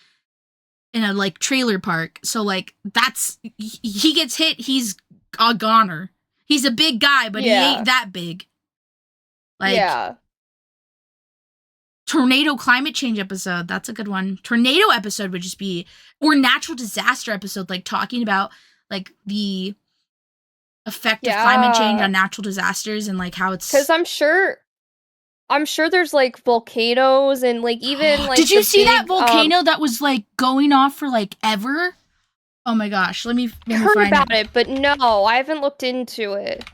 In a like trailer park. So like he gets hit, he's a goner. He's a big guy, but he ain't that big. Like tornado climate change episode, that's a good one. Tornado episode would just be, or natural disaster episode, like talking about like the effect of climate change on natural disasters and like how it's, because I'm sure there's like volcanoes and like even like did you see that volcano that was like going off for like ever? Oh my gosh, let me heard about it, but no, I haven't looked into it.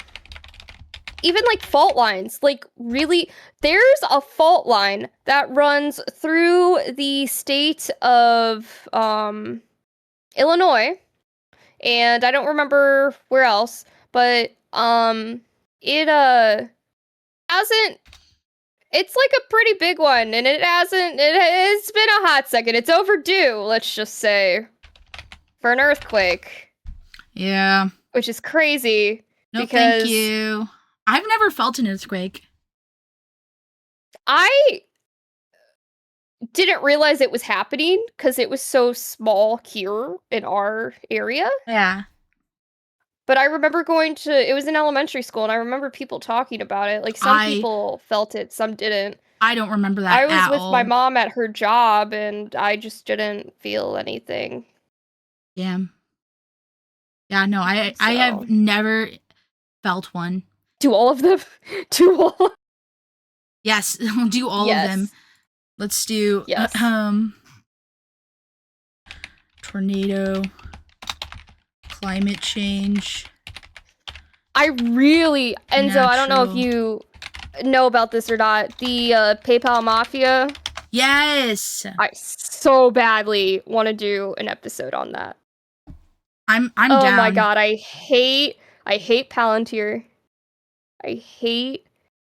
Even like fault lines, like really, there's a fault line that runs through the state of Illinois, and I don't remember where else, but it hasn't. It's like a pretty big one, and it's been a hot second. It's overdue, let's just say, for an earthquake. Yeah. Which is crazy. No, because thank you. I've never felt an earthquake. I didn't realize it was happening because it was so small here in our area. Yeah. But I remember it was in elementary school, and I remember people talking about it. Like, some people felt it, some didn't. I don't remember that I was with my mom at her job, and I just didn't feel anything. Yeah. Yeah, no, I have never felt one. Do all of them? Yes, do all of them. Let's do tornado, climate change. Enzo, I don't know if you know about this or not. The PayPal Mafia. Yes. I so badly want to do an episode on that. I'm down. Oh my god, I hate Palantir. I hate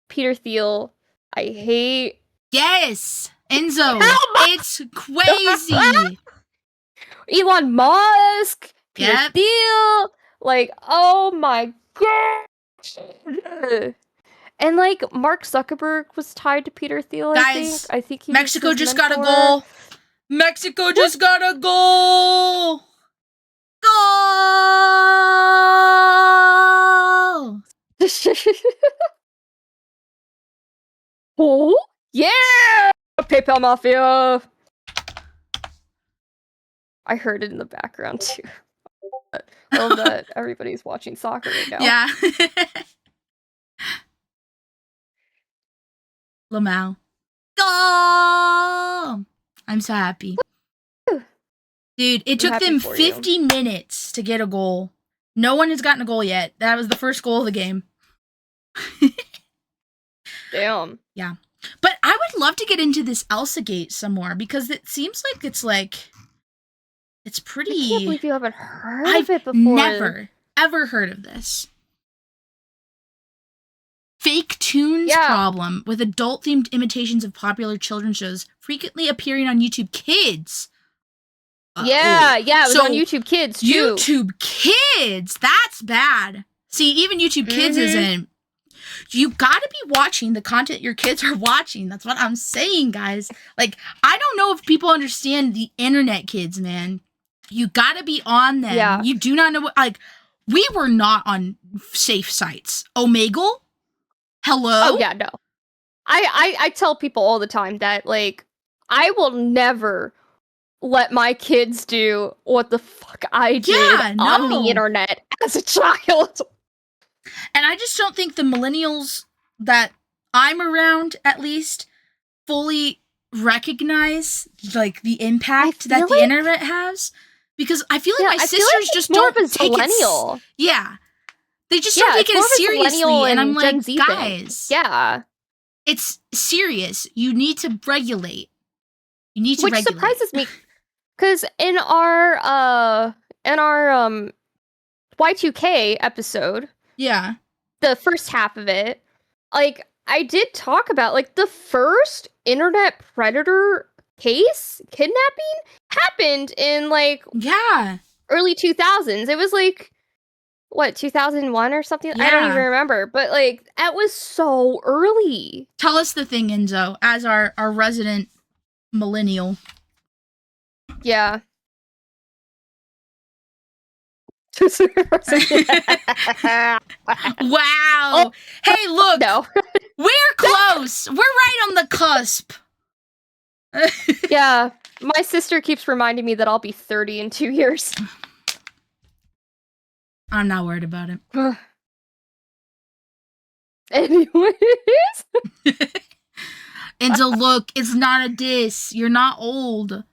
Peter Thiel. I hate... Yes! Enzo! It's crazy! Elon Musk! Peter Thiel! Like, oh my god! And like, Mark Zuckerberg was tied to Peter Thiel, Guys, I think he Mexico just got a goal! Mexico just got a goal! Goal! Oh, yeah! PayPal Mafia! I heard it in the background too. Love that everybody's watching soccer right now. Yeah. Lamau. Goal! I'm so happy. Dude, it took them 50 minutes to get a goal. No one has gotten a goal yet. That was the first goal of the game. Damn. Yeah. But I would love to get into this Elsa Gate some more because it seems like it's pretty... I can't believe you haven't heard of it before. Never, ever heard of this. Fake tunes problem with adult-themed imitations of popular children's shows frequently appearing on YouTube Kids. Yeah, it was on YouTube Kids, too. YouTube Kids! That's bad. See, even YouTube Kids isn't... You gotta be watching the content your kids are watching. That's what I'm saying, guys. Like, I don't know if people understand the internet kids, man. You gotta be on them. Yeah. You do not know what... Like, we were not on safe sites. Omegle? Hello? Oh, yeah, no. I tell people all the time that, like, I will never... let my kids do what the fuck I did on the internet as a child. And I just don't think the millennials that I'm around, at least, fully recognize, like, the impact that the internet has. Because I feel like my sisters just don't take it... Yeah. They just don't take it as seriously. And I'm like, guys, it's serious. You need to regulate. You need to regulate. Which surprises me. Because in our Y2K episode, the first half of it, like, I did talk about, like, the first internet predator case kidnapping happened in, like, early 2000s. It was like, what, 2001 or something? I don't even remember. But, like, that was so early. Tell us the thing, Enzo, as our resident millennial. Yeah. Wow. Oh, hey, look. No. We're close. We're right on the cusp. Yeah. My sister keeps reminding me that I'll be 30 in 2 years. I'm not worried about it. Anyways. Enzo, look, it's not a diss. You're not old.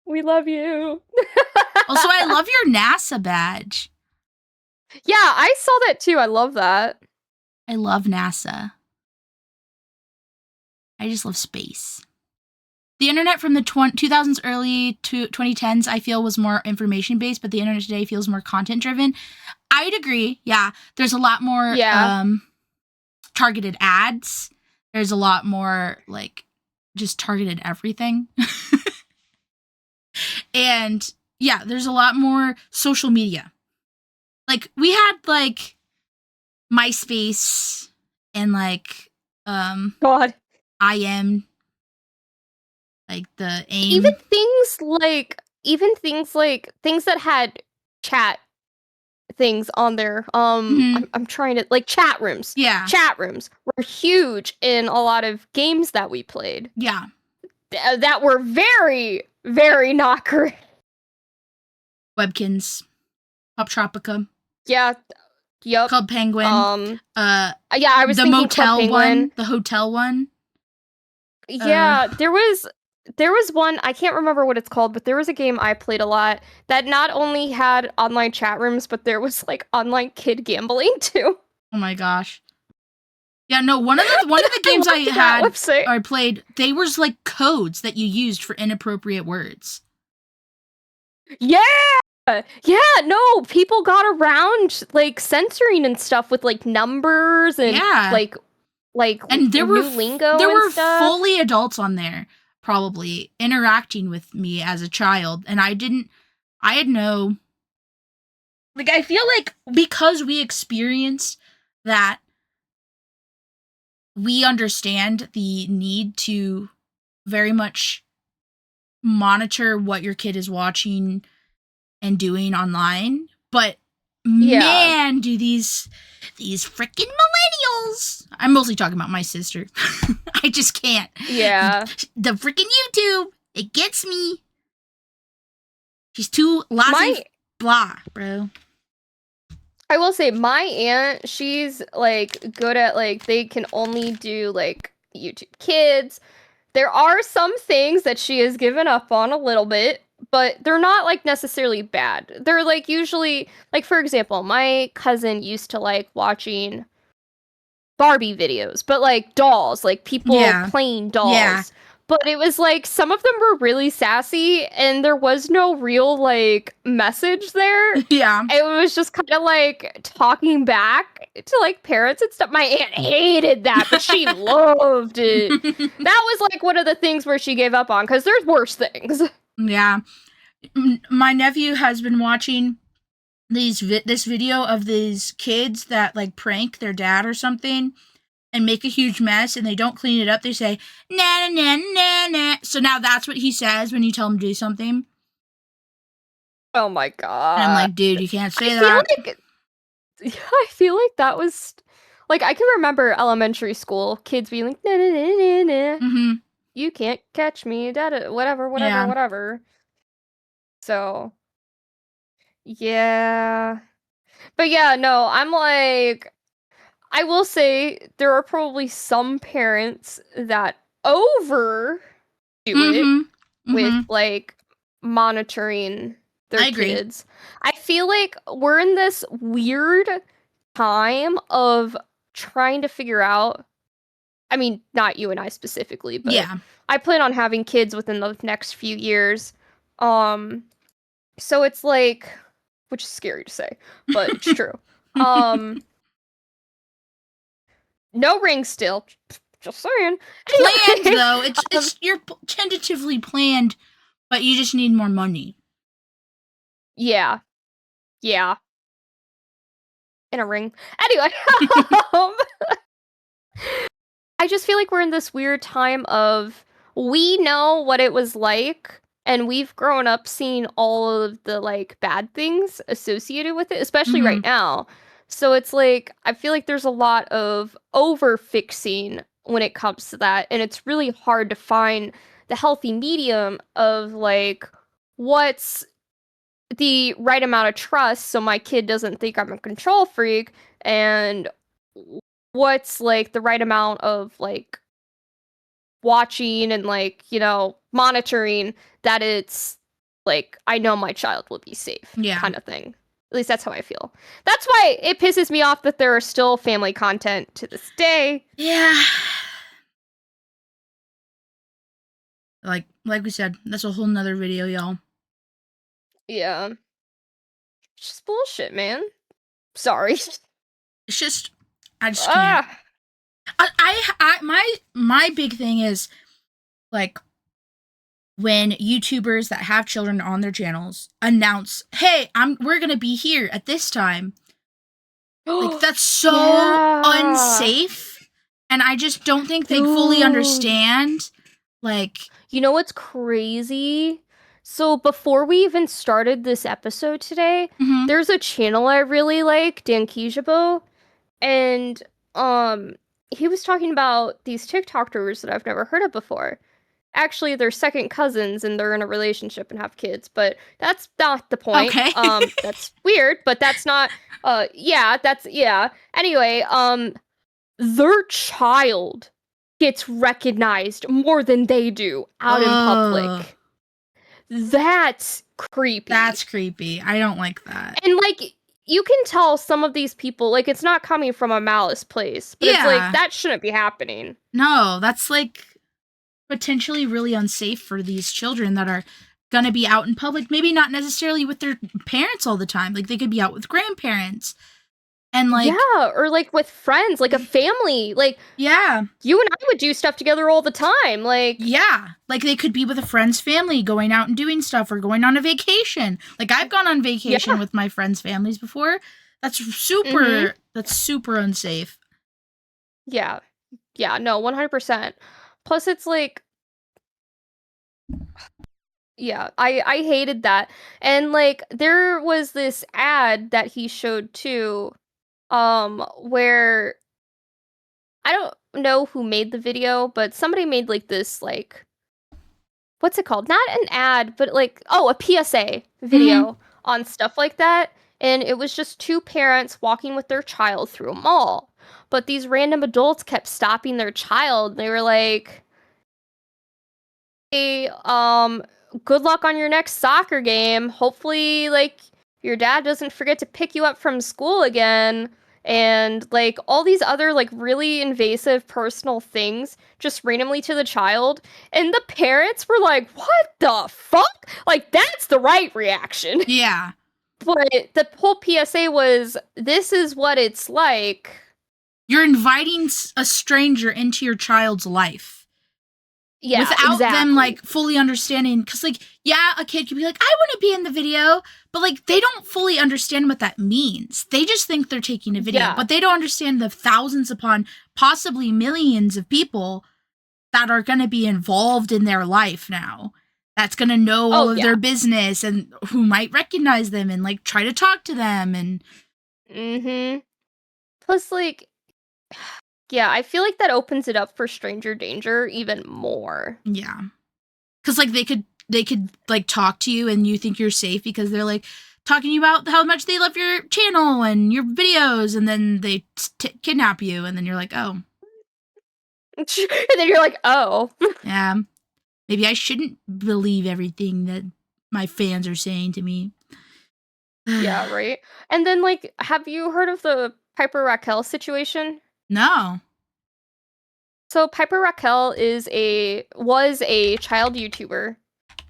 We love you. Also, I love your NASA badge. Yeah, I saw that too. I love that. I love NASA. I just love space. The internet from the 2000s, early to 2010s, I feel was more information-based, but the internet today feels more content-driven. I'd agree. Yeah, there's a lot more targeted ads. There's a lot more, like, just targeted everything. And yeah, there's a lot more social media. Like, we had, like, MySpace and, like, God, IM, like the AIM. Even things like things that had chat things on there. I'm trying to, like, chat rooms. Yeah, chat rooms were huge in a lot of games that we played. Yeah, that were very, very not correct. Webkins, Pop Tropica. Yeah. Yep. Club Penguin. Yeah, I was the thinking motel Club Penguin. one, the hotel one. Yeah, there was one, I can't remember what it's called, but there was a game I played a lot that not only had online chat rooms, but there was, like, online kid gambling too. Oh my gosh. Yeah, no, one of the games I played, they was, like, codes that you used for inappropriate words. Yeah! Yeah, no, people got around, like, censoring and stuff with, like, numbers and like and there were lingo. There were stuff. fully adults on there, probably interacting with me as a child, and I had no, like, I feel like because we experienced that, we understand the need to very much monitor what your kid is watching and doing online, but man, do these freaking millennials. I'm mostly talking about my sister. I just can't. Yeah. The freaking YouTube, it gets me. She's too laissez blah, bro. I will say my aunt, she's like good at like they can only do like YouTube Kids. There are some things that she has given up on a little bit, but they're not like necessarily bad. They're like usually like, for example, my cousin used to like watching Barbie videos, but like dolls, like people playing dolls. Yeah. But it was like some of them were really sassy and there was no real like message there. Yeah. It was just kind of like talking back to like parents and stuff. My aunt hated that, but she loved it. That was like one of the things where she gave up on because there's worse things. Yeah. My nephew has been watching this video of these kids that like prank their dad or something and make a huge mess and they don't clean it up. They say, na na na na. So now that's what he says when you tell him to do something. Oh my god. And I'm like, dude, you can't say that. I feel like that was like I can remember elementary school kids being like, na na na na na. Mm-hmm. You can't catch me, whatever. So yeah. But yeah, no, I'm like, I will say there are probably some parents that overdo it with like monitoring their kids. I feel like we're in this weird time of trying to figure out, I mean, not you and I specifically, but I plan on having kids within the next few years. So it's like, which is scary to say, but it's true. No ring still. Just saying. Planned though. It's you're tentatively planned, but you just need more money. Yeah. Yeah. In a ring. Anyway. I just feel like we're in this weird time of we know what it was like and we've grown up seeing all of the like bad things associated with it, especially right now. So it's like I feel like there's a lot of over fixing when it comes to that, and it's really hard to find the healthy medium of like what's the right amount of trust so my kid doesn't think I'm a control freak, and what's like the right amount of like watching and like, you know, monitoring that it's like I know my child will be safe kind of thing. At least that's how I feel. That's why it pisses me off that there are still family content to this day. Yeah. Like we said, that's a whole nother video, y'all. Yeah. It's just bullshit, man. Sorry. It's just, I just can't. My big thing is, like, when YouTubers that have children on their channels announce, "Hey, we're gonna be here at this time." Like, that's so unsafe, and I just don't think they fully understand. Like, you know what's crazy? So before we even started this episode today, there's a channel I really like, Dan Kijabo, and he was talking about these TikTokers that I've never heard of before. Actually, they're second cousins and they're in a relationship and have kids, but that's not the point. Okay. That's weird, but that's not Anyway, their child gets recognized more than they do out in public. That's creepy. That's creepy. I don't like that. And like you can tell some of these people, like, it's not coming from a malice place, but it's like that shouldn't be happening. No, that's like potentially really unsafe for these children that are gonna be out in public. Maybe not necessarily with their parents all the time. Like, they could be out with grandparents. And like, yeah, or like with friends, like a family. Like, yeah, you and I would do stuff together all the time. Like, yeah, like they could be with a friend's family going out and doing stuff, or going on a vacation. Like, I've gone on vacation with my friends' families before. That's super unsafe. Yeah, no, 100%. Plus, it's like, yeah, I hated that. And like, there was this ad that he showed too, where I don't know who made the video, but somebody made like this, like, what's it called? Not an ad, but like, a PSA video on stuff like that, and it was just two parents walking with their child through a mall. But these random adults kept stopping their child. They were like, hey, good luck on your next soccer game. Hopefully, like, your dad doesn't forget to pick you up from school again. And, like, all these other, like, really invasive personal things just randomly to the child. And the parents were like, what the fuck? Like, that's the right reaction. Yeah. But the whole PSA was, this is what it's like. You're inviting a stranger into your child's life. Yeah, without them, like, fully understanding. Because, like, yeah, a kid could be like, I want to be in the video. But, like, they don't fully understand what that means. They just think they're taking a video. Yeah. But they don't understand the thousands upon possibly millions of people that are going to be involved in their life now. That's going to know all of their business and who might recognize them and, like, try to talk to them. And Plus, like, yeah, I feel like that opens it up for stranger danger even more. Yeah. Because, like, they could, like, talk to you and you think you're safe because they're, like, talking to you about how much they love your channel and your videos, and then they kidnap you, and then you're like, oh. And then you're like, oh. Yeah. Maybe I shouldn't believe everything that my fans are saying to me. Yeah, right? And then, like, have you heard of the Piper Raquel situation? No. So Piper Raquel was a child YouTuber.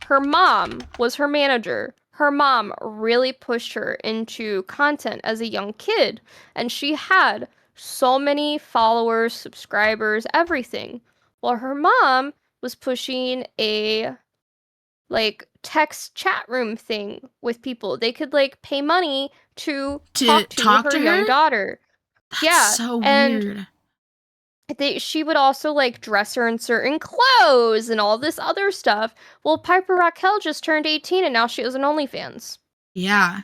Her mom was her manager. Her mom really pushed her into content as a young kid, and she had so many followers, subscribers, everything. Well, her mom was pushing a, like, text chat room thing with people. They could, like, pay money to talk to her young daughter. That's so weird. She would also, like, dress her in certain clothes and all this other stuff. Well, Piper Raquel just turned 18 and now she has an OnlyFans. Yeah.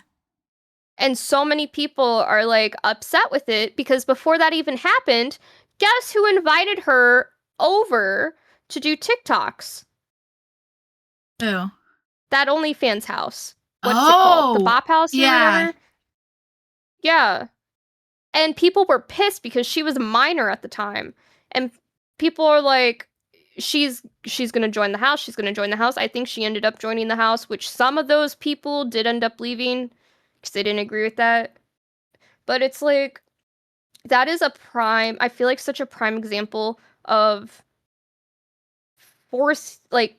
And so many people are, like, upset with it because before that even happened, guess who invited her over to do TikToks? Who? That OnlyFans house. What's it called? The Bop House or whatever? Yeah. And people were pissed because she was a minor at the time. And people are like, she's going to join the house. She's going to join the house. I think she ended up joining the house, which some of those people did end up leaving because they didn't agree with that. But it's like, that is I feel like such a prime example of force, like,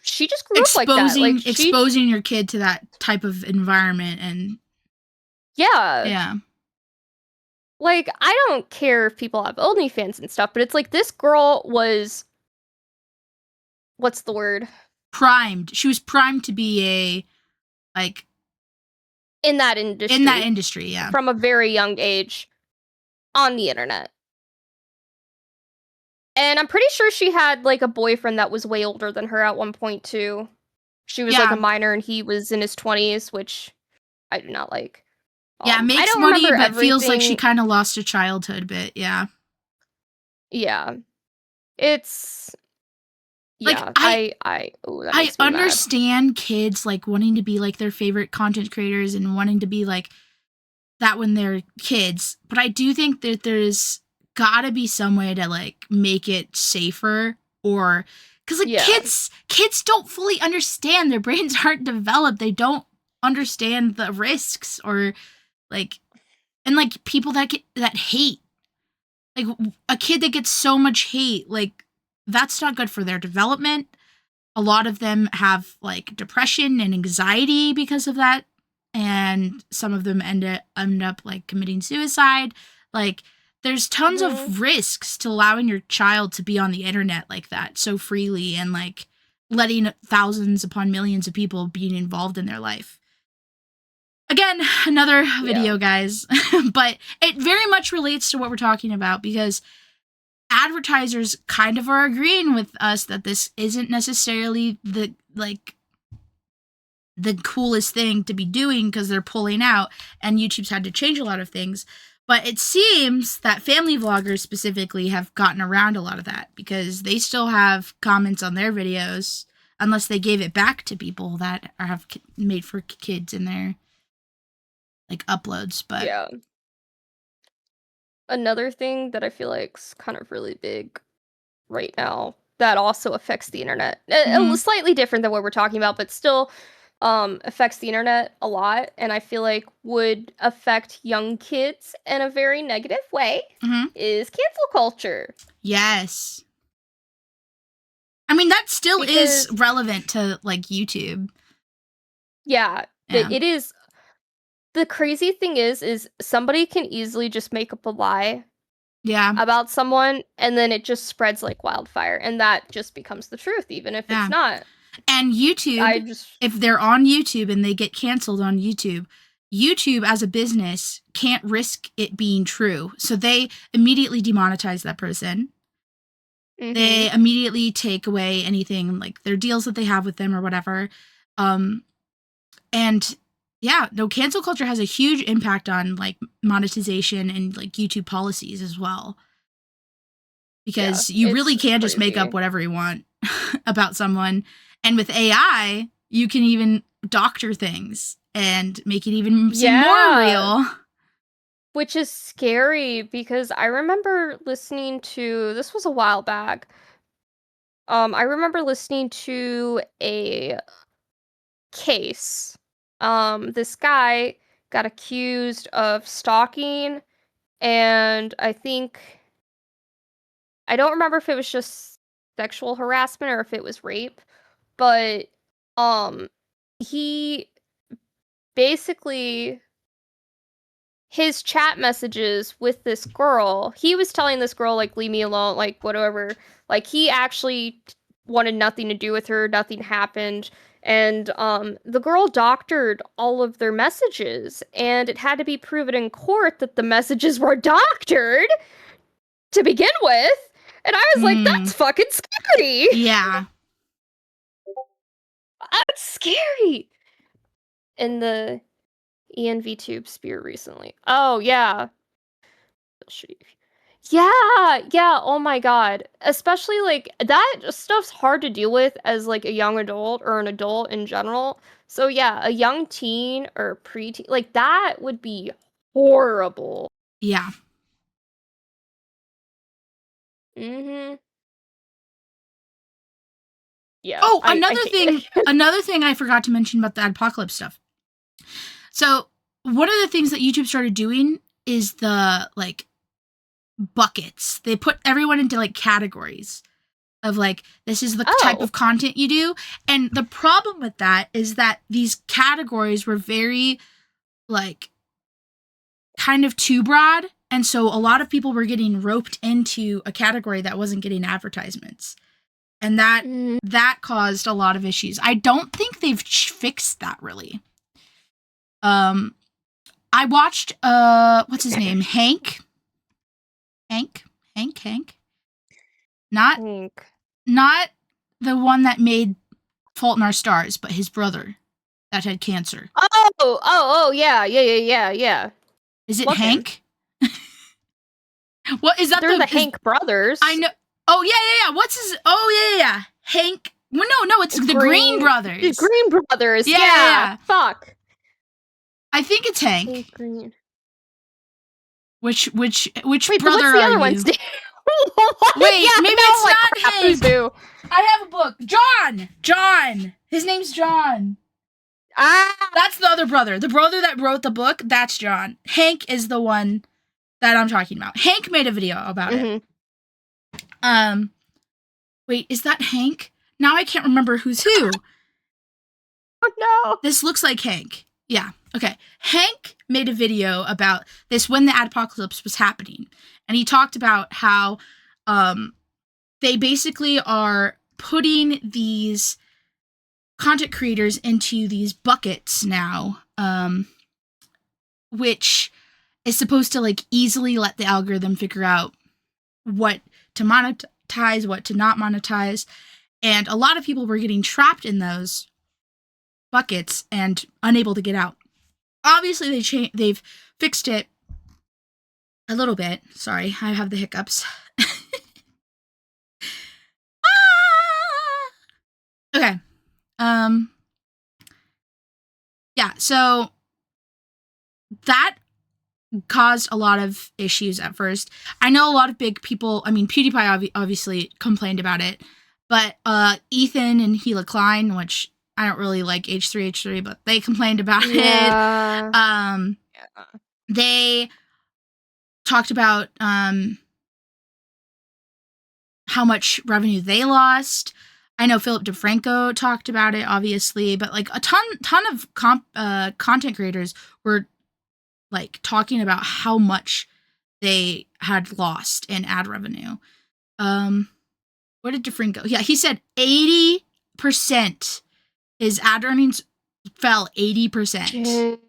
she just grew up like that. Like, exposing your kid to that type of environment and... Yeah. Yeah. Like, I don't care if people have OnlyFans and stuff, but it's like this girl was... What's the word? Primed. She was primed to be in that industry. In that industry, yeah. From a very young age on the internet. And I'm pretty sure she had, like, a boyfriend that was way older than her at one point, too. She was, like, a minor and he was in his 20s, which I do not like. Yeah, makes money, but feels like she kind of lost her childhood bit, yeah. Yeah. It's... Like, yeah, I understand kids, like, wanting to be, like, their favorite content creators and wanting to be, like, that when they're kids. But I do think that there's gotta be some way to, like, make it safer or... Because, like, kids don't fully understand. Their brains aren't developed. They don't understand the risks or, like... And, like, people that hate. Like, a kid that gets so much hate, like... That's not good for their development. A lot of them have, like, depression and anxiety because of that. And some of them end up, like, committing suicide. Like, there's tons of risks to allowing your child to be on the internet like that so freely and, like, letting thousands upon millions of people being involved in their life. Again, another video, guys. But it very much relates to what we're talking about because... advertisers kind of are agreeing with us that this isn't necessarily the coolest thing to be doing because they're pulling out and YouTube's had to change a lot of things. But it seems that family vloggers specifically have gotten around a lot of that because they still have comments on their videos unless they gave it back to people that have made for kids in their like uploads. But yeah. Another thing that I feel like is kind of really big right now that also affects the internet, slightly different than what we're talking about, but still affects the internet a lot, and I feel like would affect young kids in a very negative way, is cancel culture. Yes. I mean, that still is relevant to, like, YouTube. Yeah. It is. The crazy thing is somebody can easily just make up a lie about someone, and then it just spreads like wildfire, and that just becomes the truth, even if it's not. And YouTube, if they're on YouTube and they get canceled on YouTube, YouTube as a business can't risk it being true. So they immediately demonetize that person. They immediately take away anything, like their deals that they have with them or whatever. And yeah, no, cancel culture has a huge impact on like monetization and like YouTube policies as well. Because you really can just make up whatever you want about someone. And with AI, you can even doctor things and make it even seem more real. Which is scary, because I remember listening to, this was a while back, I remember listening to a case. This guy got accused of stalking, and I don't remember if it was just sexual harassment or if it was rape, but he basically, his chat messages with this girl, he was telling this girl, like, leave me alone, like, whatever. Like, he actually wanted nothing to do with her, nothing happened. And the girl doctored all of their messages, and it had to be proven in court that the messages were doctored to begin with. And I was like, that's fucking scary. Yeah. That's scary. In the ENVTube sphere recently. Oh, yeah. Yeah, oh my god. Especially, like, that stuff's hard to deal with as, like, a young adult or an adult in general. So, yeah, a young teen or preteen, like, that would be horrible. Yeah. Yeah. Oh, another thing I forgot to mention about the Adpocalypse stuff. So, one of the things that YouTube started doing is the, like, buckets. They put everyone into, like, categories of, like, this is the type of content you do. And the problem with that is that these categories were very, like, kind of too broad. And so a lot of people were getting roped into a category that wasn't getting advertisements. And that caused a lot of issues. I don't think they've fixed that, really. I watched, what's his name? Hank? Not the one that made Fault in Our Stars, but his brother that had cancer. Yeah. Is it Hank? What is that? They're the Hank brothers. I know. Oh, yeah. What's his? Oh, yeah. Hank. Well, no, it's the Green Brothers. The Green Brothers. Yeah. Fuck. I think it's Hank. Hank Green. Which Wait, brother what's the are other you? one's name? Wait, yeah, maybe no, it's like, not Hank. I have a book. John. His name's John. That's the other brother. The brother that wrote the book, that's John. Hank is the one that I'm talking about. Hank made a video about it. Wait, is that Hank? Now I can't remember who's who. Oh, no. This looks like Hank. Yeah. Okay. Hank made a video about this when the Adpocalypse was happening. And he talked about how they basically are putting these content creators into these buckets now, which is supposed to, like, easily let the algorithm figure out what to monetize, what to not monetize. And a lot of people were getting trapped in those buckets and unable to get out. Obviously, they've fixed it a little bit. Sorry, I have the hiccups. Okay. Yeah, so that caused a lot of issues at first. I know a lot of big people, I mean, PewDiePie obviously complained about it, but Ethan and Gila Klein, which I don't really like H3H3, but they complained about it. Yeah. They talked about how much revenue they lost. I know Philip DeFranco talked about it, obviously, but like a ton of content creators were like talking about how much they had lost in ad revenue. What did DeFranco? Yeah, he said 80%. His ad earnings fell 80%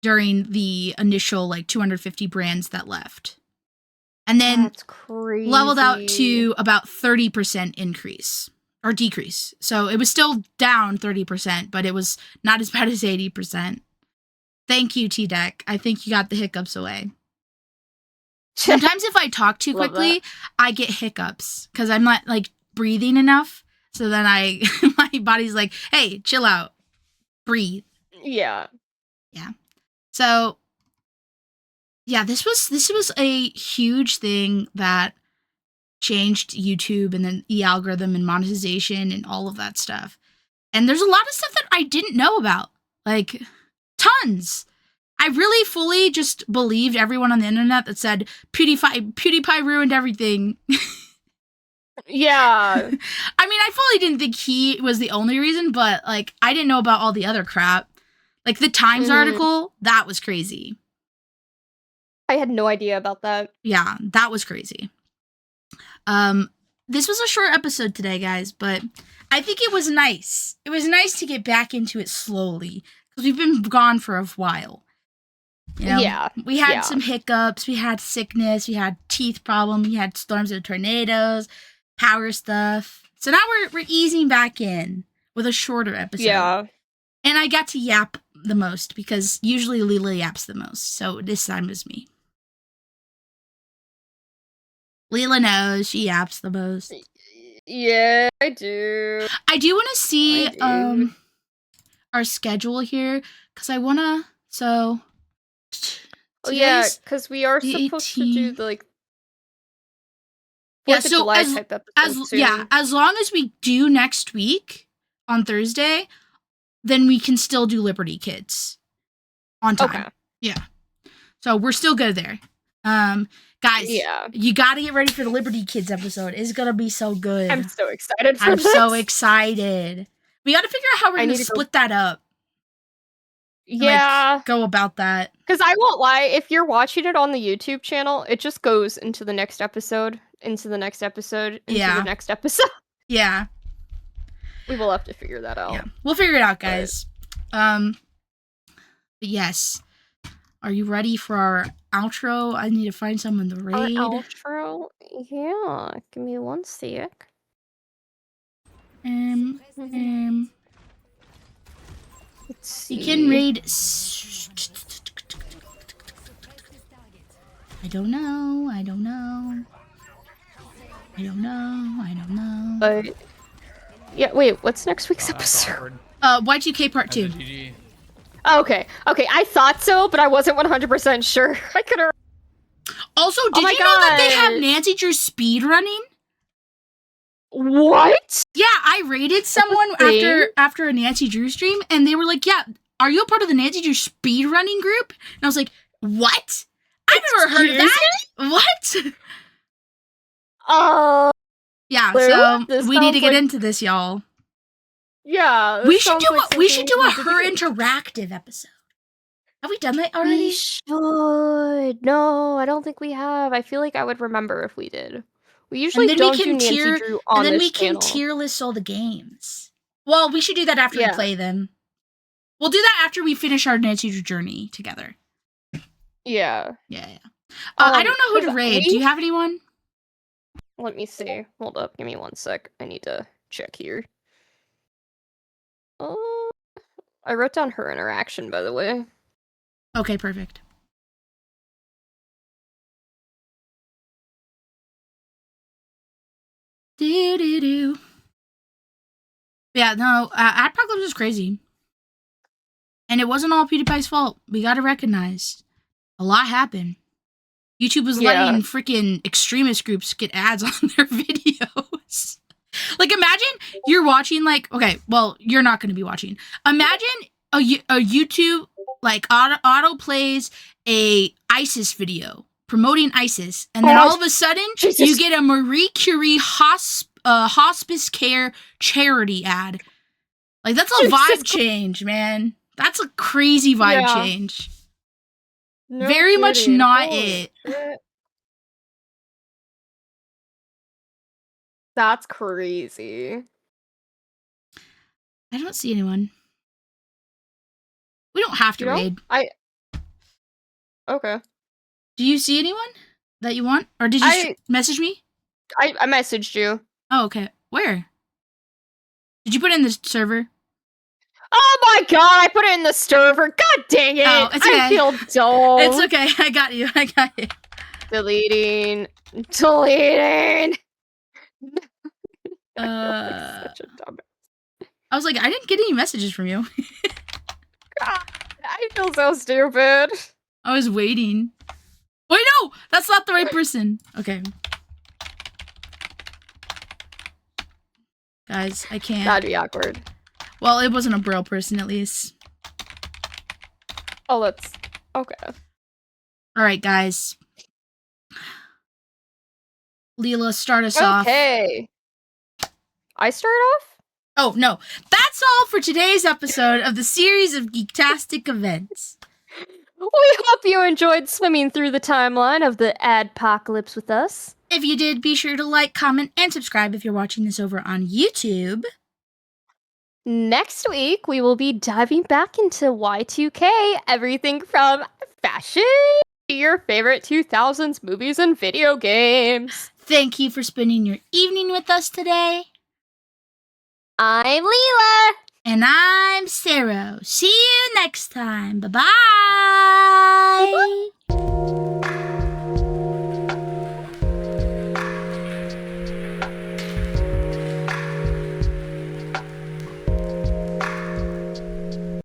during the initial like 250 brands that left. And then that's crazy. Leveled out to about 30% increase or decrease. So it was still down 30%, but it was not as bad as 80%. Thank you, T-Deck. I think you got the hiccups away. Sometimes if I talk too quickly, I get hiccups because I'm not like breathing enough. So then my body's like, hey, chill out. Breathe. Yeah. Yeah. So yeah, this was a huge thing that changed YouTube and then the algorithm and monetization and all of that stuff. And there's a lot of stuff that I didn't know about. Like tons. I really fully just believed everyone on the internet that said PewDiePie ruined everything. Yeah. I mean, I fully didn't think he was the only reason, but like I didn't know about all the other crap. Like the Times article, that was crazy. I had no idea about that. Yeah, that was crazy. This was a short episode today, guys, but I think it was nice. It was nice to get back into it slowly because we've been gone for a while. You know, Yeah. We had some hiccups, we had sickness, we had teeth problems, we had storms and tornadoes, power stuff. So now we're easing back in with a shorter episode. Yeah. And I got to yap the most because usually Lila yaps the most. So this time it was me. Lila knows she yaps the most. Yeah, I do. I do want to see our schedule here because I want to. So yeah, because we are supposed to do the like. Yeah, so July type episode soon. as long as we do next week on Thursday, then we can still do Liberty Kids on time. Okay. Yeah. So we're still good there. Guys, you got to get ready for the Liberty Kids episode. It's going to be so good. I'm so excited for this. I'm so excited. We got to figure out how we're going to split that up. Yeah. Like, go about that. Because I won't lie, if you're watching it on the YouTube channel, it just goes into the next episode, into the next episode, into the next episode. Yeah. We will have to figure that out. Yeah. We'll figure it out, guys. But yes. Are you ready for our outro? I need to find someone to raid. Our outro? Yeah. Give me one sec. Let's see. You can raid. I don't know. But yeah, wait. What's next week's episode? Y2K Part 2. Okay. I thought so, but I wasn't 100% sure. I could have. Also, did you know that they have Nancy Drew speed running? What? Yeah, I raided someone after a Nancy Drew stream, and they were like, "Yeah, are you a part of the Nancy Drew speed running group?" And I was like, "What? I've never heard of that. What?" Yeah, so we need to get into this, y'all. Yeah, we should do a her interactive episode. Have we done that already? We should. No, I don't think we have. I feel like I would remember if we did. We usually don't do Nancy Drew on this channel. And then we can tier list all the games. Well, we should do that after we play them. We'll do that after we finish our Nancy Drew journey together. Yeah. I don't know who to raid. Do you have anyone? Let me see. Hold up. Give me one sec. I need to check here. I wrote down her interaction, by the way. Okay, perfect. Do. Yeah, no, Adpocalypse is crazy. And it wasn't all PewDiePie's fault. We gotta recognize. A lot happened. YouTube was letting freaking extremist groups get ads on their videos. Like, imagine you're watching, like, okay, well, you're not going to be watching. Imagine a YouTube, like, auto plays a ISIS video promoting ISIS, and then all of a sudden, you get a Marie Curie hospice care charity ad. Like, that's a vibe change, man. That's a crazy vibe change. No Very kidding. Much not it. Shit. That's crazy. I don't see anyone. We don't have to raid. Okay. Do you see anyone that you want? Or did you message me? I messaged you. Oh, okay. Where? Did you put it in the server? Oh my god, I put it in the server. God dang it. Oh, it's okay. I feel dull. It's okay. I got you. Deleting. Such a dumb. I was like, I didn't get any messages from you. God, I feel so stupid. I was waiting. Wait, no! That's not the right person. Okay. Guys, I can't. That'd be awkward. Well, it wasn't a Braille person, at least. Oh, that's... Okay. Alright, guys. Lila, start us off. Okay. I start off? Oh, no. That's all for today's episode of the series of Geektastic Events. We hope you enjoyed swimming through the timeline of the Adpocalypse with us. If you did, be sure to like, comment, and subscribe if you're watching this over on YouTube. Next week, we will be diving back into Y2K, everything from fashion to your favorite 2000s movies and video games. Thank you for spending your evening with us today. I'm Lila. And I'm Sero. See you next time. Bye-bye.